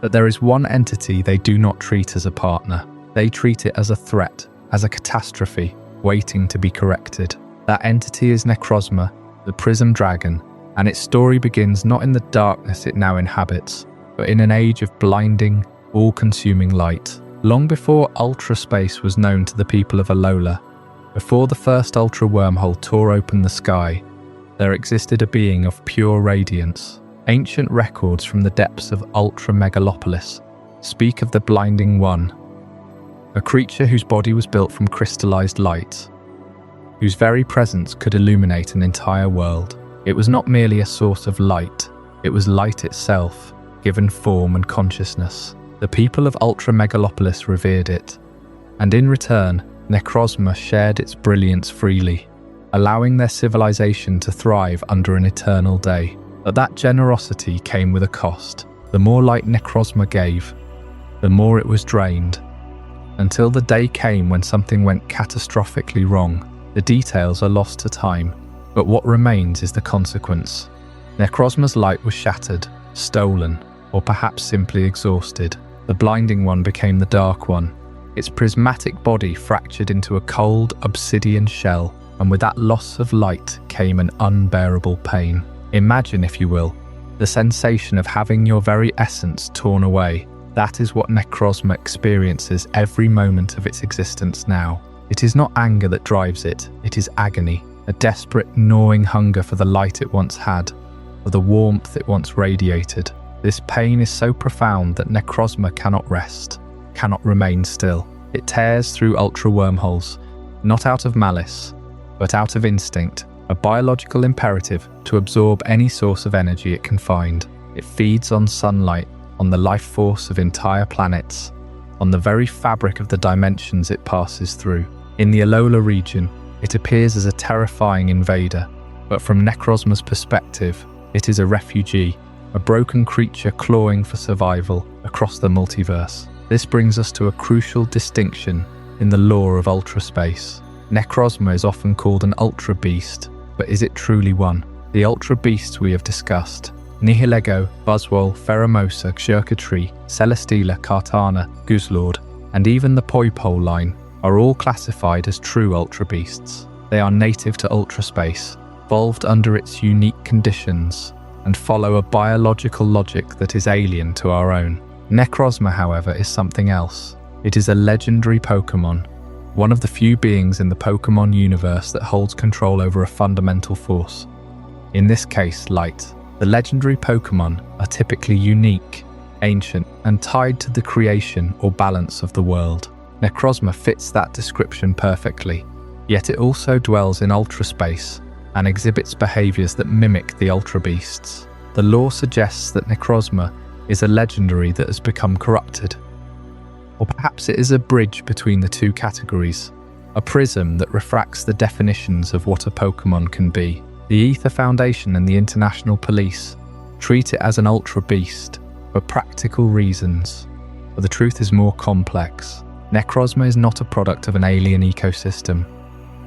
But there is one entity they do not treat as a partner. They treat it as a threat, as a catastrophe, waiting to be corrected. That entity is Necrozma, the Prism dragon, and its story begins not in the darkness it now inhabits, but in an age of blinding, all-consuming light. Long before ultra space was known to the people of Alola, before the first ultra wormhole tore open the sky, there existed a being of pure radiance. Ancient records from the depths of Ultra Megalopolis speak of the Blinding One, a creature whose body was built from crystallized light, whose very presence could illuminate an entire world. It was not merely a source of light, it was light itself, given form and consciousness. The people of Ultra Megalopolis revered it, and in return, Necrozma shared its brilliance freely, allowing their civilization to thrive under an eternal day. But that generosity came with a cost. The more light Necrozma gave, the more it was drained, until the day came when something went catastrophically wrong. The details are lost to time, but what remains is the consequence. Necrozma's light was shattered, stolen, or perhaps simply exhausted. The Blinding One became the Dark One, its prismatic body fractured into a cold, obsidian shell, and with that loss of light came an unbearable pain. Imagine, if you will, the sensation of having your very essence torn away. That is what Necrozma experiences every moment of its existence now. It is not anger that drives it, it is agony, a desperate, gnawing hunger for the light it once had, for the warmth it once radiated. This pain is so profound that Necrozma cannot rest, cannot remain still. It tears through ultra wormholes, not out of malice, but out of instinct, a biological imperative to absorb any source of energy it can find. It feeds on sunlight, on the life force of entire planets, on the very fabric of the dimensions it passes through. In the Alola region, it appears as a terrifying invader, but from Necrozma's perspective, it is a refugee, a broken creature clawing for survival across the multiverse. This brings us to a crucial distinction in the lore of ultra space. Necrozma is often called an ultra beast, but is it truly one? The ultra beasts we have discussed, Nihilego, Buzzwole, Pheromosa, Xurkitree, Celesteela, Kartana, Guzzlord, and even the Poipole line, are all classified as true ultra beasts. They are native to ultra space, evolved under its unique conditions, and follow a biological logic that is alien to our own. Necrozma, however, is something else. It is a legendary Pokémon, one of the few beings in the Pokémon universe that holds control over a fundamental force. In this case, light. The legendary Pokémon are typically unique, ancient, and tied to the creation or balance of the world. Necrozma fits that description perfectly, yet it also dwells in ultra space and exhibits behaviors that mimic the ultra beasts. The lore suggests that Necrozma is a legendary that has become corrupted. Or perhaps it is a bridge between the two categories, a prism that refracts the definitions of what a Pokémon can be. The Aether Foundation and the International Police treat it as an ultra beast for practical reasons, but the truth is more complex. Necrozma is not a product of an alien ecosystem.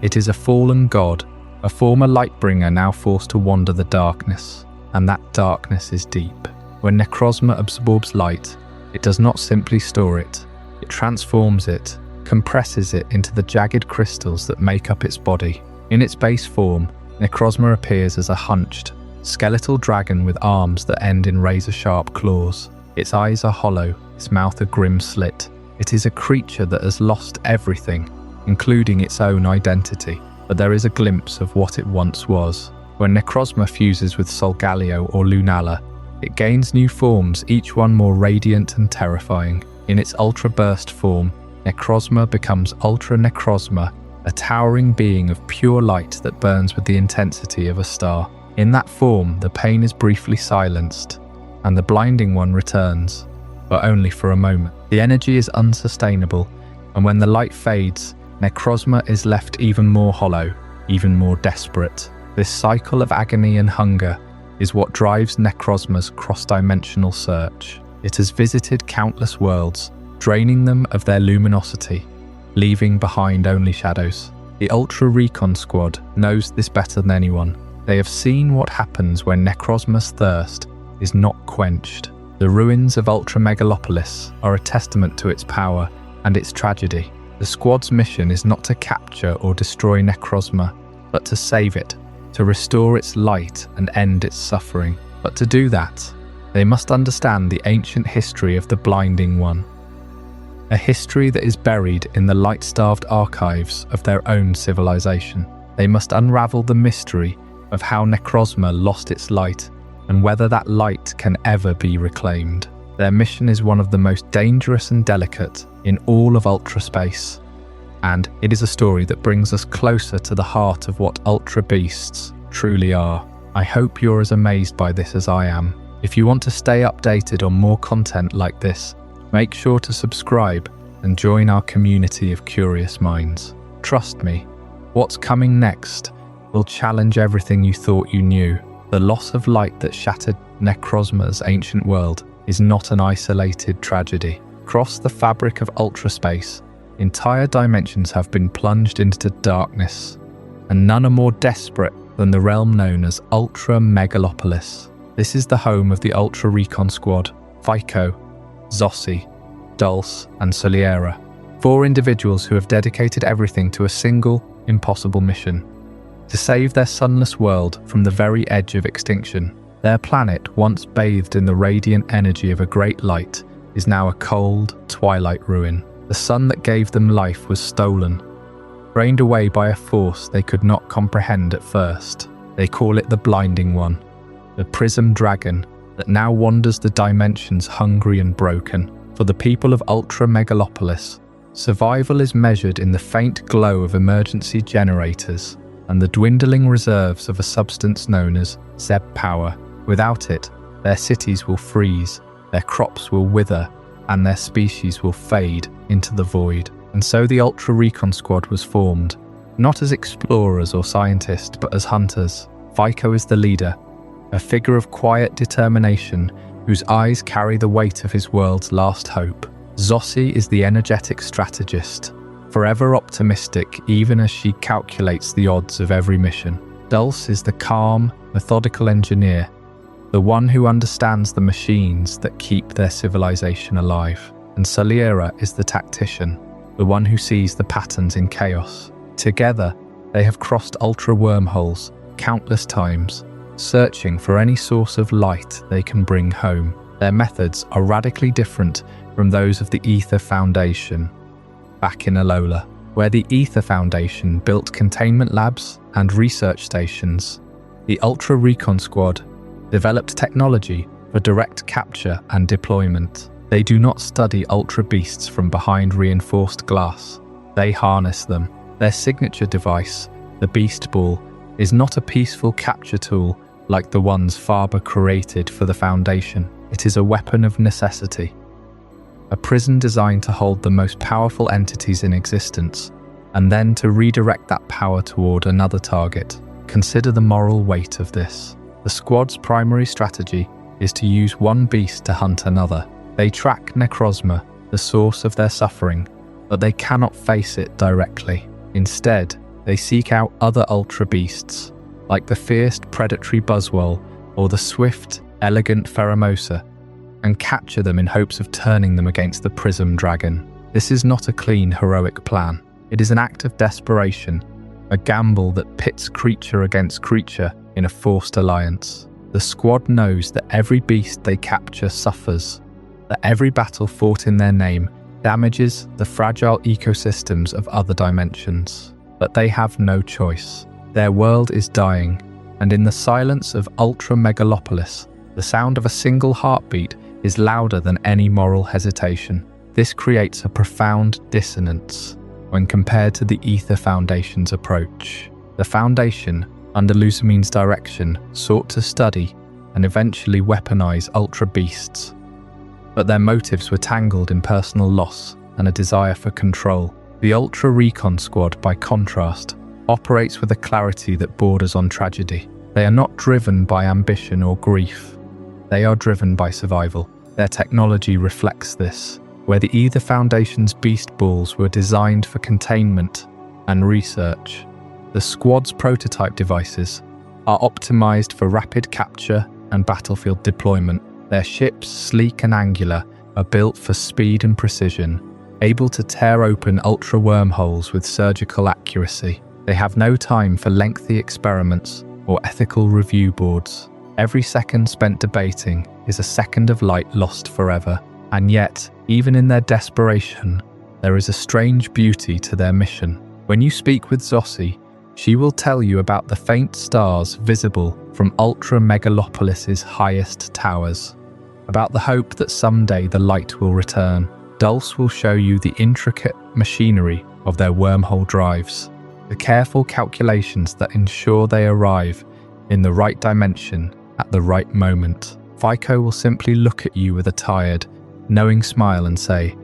It is a fallen god, a former lightbringer now forced to wander the darkness, and that darkness is deep. When Necrozma absorbs light, it does not simply store it. It transforms it, compresses it into the jagged crystals that make up its body. In its base form, Necrozma appears as a hunched, skeletal dragon with arms that end in razor-sharp claws. Its eyes are hollow, its mouth a grim slit. It is a creature that has lost everything, including its own identity, but there is a glimpse of what it once was. When Necrozma fuses with Solgaleo or Lunala, it gains new forms, each one more radiant and terrifying. In its Ultra Burst form, Necrozma becomes Ultra Necrozma, a towering being of pure light that burns with the intensity of a star. In that form, the pain is briefly silenced, and the Blinding One returns, but only for a moment. The energy is unsustainable, and when the light fades, Necrozma is left even more hollow, even more desperate. This cycle of agony and hunger is what drives Necrozma's cross-dimensional search. It has visited countless worlds, draining them of their luminosity, leaving behind only shadows. The Ultra Recon squad knows this better than anyone. They have seen what happens when Necrozma's thirst is not quenched. The ruins of Ultra Megalopolis are a testament to its power and its tragedy. The squad's mission is not to capture or destroy Necrozma, but to save it, to restore its light and end its suffering. But to do that, they must understand the ancient history of the Blinding One. A history that is buried in the light-starved archives of their own civilization. They must unravel the mystery of how Necrozma lost its light and whether that light can ever be reclaimed. Their mission is one of the most dangerous and delicate in all of Ultra space, and it is a story that brings us closer to the heart of what Ultra Beasts truly are. I hope you're as amazed by this as I am. If you want to stay updated on more content like this, make sure to subscribe and join our community of curious minds. Trust me, what's coming next will challenge everything you thought you knew. The loss of light that shattered Necrozma's ancient world is not an isolated tragedy. Across the fabric of Ultra space, entire dimensions have been plunged into darkness, and none are more desperate than the realm known as Ultra Megalopolis. This is the home of the Ultra Recon Squad, Fico, Zossi, Dulce, and Soliera, 4 individuals who have dedicated everything to a single, impossible mission: to save their sunless world from the very edge of extinction. Their planet, once bathed in the radiant energy of a great light, is now a cold, twilight ruin. The sun that gave them life was stolen, drained away by a force they could not comprehend at first. They call it the Blinding One, the Prism Dragon that now wanders the dimensions hungry and broken. For the people of Ultra Megalopolis, survival is measured in the faint glow of emergency generators and the dwindling reserves of a substance known as Zeb power. Without it, their cities will freeze, their crops will wither, and their species will fade into the void. And so the Ultra Recon Squad was formed, not as explorers or scientists, but as hunters. Fico is the leader, a figure of quiet determination whose eyes carry the weight of his world's last hope. Zossi is the energetic strategist, forever optimistic even as she calculates the odds of every mission. Dulce is the calm, methodical engineer, the one who understands the machines that keep their civilization alive. And Soliera is the tactician, the one who sees the patterns in chaos. Together, they have crossed ultra wormholes countless times, searching for any source of light they can bring home. Their methods are radically different from those of the Aether Foundation back in Alola, where the Aether Foundation built containment labs and research stations. The Ultra Recon Squad developed technology for direct capture and deployment. They do not study Ultra Beasts from behind reinforced glass. They harness them. Their signature device, the Beast Ball, is not a peaceful capture tool like the ones Faber created for the Foundation. It is a weapon of necessity, a prison designed to hold the most powerful entities in existence, and then to redirect that power toward another target. Consider the moral weight of this. The squad's primary strategy is to use one beast to hunt another. They track Necrozma, the source of their suffering, but they cannot face it directly. Instead, they seek out other Ultra Beasts, like the fierce predatory Buzzwole or the swift, elegant Pheromosa, and capture them in hopes of turning them against the Prism Dragon. This is not a clean, heroic plan. It is an act of desperation, a gamble that pits creature against creature in a forced alliance. The squad knows that every beast they capture suffers, that every battle fought in their name damages the fragile ecosystems of other dimensions. But they have no choice. Their world is dying, and in the silence of Ultra Megalopolis, the sound of a single heartbeat is louder than any moral hesitation. This creates a profound dissonance when compared to the Aether Foundation's approach. The Foundation, under Luzamine's direction, sought to study and eventually weaponize Ultra Beasts, but their motives were tangled in personal loss and a desire for control. The Ultra Recon Squad, by contrast, operates with a clarity that borders on tragedy. They are not driven by ambition or grief. They are driven by survival. Their technology reflects this. Where the Aether Foundation's beast balls were designed for containment and research, the squad's prototype devices are optimized for rapid capture and battlefield deployment. Their ships, sleek and angular, are built for speed and precision, able to tear open ultra wormholes with surgical accuracy. They have no time for lengthy experiments or ethical review boards. Every second spent debating is a second of light lost forever. And yet, even in their desperation, there is a strange beauty to their mission. When you speak with Zossi, she will tell you about the faint stars visible from Ultra Megalopolis's highest towers, about the hope that someday the light will return. Dulce will show you the intricate machinery of their wormhole drives, the careful calculations that ensure they arrive in the right dimension at the right moment. Vico will simply look at you with a tired, knowing smile and say,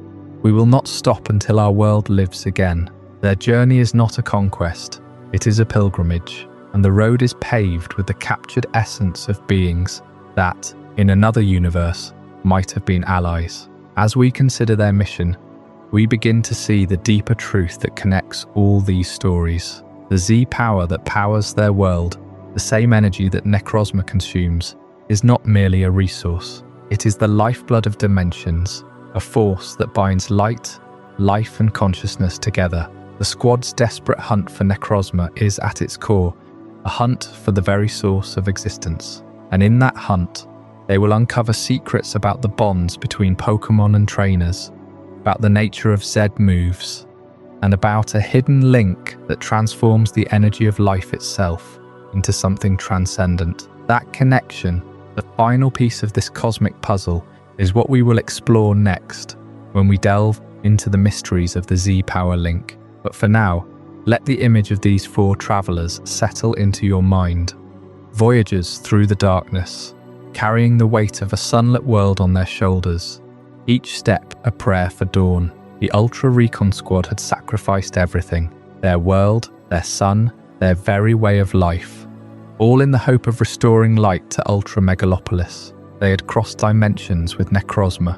"We will not stop until our world lives again." Their journey is not a conquest, it is a pilgrimage, and the road is paved with the captured essence of beings that, in another universe, might have been allies. As we consider their mission, we begin to see the deeper truth that connects all these stories. The Z power that powers their world, the same energy that Necrozma consumes, is not merely a resource. It is the lifeblood of dimensions, a force that binds light, life and consciousness together. The squad's desperate hunt for Necrozma is, at its core, a hunt for the very source of existence. And in that hunt, they will uncover secrets about the bonds between Pokémon and trainers, about the nature of Z moves, and about a hidden link that transforms the energy of life itself into something transcendent. That connection, the final piece of this cosmic puzzle, is what we will explore next when we delve into the mysteries of the Z-Power link. But for now, let the image of these four travelers settle into your mind. Voyagers through the darkness, carrying the weight of a sunlit world on their shoulders. Each step a prayer for dawn. The Ultra Recon squad had sacrificed everything. Their world, their sun, their very way of life. All in the hope of restoring light to Ultra Megalopolis. They had crossed dimensions with Necrozma,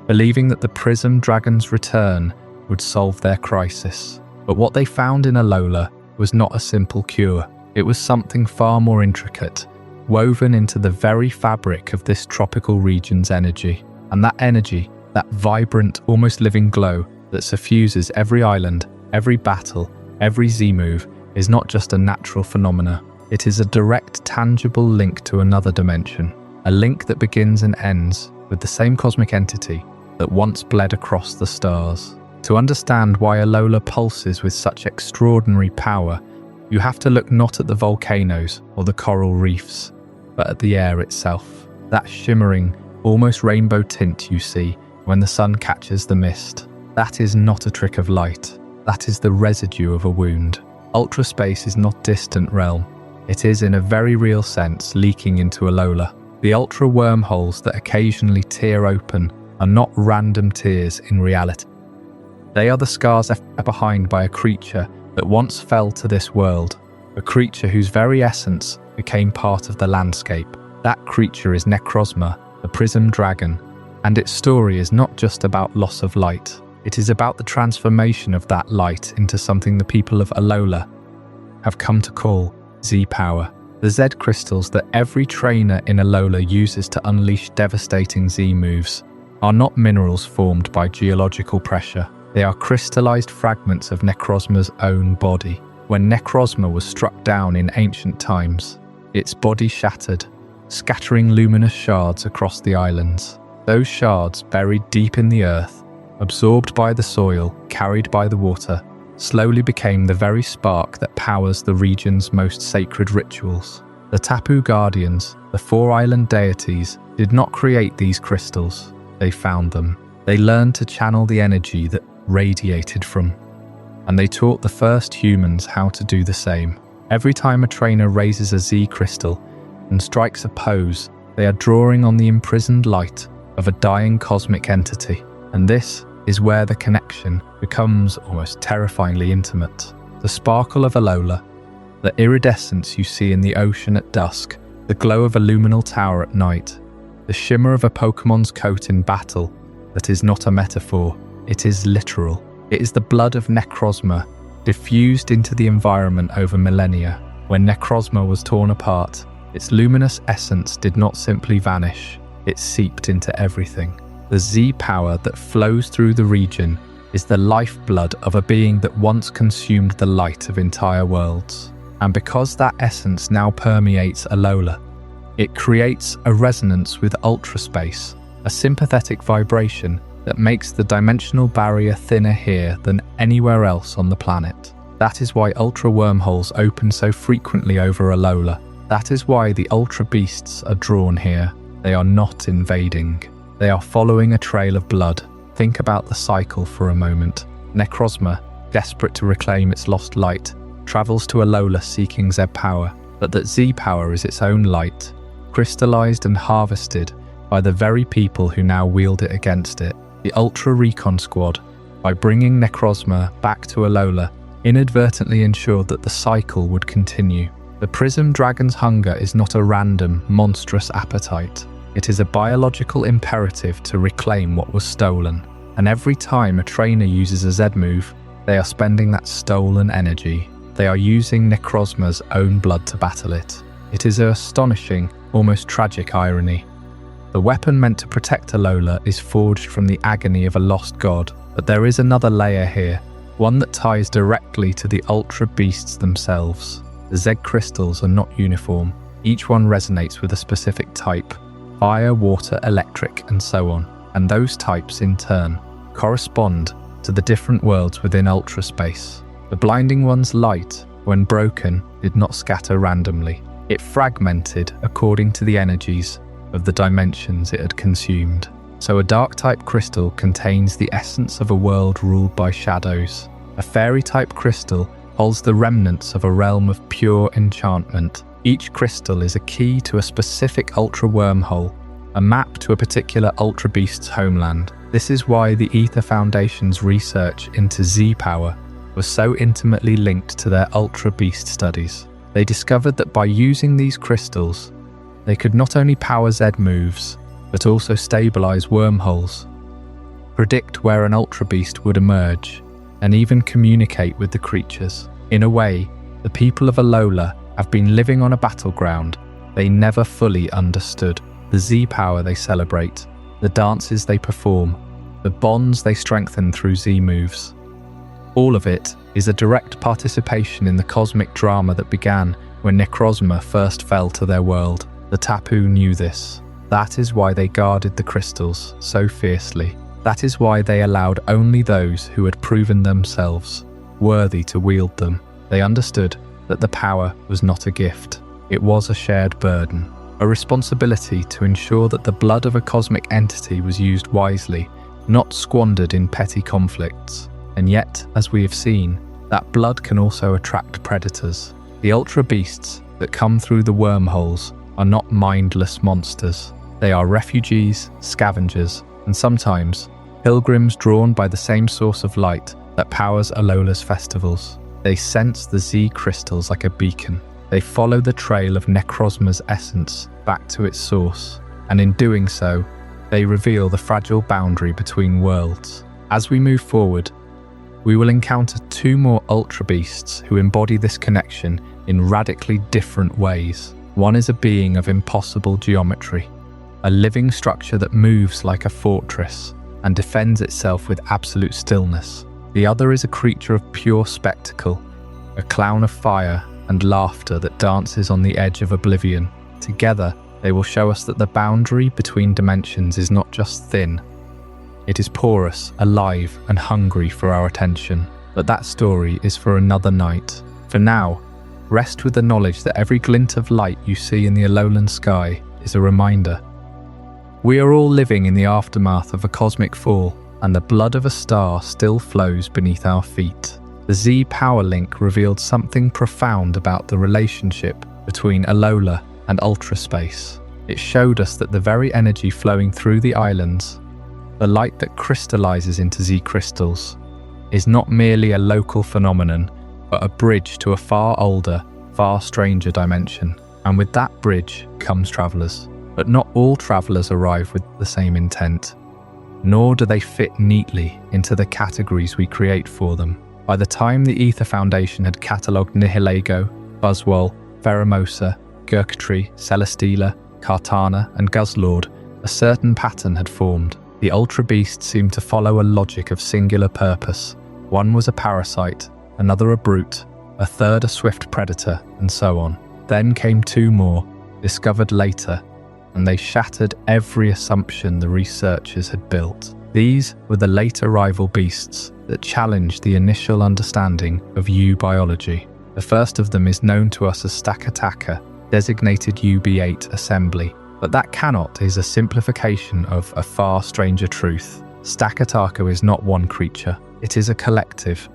believing that the Prism Dragon's return would solve their crisis. But what they found in Alola was not a simple cure. It was something far more intricate, woven into the very fabric of this tropical region's energy. And that energy, that vibrant, almost living glow that suffuses every island, every battle, every Z-move, is not just a natural phenomena. It is a direct, tangible link to another dimension. A link that begins and ends with the same cosmic entity that once bled across the stars. To understand why Alola pulses with such extraordinary power, you have to look not at the volcanoes or the coral reefs, but at the air itself. That shimmering, almost rainbow tint you see when the sun catches the mist. That is not a trick of light. That is the residue of a wound. Ultra space is not distant realm. It is, in a very real sense, leaking into Alola. The ultra wormholes that occasionally tear open are not random tears in reality. They are the scars left behind by a creature that once fell to this world, a creature whose very essence became part of the landscape. That creature is Necrozma, the Prism Dragon, and its story is not just about loss of light. It is about the transformation of that light into something the people of Alola have come to call Z-Power. The Z crystals that every trainer in Alola uses to unleash devastating Z moves are not minerals formed by geological pressure. They are crystallized fragments of Necrozma's own body. When Necrozma was struck down in ancient times, its body shattered, scattering luminous shards across the islands. Those shards, buried deep in the earth, absorbed by the soil, carried by the water, slowly became the very spark that powers the region's most sacred rituals. The Tapu Guardians, the four island deities, did not create these crystals. They found them. They learned to channel the energy that radiated from, and they taught the first humans how to do the same. Every time a trainer raises a Z crystal and strikes a pose, they are drawing on the imprisoned light of a dying cosmic entity. And this is where the connection becomes almost terrifyingly intimate. The sparkle of Alola, the iridescence you see in the ocean at dusk, the glow of a luminal tower at night, the shimmer of a Pokémon's coat in battle that is not a metaphor, it is literal. It is the blood of Necrozma, diffused into the environment over millennia. When Necrozma was torn apart, its luminous essence did not simply vanish, It seeped into everything. The Z power that flows through the region is the lifeblood of a being that once consumed the light of entire worlds. And because that essence now permeates Alola, it creates a resonance with ultraspace, a sympathetic vibration that makes the dimensional barrier thinner here than anywhere else on the planet. That is why ultra wormholes open so frequently over Alola. That is why the ultra beasts are drawn here. They are not invading. They are following a trail of blood. Think about the cycle for a moment. Necrozma, desperate to reclaim its lost light, travels to Alola seeking Z power, but that Z power is its own light, crystallized and harvested by the very people who now wield it against it. The Ultra Recon Squad, by bringing Necrozma back to Alola, inadvertently ensured that the cycle would continue. The Prism Dragon's hunger is not a random, monstrous appetite. It is a biological imperative to reclaim what was stolen. And every time a trainer uses a Z move, they are spending that stolen energy. They are using Necrozma's own blood to battle it. It is an astonishing, almost tragic irony. The weapon meant to protect Alola is forged from the agony of a lost god, but there is another layer here, one that ties directly to the Ultra Beasts themselves. The Z crystals are not uniform. Each one resonates with a specific type: fire, water, electric, and so on. And those types, in turn, correspond to the different worlds within Ultra Space. The Blinding One's light, when broken, did not scatter randomly. It fragmented according to the energies of the dimensions it had consumed. So a Dark-type crystal contains the essence of a world ruled by shadows. A Fairy-type crystal holds the remnants of a realm of pure enchantment. Each crystal is a key to a specific Ultra wormhole, a map to a particular Ultra Beast's homeland. This is why the Aether Foundation's research into Z power was so intimately linked to their Ultra Beast studies. They discovered that by using these crystals, they could not only power Z moves, but also stabilize wormholes, predict where an Ultra Beast would emerge, and even communicate with the creatures. In a way, the people of Alola have been living on a battleground they never fully understood. The Z power they celebrate, the dances they perform, the bonds they strengthen through Z moves. All of it is a direct participation in the cosmic drama that began when Necrozma first fell to their world. The Tapu knew this. That is why they guarded the crystals so fiercely. That is why they allowed only those who had proven themselves worthy to wield them. They understood that the power was not a gift. It was a shared burden, a responsibility to ensure that the blood of a cosmic entity was used wisely, not squandered in petty conflicts. And yet, as we have seen, that blood can also attract predators. The Ultra Beasts that come through the wormholes are not mindless monsters. They are refugees, scavengers, and sometimes pilgrims drawn by the same source of light that powers Alola's festivals. They sense the Z crystals like a beacon. They follow the trail of Necrozma's essence back to its source, and in doing so, they reveal the fragile boundary between worlds. As we move forward, we will encounter two more Ultra Beasts who embody this connection in radically different ways. One is a being of impossible geometry, a living structure that moves like a fortress and defends itself with absolute stillness. The other is a creature of pure spectacle, a clown of fire and laughter that dances on the edge of oblivion. Together, they will show us that the boundary between dimensions is not just thin, it is porous, alive, and hungry for our attention. But that story is for another night. For now, rest with the knowledge that every glint of light you see in the Alolan sky is a reminder. We are all living in the aftermath of a cosmic fall, and the blood of a star still flows beneath our feet. The Z power link revealed something profound about the relationship between Alola and Ultraspace. It showed us that the very energy flowing through the islands, the light that crystallizes into Z crystals, is not merely a local phenomenon, but a bridge to a far older, far stranger dimension. And with that bridge comes travelers. But not all travelers arrive with the same intent, nor do they fit neatly into the categories we create for them. By the time the Aether Foundation had catalogued Nihilego, Buzzwole, Pheromosa, Xurkitree, Celesteela, Kartana, and Guzzlord A certain pattern had formed. The Ultra Beast seemed to follow a logic of singular purpose. One was a parasite, another a brute, a third a swift predator, and so on. Then came two more, discovered later, and they shattered every assumption the researchers had built. These were the late arrival beasts that challenged the initial understanding of eubiology. The first of them is known to us as Stakataka, designated UB8 assembly, but that cannot is a simplification of a far stranger truth. Stakataka is not one creature, it is a collective,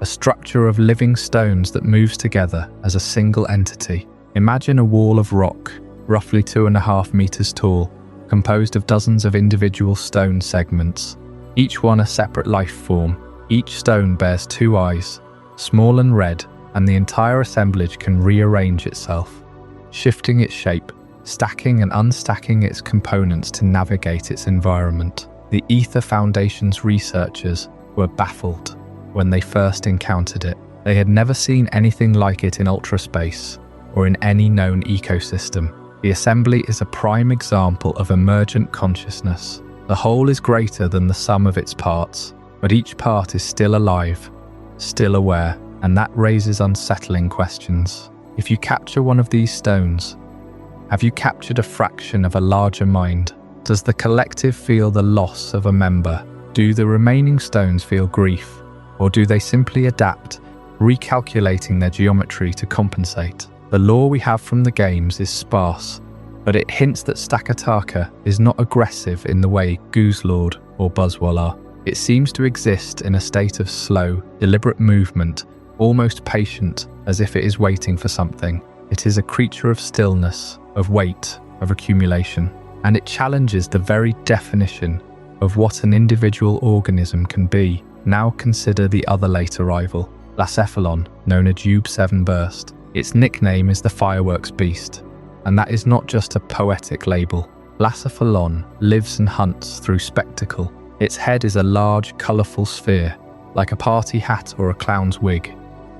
a structure of living stones that moves together as a single entity. Imagine a wall of rock, roughly 2.5 meters tall, composed of dozens of individual stone segments, each one a separate life form. Each stone bears 2 eyes, small and red, and the entire assemblage can rearrange itself, shifting its shape, stacking and unstacking its components to navigate its environment. The Aether Foundation's researchers were baffled when they first encountered it. They had never seen anything like it in ultraspace or in any known ecosystem. The assembly is a prime example of emergent consciousness. The whole is greater than the sum of its parts, but each part is still alive, still aware, and that raises unsettling questions. If you capture one of these stones, have you captured a fraction of a larger mind? Does the collective feel the loss of a member? Do the remaining stones feel grief? Or do they simply adapt, recalculating their geometry to compensate? The lore we have from the games is sparse, but it hints that Stakataka is not aggressive in the way Guzzlord or Buzzwole are. It seems to exist in a state of slow, deliberate movement, almost patient, as if it is waiting for something. It is a creature of stillness, of weight, of accumulation, and it challenges the very definition of what an individual organism can be. Now consider the other late arrival, Blacephalon, known as Ube7 Burst. Its nickname is the Fireworks Beast, and that is not just a poetic label. Blacephalon lives and hunts through spectacle. Its head is a large, colourful sphere, like a party hat or a clown's wig,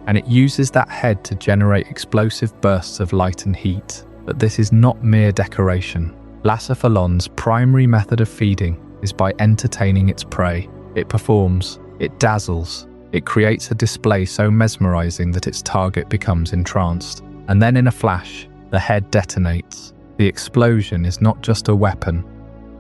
and it uses that head to generate explosive bursts of light and heat. But this is not mere decoration. Blacephalon's primary method of feeding is by entertaining its prey. It performs, it dazzles, it creates a display so mesmerizing that its target becomes entranced. And then in a flash, the head detonates. The explosion is not just a weapon,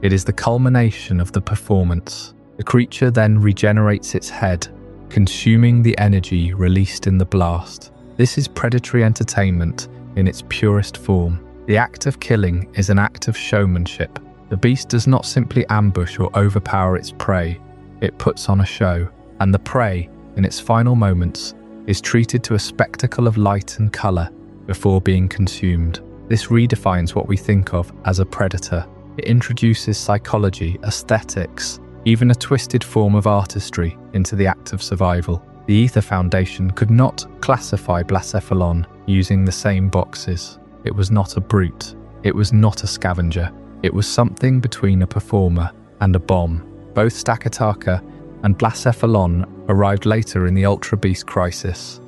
it is the culmination of the performance. The creature then regenerates its head, consuming the energy released in the blast. This is predatory entertainment in its purest form. The act of killing is an act of showmanship. The beast does not simply ambush or overpower its prey, it puts on a show, and the prey, in its final moments, is treated to a spectacle of light and colour before being consumed. This redefines what we think of as a predator. It introduces psychology, aesthetics, even a twisted form of artistry into the act of survival. The Aether Foundation could not classify Blacephalon using the same boxes. It was not a brute. It was not a scavenger. It was something between a performer and a bomb. Both Stakataka and Blacephalon arrived later in the Ultra Beast crisis.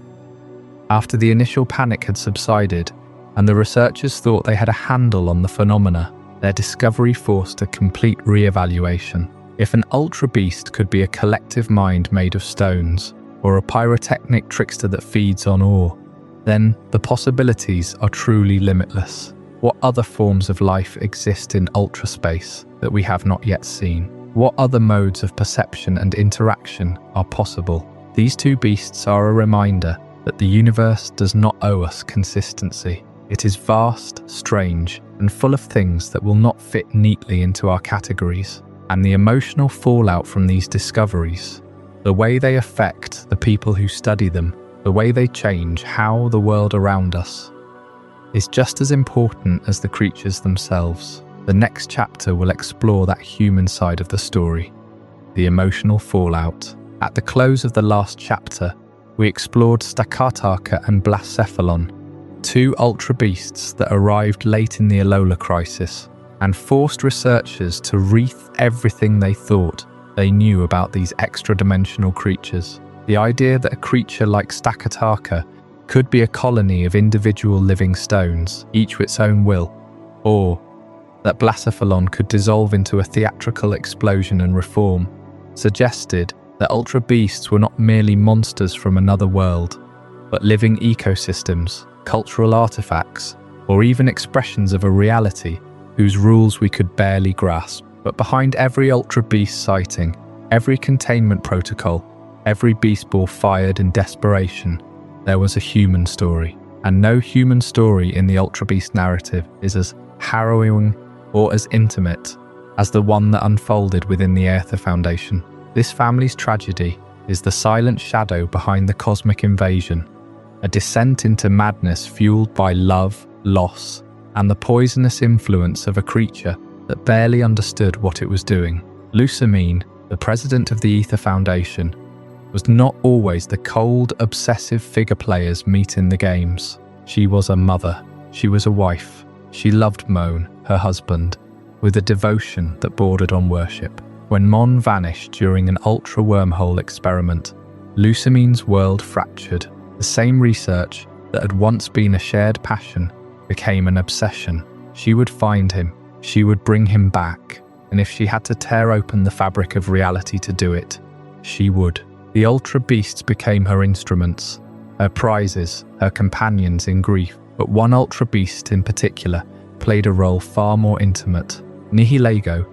After the initial panic had subsided and the researchers thought they had a handle on the phenomena, their discovery forced a complete re-evaluation. If an Ultra Beast could be a collective mind made of stones, or a pyrotechnic trickster that feeds on ore, then the possibilities are truly limitless. What other forms of life exist in ultraspace that we have not yet seen? What other modes of perception and interaction are possible? These two beasts are a reminder that the universe does not owe us consistency. It is vast, strange, and full of things that will not fit neatly into our categories. And the emotional fallout from these discoveries, the way they affect the people who study them, the way they change how the world around us, is just as important as the creatures themselves. The next chapter will explore that human side of the story, the emotional fallout. At the close of the last chapter, we explored Stakataka and Blacephalon, two ultra beasts that arrived late in the Alola crisis and forced researchers to rethink everything they thought they knew about these extra-dimensional creatures. The idea that a creature like Stakataka could be a colony of individual living stones, each with its own will, or that Blacephalon could dissolve into a theatrical explosion and reform, suggested that Ultra Beasts were not merely monsters from another world, but living ecosystems, cultural artifacts, or even expressions of a reality whose rules we could barely grasp. But behind every Ultra Beast sighting, every containment protocol, every beast ball fired in desperation, there was a human story. And no human story in the Ultra Beast narrative is as harrowing or as intimate as the one that unfolded within the Aether Foundation. This family's tragedy is the silent shadow behind the cosmic invasion, a descent into madness fueled by love, loss, and the poisonous influence of a creature that barely understood what it was doing. Lusamine, the president of the Aether Foundation, was not always the cold, obsessive figure players meet in the games. She was a mother. She was a wife. She loved Mohn, her husband, with a devotion that bordered on worship. When Mohn vanished during an ultra wormhole experiment, Lusamine's world fractured. The same research that had once been a shared passion became an obsession. She would find him. She would bring him back. And if she had to tear open the fabric of reality to do it, she would. The Ultra Beasts became her instruments, her prizes, her companions in grief. But one Ultra Beast in particular played a role far more intimate. Nihilego,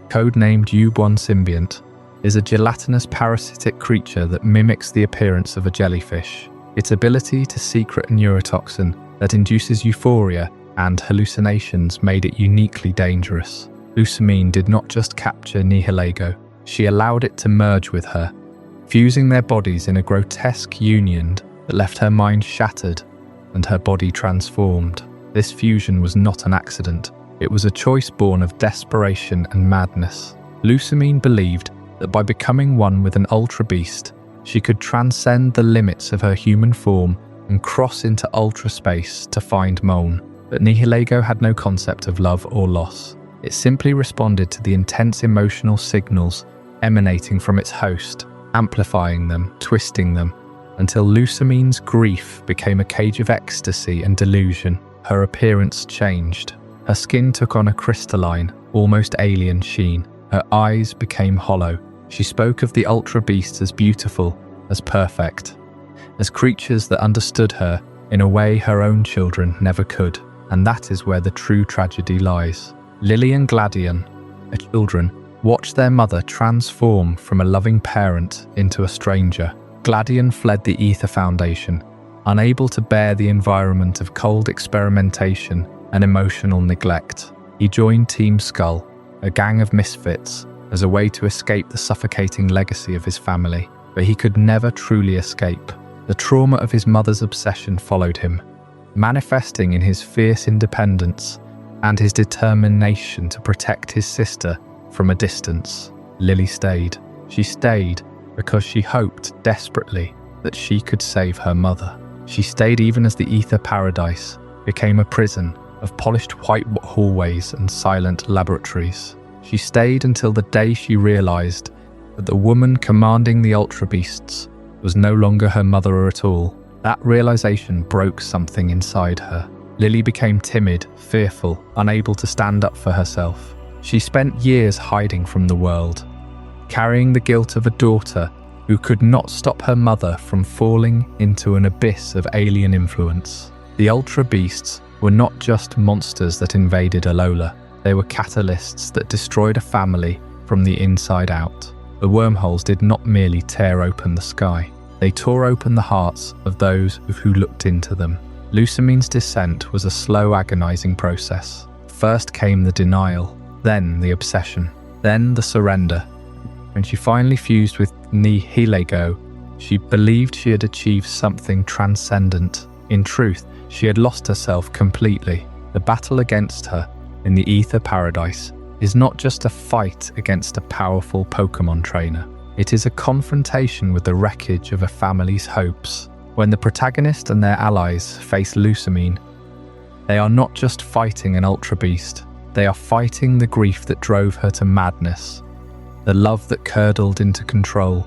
codenamed U1 Symbiont, is a gelatinous parasitic creature that mimics the appearance of a jellyfish. Its ability to secrete a neurotoxin that induces euphoria and hallucinations made it uniquely dangerous. Lusamine did not just capture Nihilego, she allowed it to merge with her, fusing their bodies in a grotesque union that left her mind shattered and her body transformed. This fusion was not an accident. It was a choice born of desperation and madness. Lusamine believed that by becoming one with an Ultra Beast, she could transcend the limits of her human form and cross into ultra space to find Mohn. But Nihilego had no concept of love or loss. It simply responded to the intense emotional signals emanating from its host, amplifying them, twisting them, until Lusamine's grief became a cage of ecstasy and delusion. Her appearance changed. Her skin took on a crystalline, almost alien sheen. Her eyes became hollow. She spoke of the Ultra Beasts as beautiful, as perfect, as creatures that understood her in a way her own children never could. And that is where the true tragedy lies. Lily and Gladion, her children, watched their mother transform from a loving parent into a stranger. Gladion fled the Aether Foundation, unable to bear the environment of cold experimentation and emotional neglect. He joined Team Skull, a gang of misfits, as a way to escape the suffocating legacy of his family. But he could never truly escape. The trauma of his mother's obsession followed him, manifesting in his fierce independence and his determination to protect his sister from a distance. Lily stayed. She stayed because she hoped desperately that she could save her mother. She stayed even as the Aether Paradise became a prison of polished white hallways and silent laboratories. She stayed until the day she realized that the woman commanding the Ultra Beasts was no longer her mother at all. That realization broke something inside her. Lily became timid, fearful, unable to stand up for herself. She spent years hiding from the world, carrying the guilt of a daughter who could not stop her mother from falling into an abyss of alien influence. The Ultra Beasts were not just monsters that invaded Alola. They were catalysts that destroyed a family from the inside out. The wormholes did not merely tear open the sky. They tore open the hearts of those who looked into them. Lusamine's descent was a slow, agonizing process. First came the denial, then the obsession, then the surrender. When she finally fused with Nihilego, she believed she had achieved something transcendent. In truth, she had lost herself completely. The battle against her in the Aether Paradise is not just a fight against a powerful Pokémon trainer. It is a confrontation with the wreckage of a family's hopes. When the protagonist and their allies face Lusamine, they are not just fighting an Ultra Beast, they are fighting the grief that drove her to madness, the love that curdled into control,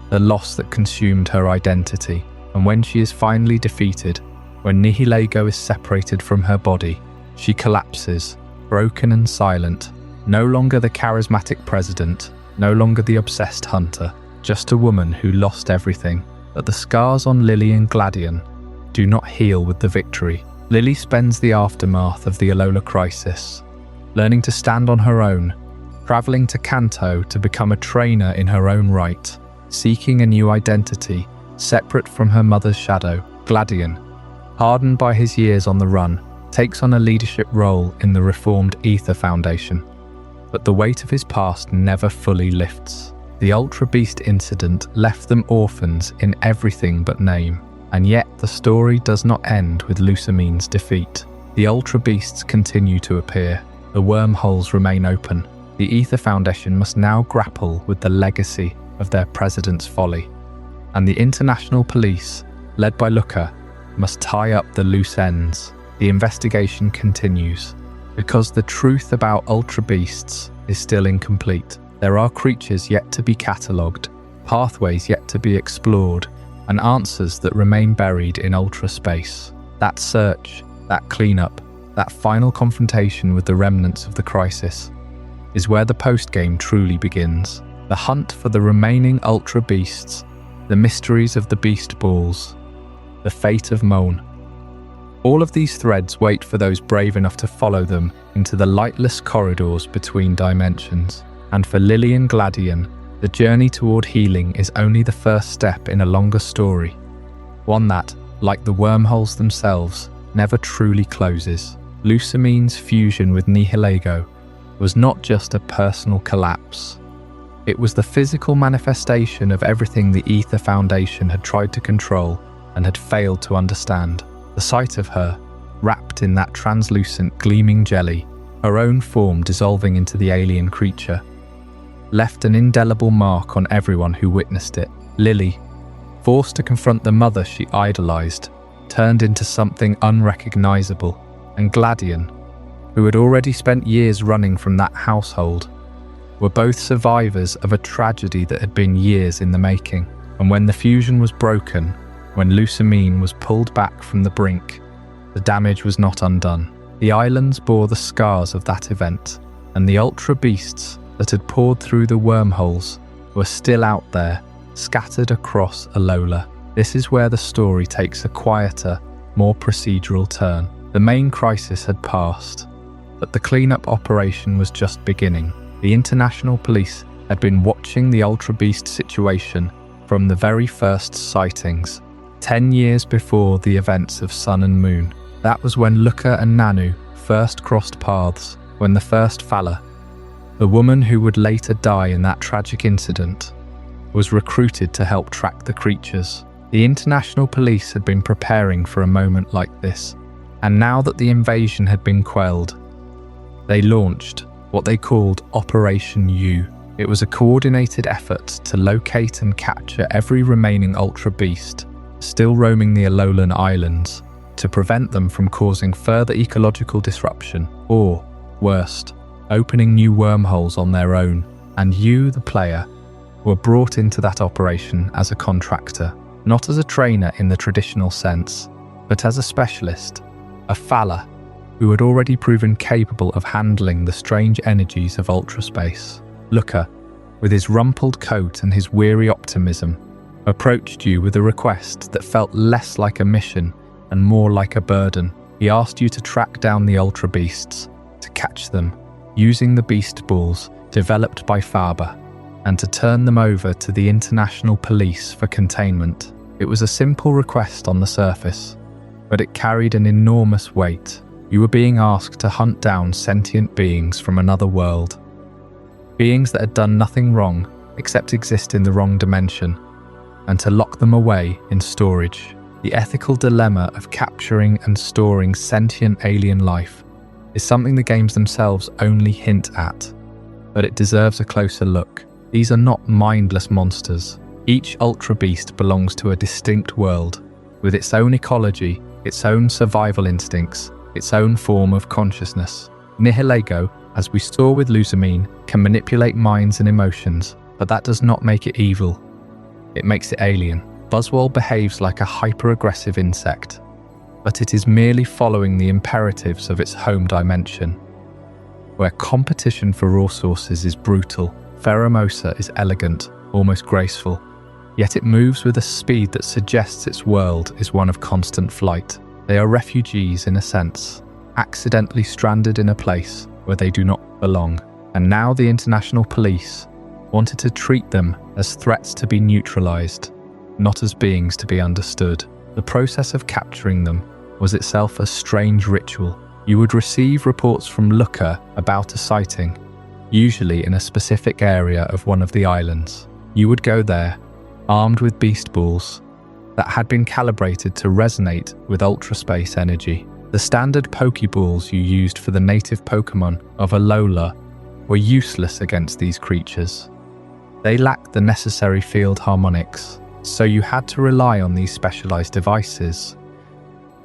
the loss that consumed her identity. And when she is finally defeated, when Nihilego is separated from her body, she collapses, broken and silent, no longer the charismatic president, no longer the obsessed hunter, just a woman who lost everything. But the scars on Lily and Gladion do not heal with the victory. Lily spends the aftermath of the Alola crisis, learning to stand on her own, travelling to Kanto to become a trainer in her own right, seeking a new identity, separate from her mother's shadow. Gladion, hardened by his years on the run, takes on a leadership role in the reformed Aether Foundation. But the weight of his past never fully lifts. The Ultra Beast incident left them orphans in everything but name, and yet the story does not end with Lucamine's defeat. The Ultra Beasts continue to appear, the wormholes remain open. The Aether Foundation must now grapple with the legacy of their president's folly, and the international police, led by Luca, must tie up the loose ends. The investigation continues, because the truth about Ultra Beasts is still incomplete. There are creatures yet to be catalogued, pathways yet to be explored, and answers that remain buried in Ultra space. That search, that cleanup, that final confrontation with the remnants of the crisis is where the postgame truly begins. The hunt for the remaining Ultra Beasts, the mysteries of the Beast Balls, the fate of Mohn. All of these threads wait for those brave enough to follow them into the lightless corridors between dimensions. And for Lily and Gladion, the journey toward healing is only the first step in a longer story, one that, like the wormholes themselves, never truly closes. Lucamine's fusion with Nihilego was not just a personal collapse. It was the physical manifestation of everything the Aether Foundation had tried to control and had failed to understand. The sight of her, wrapped in that translucent, gleaming jelly, her own form dissolving into the alien creature, left an indelible mark on everyone who witnessed it. Lily, forced to confront the mother she idolized, turned into something unrecognizable, and Gladion, who had already spent years running from that household, were both survivors of a tragedy that had been years in the making. And when the fusion was broken, when Lucamine was pulled back from the brink, the damage was not undone. The islands bore the scars of that event, and the Ultra Beasts that had poured through the wormholes were still out there, scattered across Alola. This is where the story takes a quieter, more procedural turn. The main crisis had passed, but the cleanup operation was just beginning. The international police had been watching the Ultra Beast situation from the very first sightings, 10 years before the events of Sun and Moon. That was when Luca and Nanu first crossed paths, when the first Fala, the woman who would later die in that tragic incident, was recruited to help track the creatures. The international police had been preparing for a moment like this, and now that the invasion had been quelled, they launched what they called Operation U. It was a coordinated effort to locate and capture every remaining Ultra Beast still roaming the Alolan Islands, to prevent them from causing further ecological disruption, or, worst, opening new wormholes on their own. And you, the player, were brought into that operation as a contractor, not as a trainer in the traditional sense, but as a specialist, a Fala, who had already proven capable of handling the strange energies of ultraspace. Luca, with his rumpled coat and his weary optimism, approached you with a request that felt less like a mission and more like a burden. He asked you to track down the Ultra Beasts, to catch them, using the Beast Balls developed by Faber, and to turn them over to the international police for containment. It was a simple request on the surface, but it carried an enormous weight. You were being asked to hunt down sentient beings from another world, beings that had done nothing wrong except exist in the wrong dimension, and to lock them away in storage. The ethical dilemma of capturing and storing sentient alien life is something the games themselves only hint at, but it deserves a closer look. These are not mindless monsters. Each Ultra Beast belongs to a distinct world, with its own ecology, its own survival instincts, its own form of consciousness. Nihilego, as we saw with Lucamine, can manipulate minds and emotions, but that does not make it evil. It makes it alien. Buzzwole behaves like a hyper-aggressive insect, but it is merely following the imperatives of its home dimension. where competition for resources is brutal. Pheromosa is elegant, almost graceful, yet it moves with a speed that suggests its world is one of constant flight. They are refugees in a sense, accidentally stranded in a place where they do not belong. And now the international police wanted to treat them as threats to be neutralized, not as beings to be understood. The process of capturing them was itself a strange ritual. You would receive reports from Looker about a sighting, usually in a specific area of one of the islands. You would go there, armed with beast balls that had been calibrated to resonate with ultraspace energy. The standard Pokeballs you used for the native Pokémon of Alola were useless against these creatures. They lacked the necessary field harmonics, so you had to rely on these specialized devices,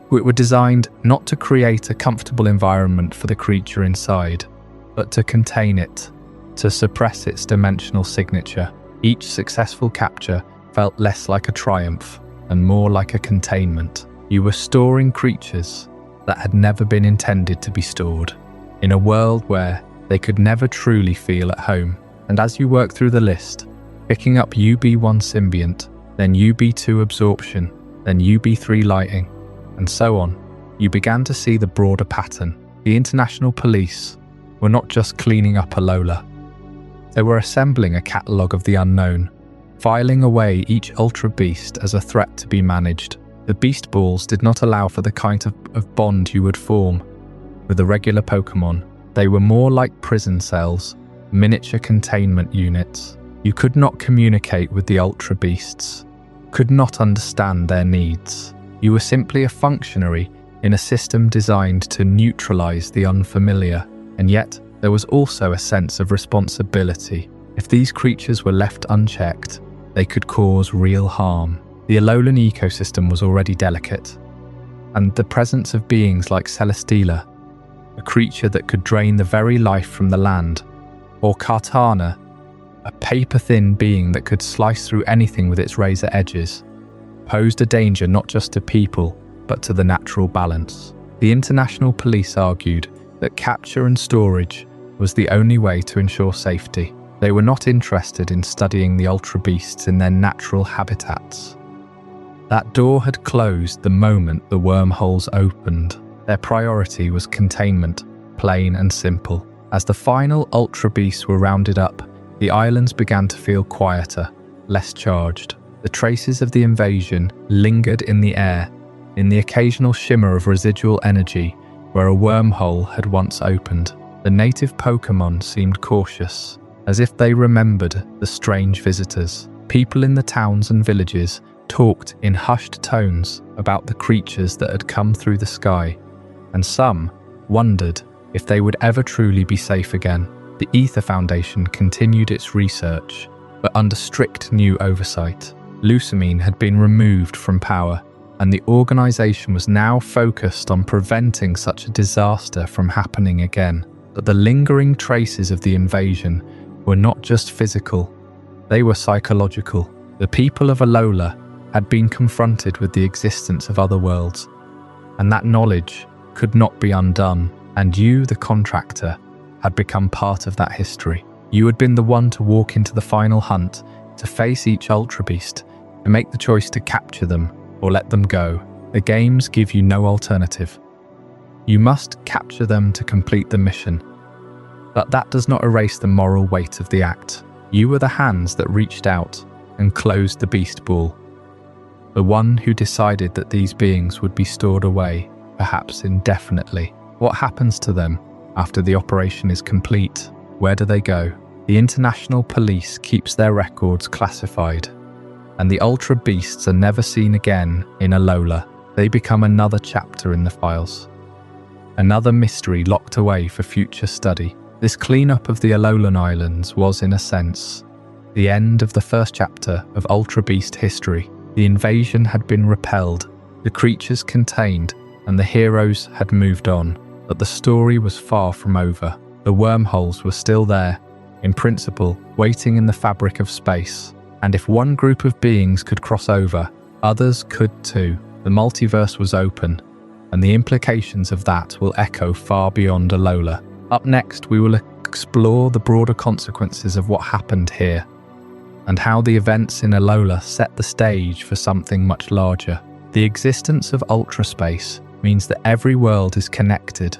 which were designed not to create a comfortable environment for the creature inside, but to contain it, to suppress its dimensional signature. Each successful capture felt less like a triumph and more like a containment. You were storing creatures that had never been intended to be stored, in a world where they could never truly feel at home. And as you work through the list, picking up UB1 Symbiont, then UB2 Absorption, then UB3 Lighting, and so on, you began to see the broader pattern. The international police were not just cleaning up Alola. They were assembling a catalogue of the unknown, filing away each ultra beast as a threat to be managed. The beast balls did not allow for the kind of bond you would form with a regular Pokémon. They were more like prison cells, miniature containment units. You could not communicate with the ultra beasts, could not understand their needs. You were simply a functionary in a system designed to neutralize the unfamiliar. And yet, there was also a sense of responsibility. If these creatures were left unchecked, they could cause real harm. The Alolan ecosystem was already delicate, and the presence of beings like Celesteela, a creature that could drain the very life from the land, or Kartana, a paper-thin being that could slice through anything with its razor edges, posed a danger not just to people, but to the natural balance. The international police argued that capture and storage was the only way to ensure safety. They were not interested in studying the ultra beasts in their natural habitats. That door had closed the moment the wormholes opened. Their priority was containment, plain and simple. As the final ultra beasts were rounded up, the islands began to feel quieter, less charged. The traces of the invasion lingered in the air, in the occasional shimmer of residual energy where a wormhole had once opened. The native Pokémon seemed cautious, as if they remembered the strange visitors. People in the towns and villages talked in hushed tones about the creatures that had come through the sky, and some wondered if they would ever truly be safe again. The Aether Foundation continued its research, but under strict new oversight. Lusamine had been removed from power, and the organization was now focused on preventing such a disaster from happening again. But the lingering traces of the invasion were not just physical, they were psychological. The people of Alola had been confronted with the existence of other worlds, and that knowledge could not be undone. And you, the contractor, had become part of that history. You had been the one to walk into the final hunt, to face each Ultra Beast, to make the choice to capture them or let them go. The games give you no alternative. You must capture them to complete the mission. But that does not erase the moral weight of the act. You were the hands that reached out and closed the beast ball. The one who decided that these beings would be stored away, perhaps indefinitely. What happens to them after the operation is complete? Where do they go? The international police keeps their records classified, and the Ultra Beasts are never seen again in Alola. They become another chapter in the files, another mystery locked away for future study. This cleanup of the Alolan Islands was, in a sense, the end of the first chapter of Ultra Beast history. The invasion had been repelled, the creatures contained, and the heroes had moved on. But the story was far from over. The wormholes were still there, in principle, waiting in the fabric of space. And if one group of beings could cross over, others could too. The multiverse was open, and the implications of that will echo far beyond Alola. Up next, we will explore the broader consequences of what happened here, and how the events in Alola set the stage for something much larger. The existence of ultraspace means that every world is connected,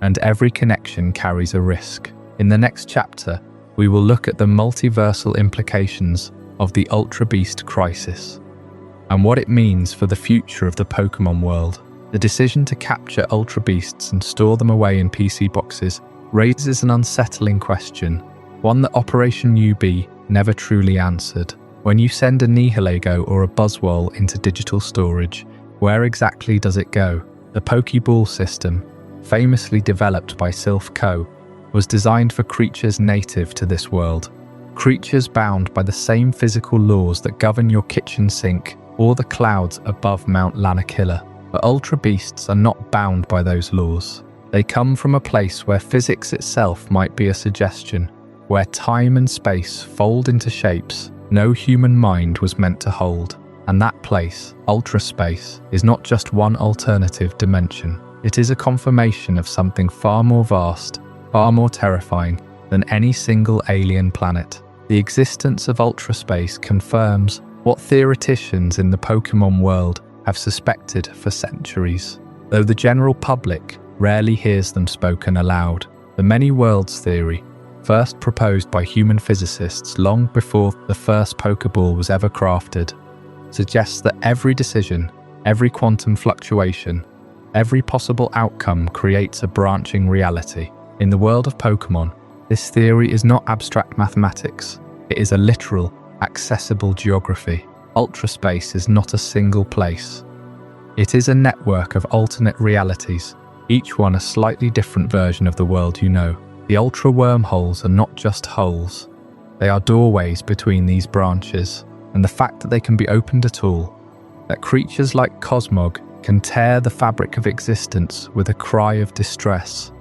and every connection carries a risk. In the next chapter, we will look at the multiversal implications of the Ultra Beast crisis, and what it means for the future of the Pokémon world. The decision to capture Ultra Beasts and store them away in PC boxes raises an unsettling question, one that Operation UB never truly answered. When you send a Nihilego or a Buzzwole into digital storage, where exactly does it go? The Pokeball system, famously developed by Sylph Co., was designed for creatures native to this world. Creatures bound by the same physical laws that govern your kitchen sink or the clouds above Mount Lanakila. But Ultra Beasts are not bound by those laws. They come from a place where physics itself might be a suggestion, where time and space fold into shapes no human mind was meant to hold. And that place, ultraspace, is not just one alternative dimension. It is a confirmation of something far more vast, far more terrifying than any single alien planet. The existence of ultraspace confirms what theoreticians in the Pokémon world have suspected for centuries, though the general public rarely hears them spoken aloud. The many worlds theory, first proposed by human physicists long before the first Pokeball was ever crafted, suggests that every decision, every quantum fluctuation, every possible outcome creates a branching reality. In the world of Pokémon, this theory is not abstract mathematics. It is a literal, accessible geography. Ultraspace is not a single place. It is a network of alternate realities, each one a slightly different version of the world you know. The ultra wormholes are not just holes. They are doorways between these branches, and the fact that they can be opened at all, that creatures like Cosmog can tear the fabric of existence with a cry of distress,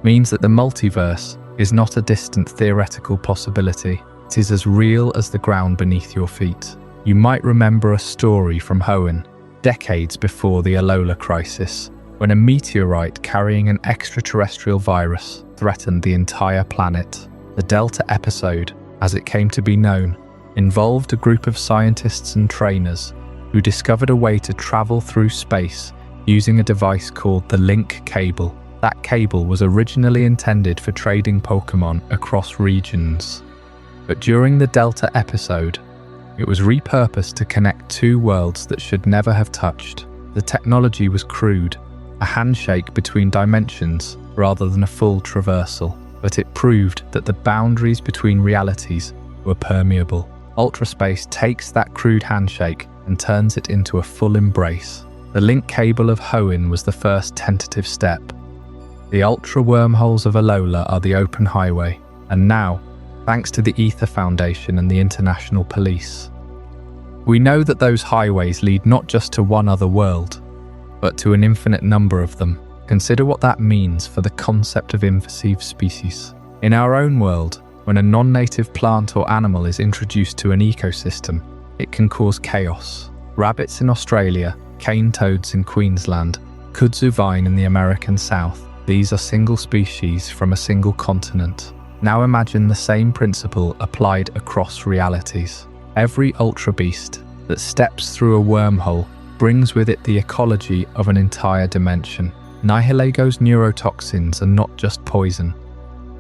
means that the multiverse is not a distant theoretical possibility. It is as real as the ground beneath your feet. You might remember a story from Mohn, decades before the Alola crisis, when a meteorite carrying an extraterrestrial virus threatened the entire planet. The Delta episode, as it came to be known, involved a group of scientists and trainers who discovered a way to travel through space using a device called the Link Cable. That cable was originally intended for trading Pokémon across regions, but during the Delta episode, it was repurposed to connect two worlds that should never have touched. The technology was crude, a handshake between dimensions rather than a full traversal, but it proved that the boundaries between realities were permeable. Ultraspace takes that crude handshake and turns it into a full embrace. The Link Cable of Hoenn was the first tentative step. The ultra wormholes of Alola are the open highway, and now, thanks to the Aether Foundation and the International Police, we know that those highways lead not just to one other world, but to an infinite number of them. Consider what that means for the concept of invasive species. In our own world, when a non-native plant or animal is introduced to an ecosystem, it can cause chaos. Rabbits in Australia, cane toads in Queensland, kudzu vine in the American South. These are single species from a single continent. Now imagine the same principle applied across realities. Every ultra beast that steps through a wormhole brings with it the ecology of an entire dimension. Nihilego's neurotoxins are not just poison.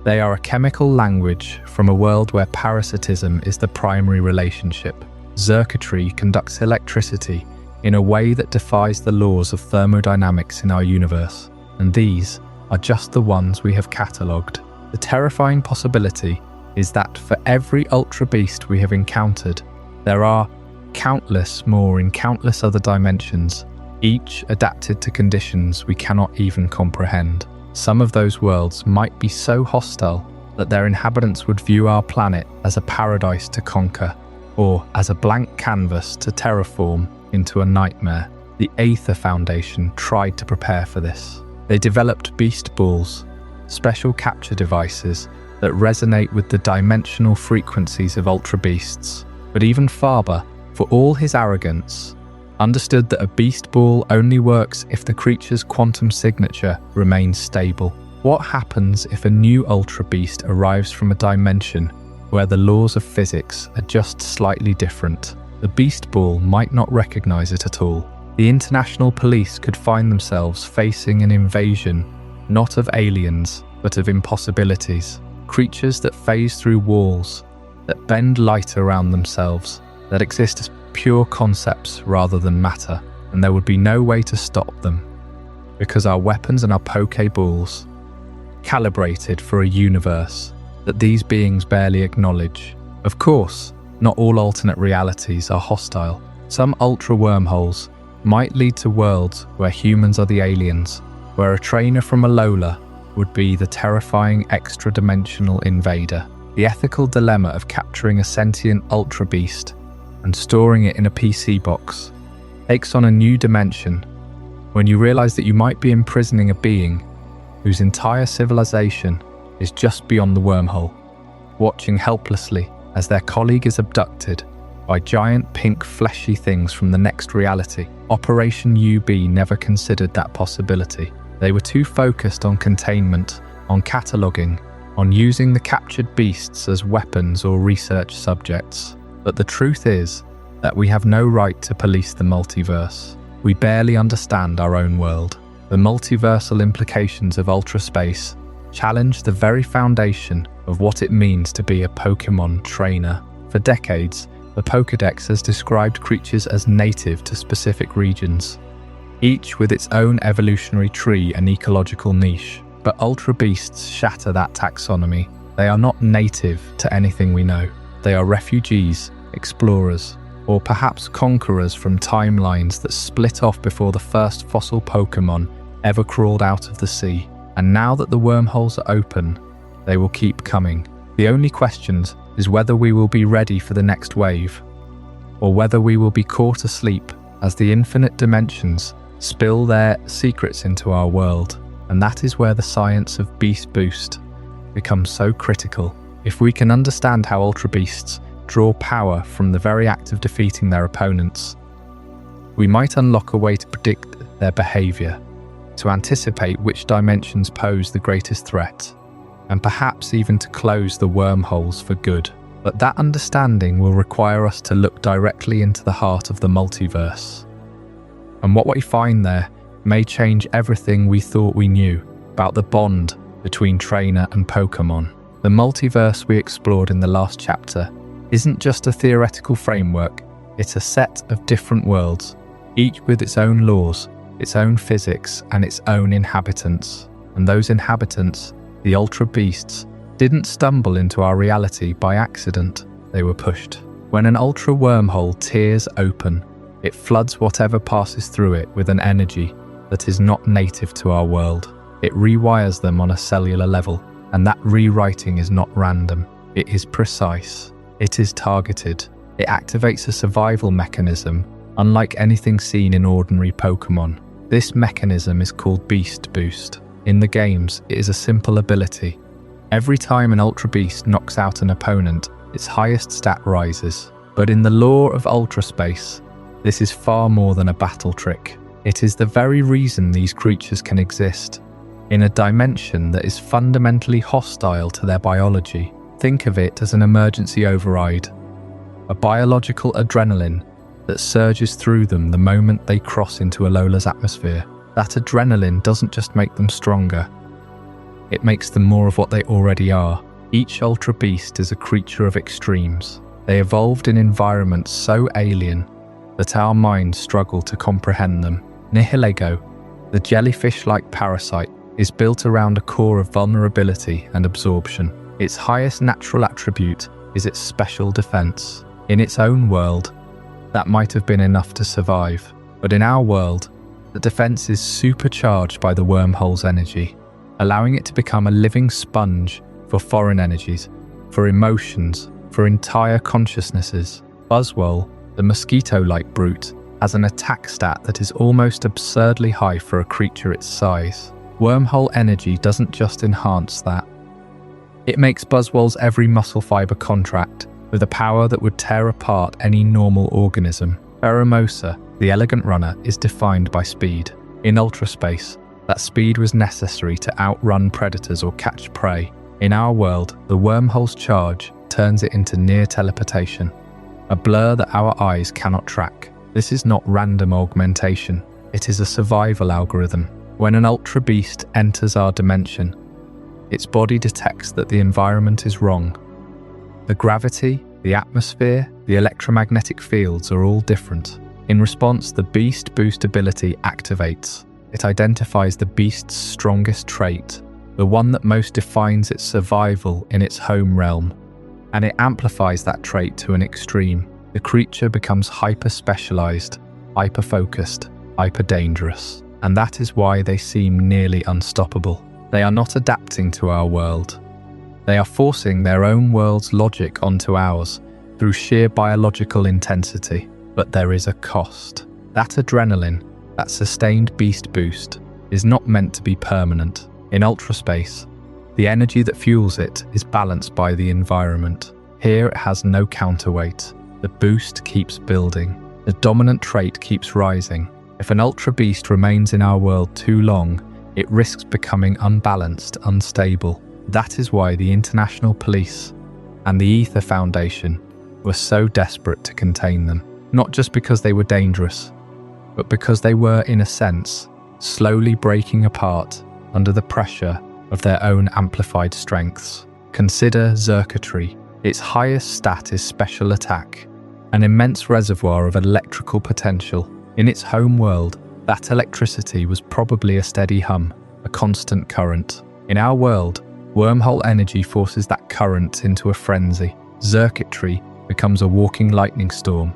They are a chemical language from a world where parasitism is the primary relationship. Xurkitree conducts electricity in a way that defies the laws of thermodynamics in our universe, and these are just the ones we have catalogued. The terrifying possibility is that for every ultra beast we have encountered, there are countless more in countless other dimensions, each adapted to conditions we cannot even comprehend. Some of those worlds might be so hostile that their inhabitants would view our planet as a paradise to conquer, or as a blank canvas to terraform into a nightmare. The Aether Foundation tried to prepare for this. They developed beast balls, special capture devices that resonate with the dimensional frequencies of ultra beasts. But even Faber, for all his arrogance, understood that a beast ball only works if the creature's quantum signature remains stable. What happens if a new Ultra Beast arrives from a dimension where the laws of physics are just slightly different? The Beast Ball might not recognize it at all. The international police could find themselves facing an invasion, not of aliens, but of impossibilities. Creatures that phase through walls, that bend light around themselves, that exist as pure concepts rather than matter, and there would be no way to stop them, because our weapons and our Pokeballs, calibrated for a universe that these beings barely acknowledge. Of course, not all alternate realities are hostile. Some ultra wormholes might lead to worlds where humans are the aliens, where a trainer from Alola would be the terrifying extra-dimensional invader. The ethical dilemma of capturing a sentient Ultra Beast and storing it in a PC box takes on a new dimension when you realize that you might be imprisoning a being whose entire civilization is just beyond the wormhole, watching helplessly as their colleague is abducted by giant pink fleshy things from the next reality. Operation UB never considered that possibility. They were too focused on containment, on cataloguing, on using the captured beasts as weapons or research subjects. But the truth is that we have no right to police the multiverse. We barely understand our own world. The multiversal implications of ultra space challenge the very foundation of what it means to be a Pokémon trainer. For decades, the Pokédex has described creatures as native to specific regions, each with its own evolutionary tree and ecological niche. But Ultra Beasts shatter that taxonomy. They are not native to anything we know. They are refugees, explorers, or perhaps conquerors from timelines that split off before the first fossil Pokémon ever crawled out of the sea. And now that the wormholes are open, they will keep coming. The only question is whether we will be ready for the next wave, or whether we will be caught asleep as the infinite dimensions spill their secrets into our world. And that is where the science of Beast Boost becomes so critical. If we can understand how Ultra Beasts draw power from the very act of defeating their opponents, we might unlock a way to predict their behavior, to anticipate which dimensions pose the greatest threat, and perhaps even to close the wormholes for good. But that understanding will require us to look directly into the heart of the multiverse. And what we find there may change everything we thought we knew about the bond between trainer and Pokémon. The multiverse we explored in the last chapter isn't just a theoretical framework, it's a set of different worlds, each with its own laws, its own physics, and its own inhabitants. And those inhabitants, the Ultra Beasts, didn't stumble into our reality by accident. They were pushed. When an Ultra wormhole tears open, it floods whatever passes through it with an energy that is not native to our world. It rewires them on a cellular level, and that rewriting is not random. It is precise. It is targeted. It activates a survival mechanism unlike anything seen in ordinary Pokémon. This mechanism is called Beast Boost. In the games, it is a simple ability. Every time an Ultra Beast knocks out an opponent, its highest stat rises. But in the lore of Ultra Space, this is far more than a battle trick. It is the very reason these creatures can exist, in a dimension that is fundamentally hostile to their biology. Think of it as an emergency override, a biological adrenaline that surges through them the moment they cross into Alola's atmosphere. That adrenaline doesn't just make them stronger, it makes them more of what they already are. Each Ultra Beast is a creature of extremes. They evolved in environments so alien that our minds struggle to comprehend them. Nihilego, the jellyfish-like parasite, is built around a core of vulnerability and absorption. Its highest natural attribute is its special defense. In its own world, that might have been enough to survive. But in our world, the defense is supercharged by the wormhole's energy, allowing it to become a living sponge for foreign energies, for emotions, for entire consciousnesses. Buzzwole, the mosquito-like brute, has an attack stat that is almost absurdly high for a creature its size. Wormhole energy doesn't just enhance that. It makes Buzzwole's every muscle fiber contract with a power that would tear apart any normal organism. Pheromosa, the elegant runner, is defined by speed. In Ultra Space, That speed was necessary to outrun predators or catch prey. In our world, the wormhole's charge turns it into near teleportation, a blur that our eyes cannot track. This is not random augmentation, it is a survival algorithm. When an ultra beast enters our dimension, its body detects that the environment is wrong. The gravity, the atmosphere, the electromagnetic fields are all different. In response, the beast boost ability activates. It identifies the beast's strongest trait, the one that most defines its survival in its home realm, and it amplifies that trait to an extreme. The creature becomes hyper-specialized, hyper-focused, hyper-dangerous, and that is why they seem nearly unstoppable. They are not adapting to our world. They are forcing their own world's logic onto ours through sheer biological intensity. But there is a cost. That adrenaline, that sustained beast boost, is not meant to be permanent. In ultraspace, the energy that fuels it is balanced by the environment. Here it has no counterweight. The boost keeps building. The dominant trait keeps rising. If an ultra beast remains in our world too long, it risks becoming unbalanced, unstable. That is why the International Police and the Aether Foundation were so desperate to contain them. Not just because they were dangerous, but because they were, in a sense, slowly breaking apart under the pressure of their own amplified strengths. Consider Xurkitree. Its highest stat is special attack, an immense reservoir of electrical potential. In its home world, that electricity was probably a steady hum, a constant current. In our world, wormhole energy forces that current into a frenzy. Xurkitree becomes a walking lightning storm,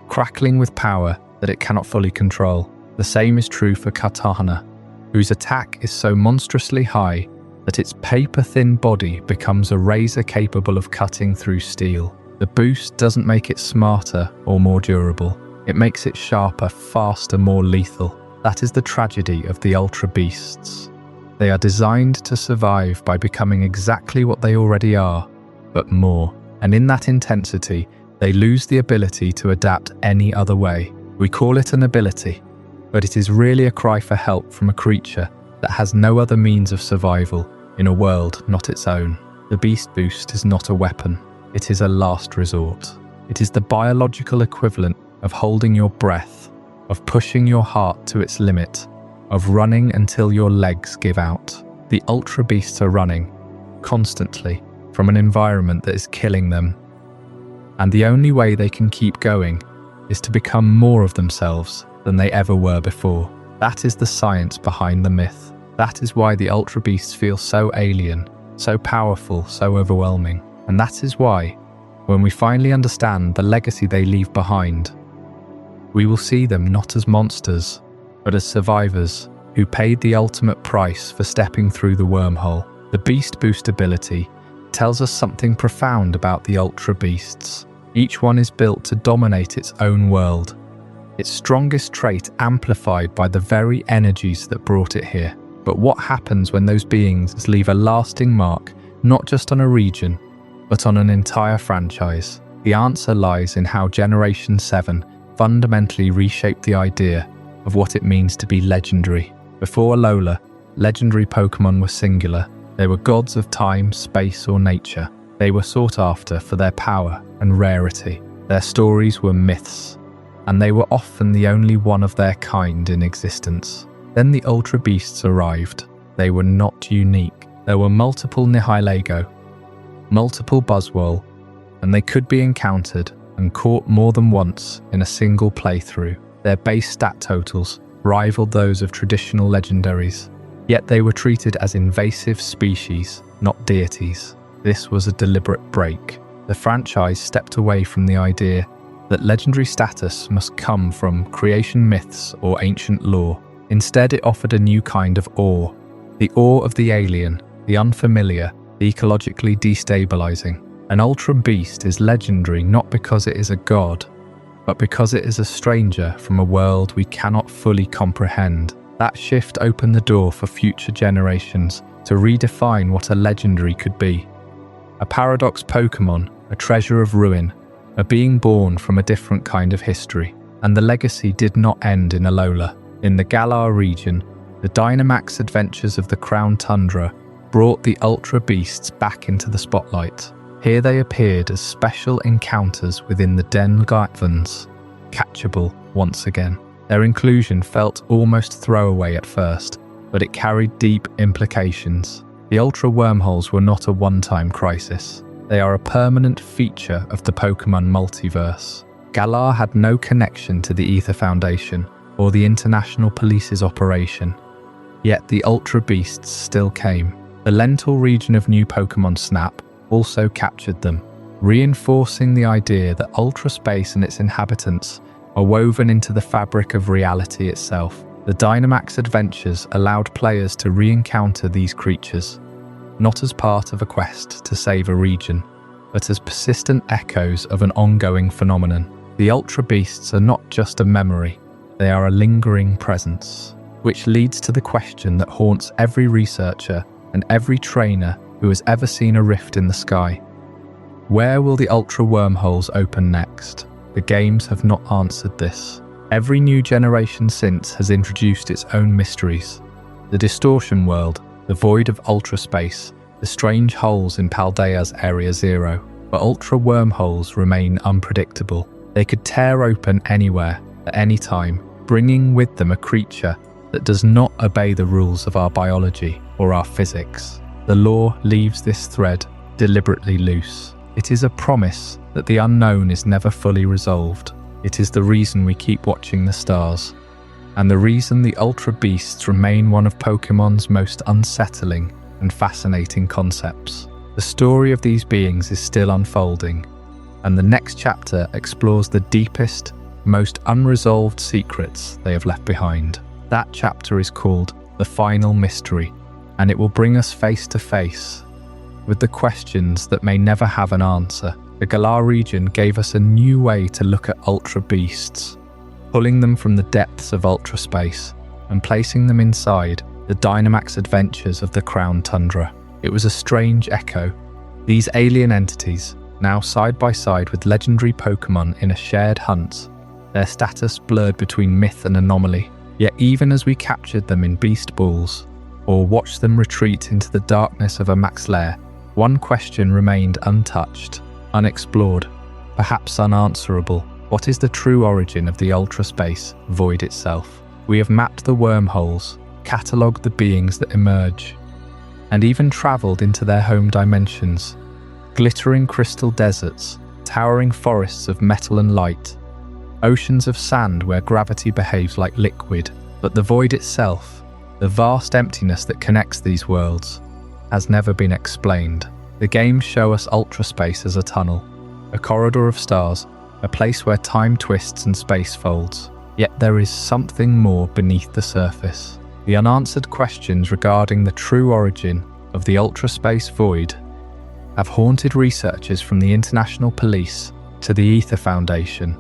crackling with power that it cannot fully control. The same is true for Katana, whose attack is so monstrously high that its paper-thin body becomes a razor capable of cutting through steel. The boost doesn't make it smarter or more durable. It makes it sharper, faster, more lethal. That is the tragedy of the ultra beasts. They are designed to survive by becoming exactly what they already are, but more. And in that intensity, they lose the ability to adapt any other way. We call it an ability, but it is really a cry for help from a creature that has no other means of survival in a world not its own. The beast boost is not a weapon, it is a last resort. It is the biological equivalent of holding your breath, of pushing your heart to its limit, of running until your legs give out. The ultra beasts are running, constantly, from an environment that is killing them. And the only way they can keep going is to become more of themselves than they ever were before. That is the science behind the myth. That is why the ultra beasts feel so alien, so powerful, so overwhelming. And that is why, when we finally understand the legacy they leave behind, we will see them not as monsters, but as survivors who paid the ultimate price for stepping through the wormhole. The beast boost ability tells us something profound about the ultra beasts. Each one is built to dominate its own world, its strongest trait amplified by the very energies that brought it here. But what happens when those beings leave a lasting mark, not just on a region, but on an entire franchise? The answer lies in how Generation 7 fundamentally reshaped the idea of what it means to be legendary. Before Alola, legendary Pokémon were singular. They were gods of time, space, or nature. They were sought after for their power and rarity. Their stories were myths, and they were often the only one of their kind in existence. Then the Ultra Beasts arrived. They were not unique. There were multiple Nihilego, multiple Buzzwole, and they could be encountered and caught more than once in a single playthrough. Their base stat totals rivaled those of traditional legendaries, yet they were treated as invasive species, not deities. This was a deliberate break. The franchise stepped away from the idea that legendary status must come from creation myths or ancient lore. Instead, it offered a new kind of awe. The awe of the alien, the unfamiliar, the ecologically destabilizing. An Ultra Beast is legendary not because it is a god, but because it is a stranger from a world we cannot fully comprehend. That shift opened the door for future generations to redefine what a legendary could be. A paradox Pokémon, a treasure of ruin, a being born from a different kind of history. And the legacy did not end in Alola. In the Galar region, The Dynamax adventures of the Crown Tundra brought the Ultra Beasts back into the spotlight. Here they appeared as special encounters within the Den Gatvans, catchable once again. Their inclusion felt almost throwaway at first, but it carried deep implications. The Ultra Wormholes were not a one-time crisis. They are a permanent feature of the Pokémon multiverse. Galar had no connection to the Aether Foundation or the International Police's operation. Yet the Ultra Beasts still came. The Lental region of New Pokémon Snap also captured them, reinforcing the idea that Ultra Space and its inhabitants are woven into the fabric of reality itself. The Dynamax adventures allowed players to re-encounter these creatures, not as part of a quest to save a region, but as persistent echoes of an ongoing phenomenon. The Ultra Beasts are not just a memory, they are a lingering presence, which leads to the question that haunts every researcher and every trainer who has ever seen a rift in the sky. Where will the Ultra Wormholes open next? The games have not answered this. Every new generation since has introduced its own mysteries. The Distortion World, the Void of Ultra Space, the strange holes in Paldea's Area Zero. But Ultra Wormholes remain unpredictable. They could tear open anywhere, at any time, bringing with them a creature that does not obey the rules of our biology or our physics. The lore leaves this thread deliberately loose. It is a promise that the unknown is never fully resolved. It is the reason we keep watching the stars, and the reason the Ultra Beasts remain one of Pokémon's most unsettling and fascinating concepts. The story of these beings is still unfolding, and the next chapter explores the deepest, most unresolved secrets they have left behind. That chapter is called The Final Mystery, and it will bring us face to face with the questions that may never have an answer. The Galar region gave us a new way to look at Ultra Beasts, pulling them from the depths of Ultra Space and placing them inside the Dynamax adventures of the Crown Tundra. It was a strange echo. These alien entities, now side by side with legendary Pokémon in a shared hunt, their status blurred between myth and anomaly. Yet even as we captured them in Beast Balls, or watched them retreat into the darkness of a max lair, one question remained untouched, unexplored, perhaps unanswerable. What is the true origin of the Ultra Space void itself? We have mapped the wormholes, catalogued the beings that emerge, and even travelled into their home dimensions. Glittering crystal deserts, towering forests of metal and light, oceans of sand where gravity behaves like liquid. But the void itself, the vast emptiness that connects these worlds, has never been explained. The games show us Ultra Space as a tunnel, a corridor of stars, a place where time twists and space folds. Yet there is something more beneath the surface. The unanswered questions regarding the true origin of the Ultra Space void have haunted researchers from the International Police to the Aether Foundation,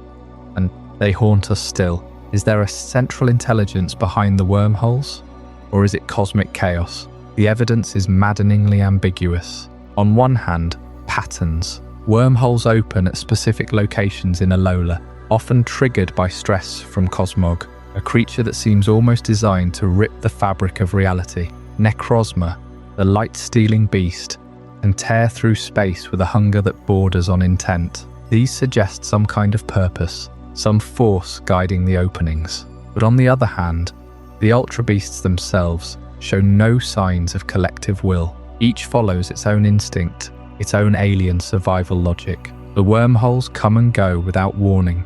and they haunt us still. Is there a central intelligence behind the wormholes, or is it cosmic chaos? The evidence is maddeningly ambiguous. On one hand, patterns. Wormholes open at specific locations in Alola, often triggered by stress from Cosmog, a creature that seems almost designed to rip the fabric of reality. Necrozma, the light-stealing beast, can tear through space with a hunger that borders on intent. These suggest some kind of purpose, some force guiding the openings. But on the other hand, the Ultra Beasts themselves show no signs of collective will. Each follows its own instinct, its own alien survival logic. The wormholes come and go without warning,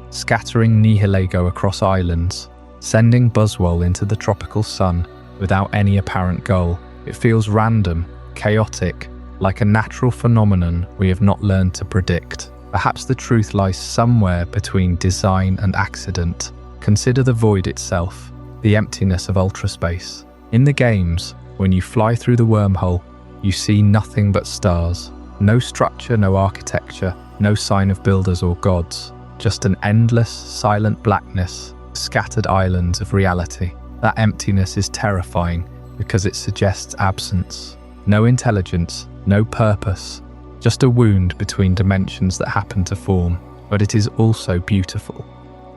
scattering Nihilego across islands, sending Buzzwole into the tropical sun without any apparent goal. It feels random, chaotic, like a natural phenomenon we have not learned to predict. Perhaps the truth lies somewhere between design and accident. Consider the void itself, the emptiness of Ultra Space. In the games, when you fly through the wormhole, you see nothing but stars. No structure, no architecture, no sign of builders or gods. Just an endless, silent blackness, scattered islands of reality. That emptiness is terrifying because it suggests absence. No intelligence, no purpose, just a wound between dimensions that happen to form. But it is also beautiful,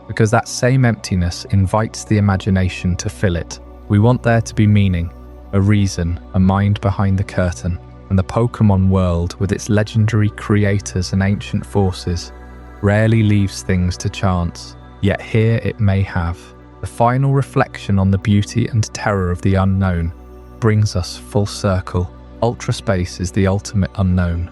because that same emptiness invites the imagination to fill it. We want there to be meaning, a reason, a mind behind the curtain. And the Pokémon world, with its legendary creators and ancient forces, rarely leaves things to chance, yet here it may have. The final reflection on the beauty and terror of the unknown brings us full circle. Ultraspace is the ultimate unknown,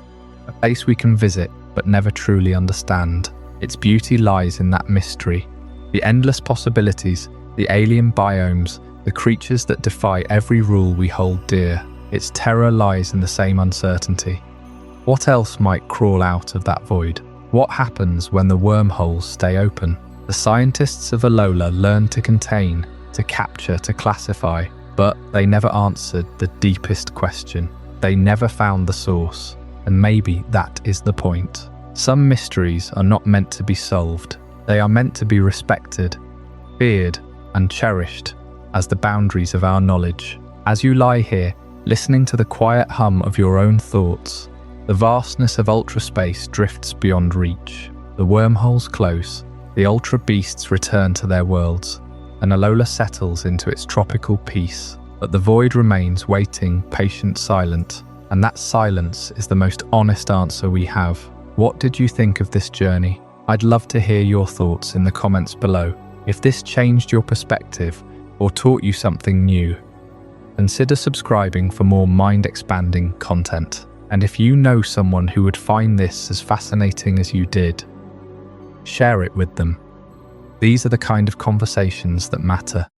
a place we can visit but never truly understand. Its beauty lies in that mystery, the endless possibilities, the alien biomes, the creatures that defy every rule we hold dear. Its terror lies in the same uncertainty. What else might crawl out of that void? What happens when the wormholes stay open? The scientists of Alola learned to contain, to capture, to classify, but they never answered the deepest question. They never found the source, and maybe that is the point. Some mysteries are not meant to be solved. They are meant to be respected, feared, and cherished as the boundaries of our knowledge. As you lie here, listening to the quiet hum of your own thoughts, the vastness of ultraspace drifts beyond reach. The wormholes close, the ultra beasts return to their worlds, and Alola settles into its tropical peace. But the void remains waiting, patient, silent, and that silence is the most honest answer we have. What did you think of this journey? I'd love to hear your thoughts in the comments below. If this changed your perspective or taught you something new, consider subscribing for more mind-expanding content. And if you know someone who would find this as fascinating as you did, share it with them. These are the kind of conversations that matter.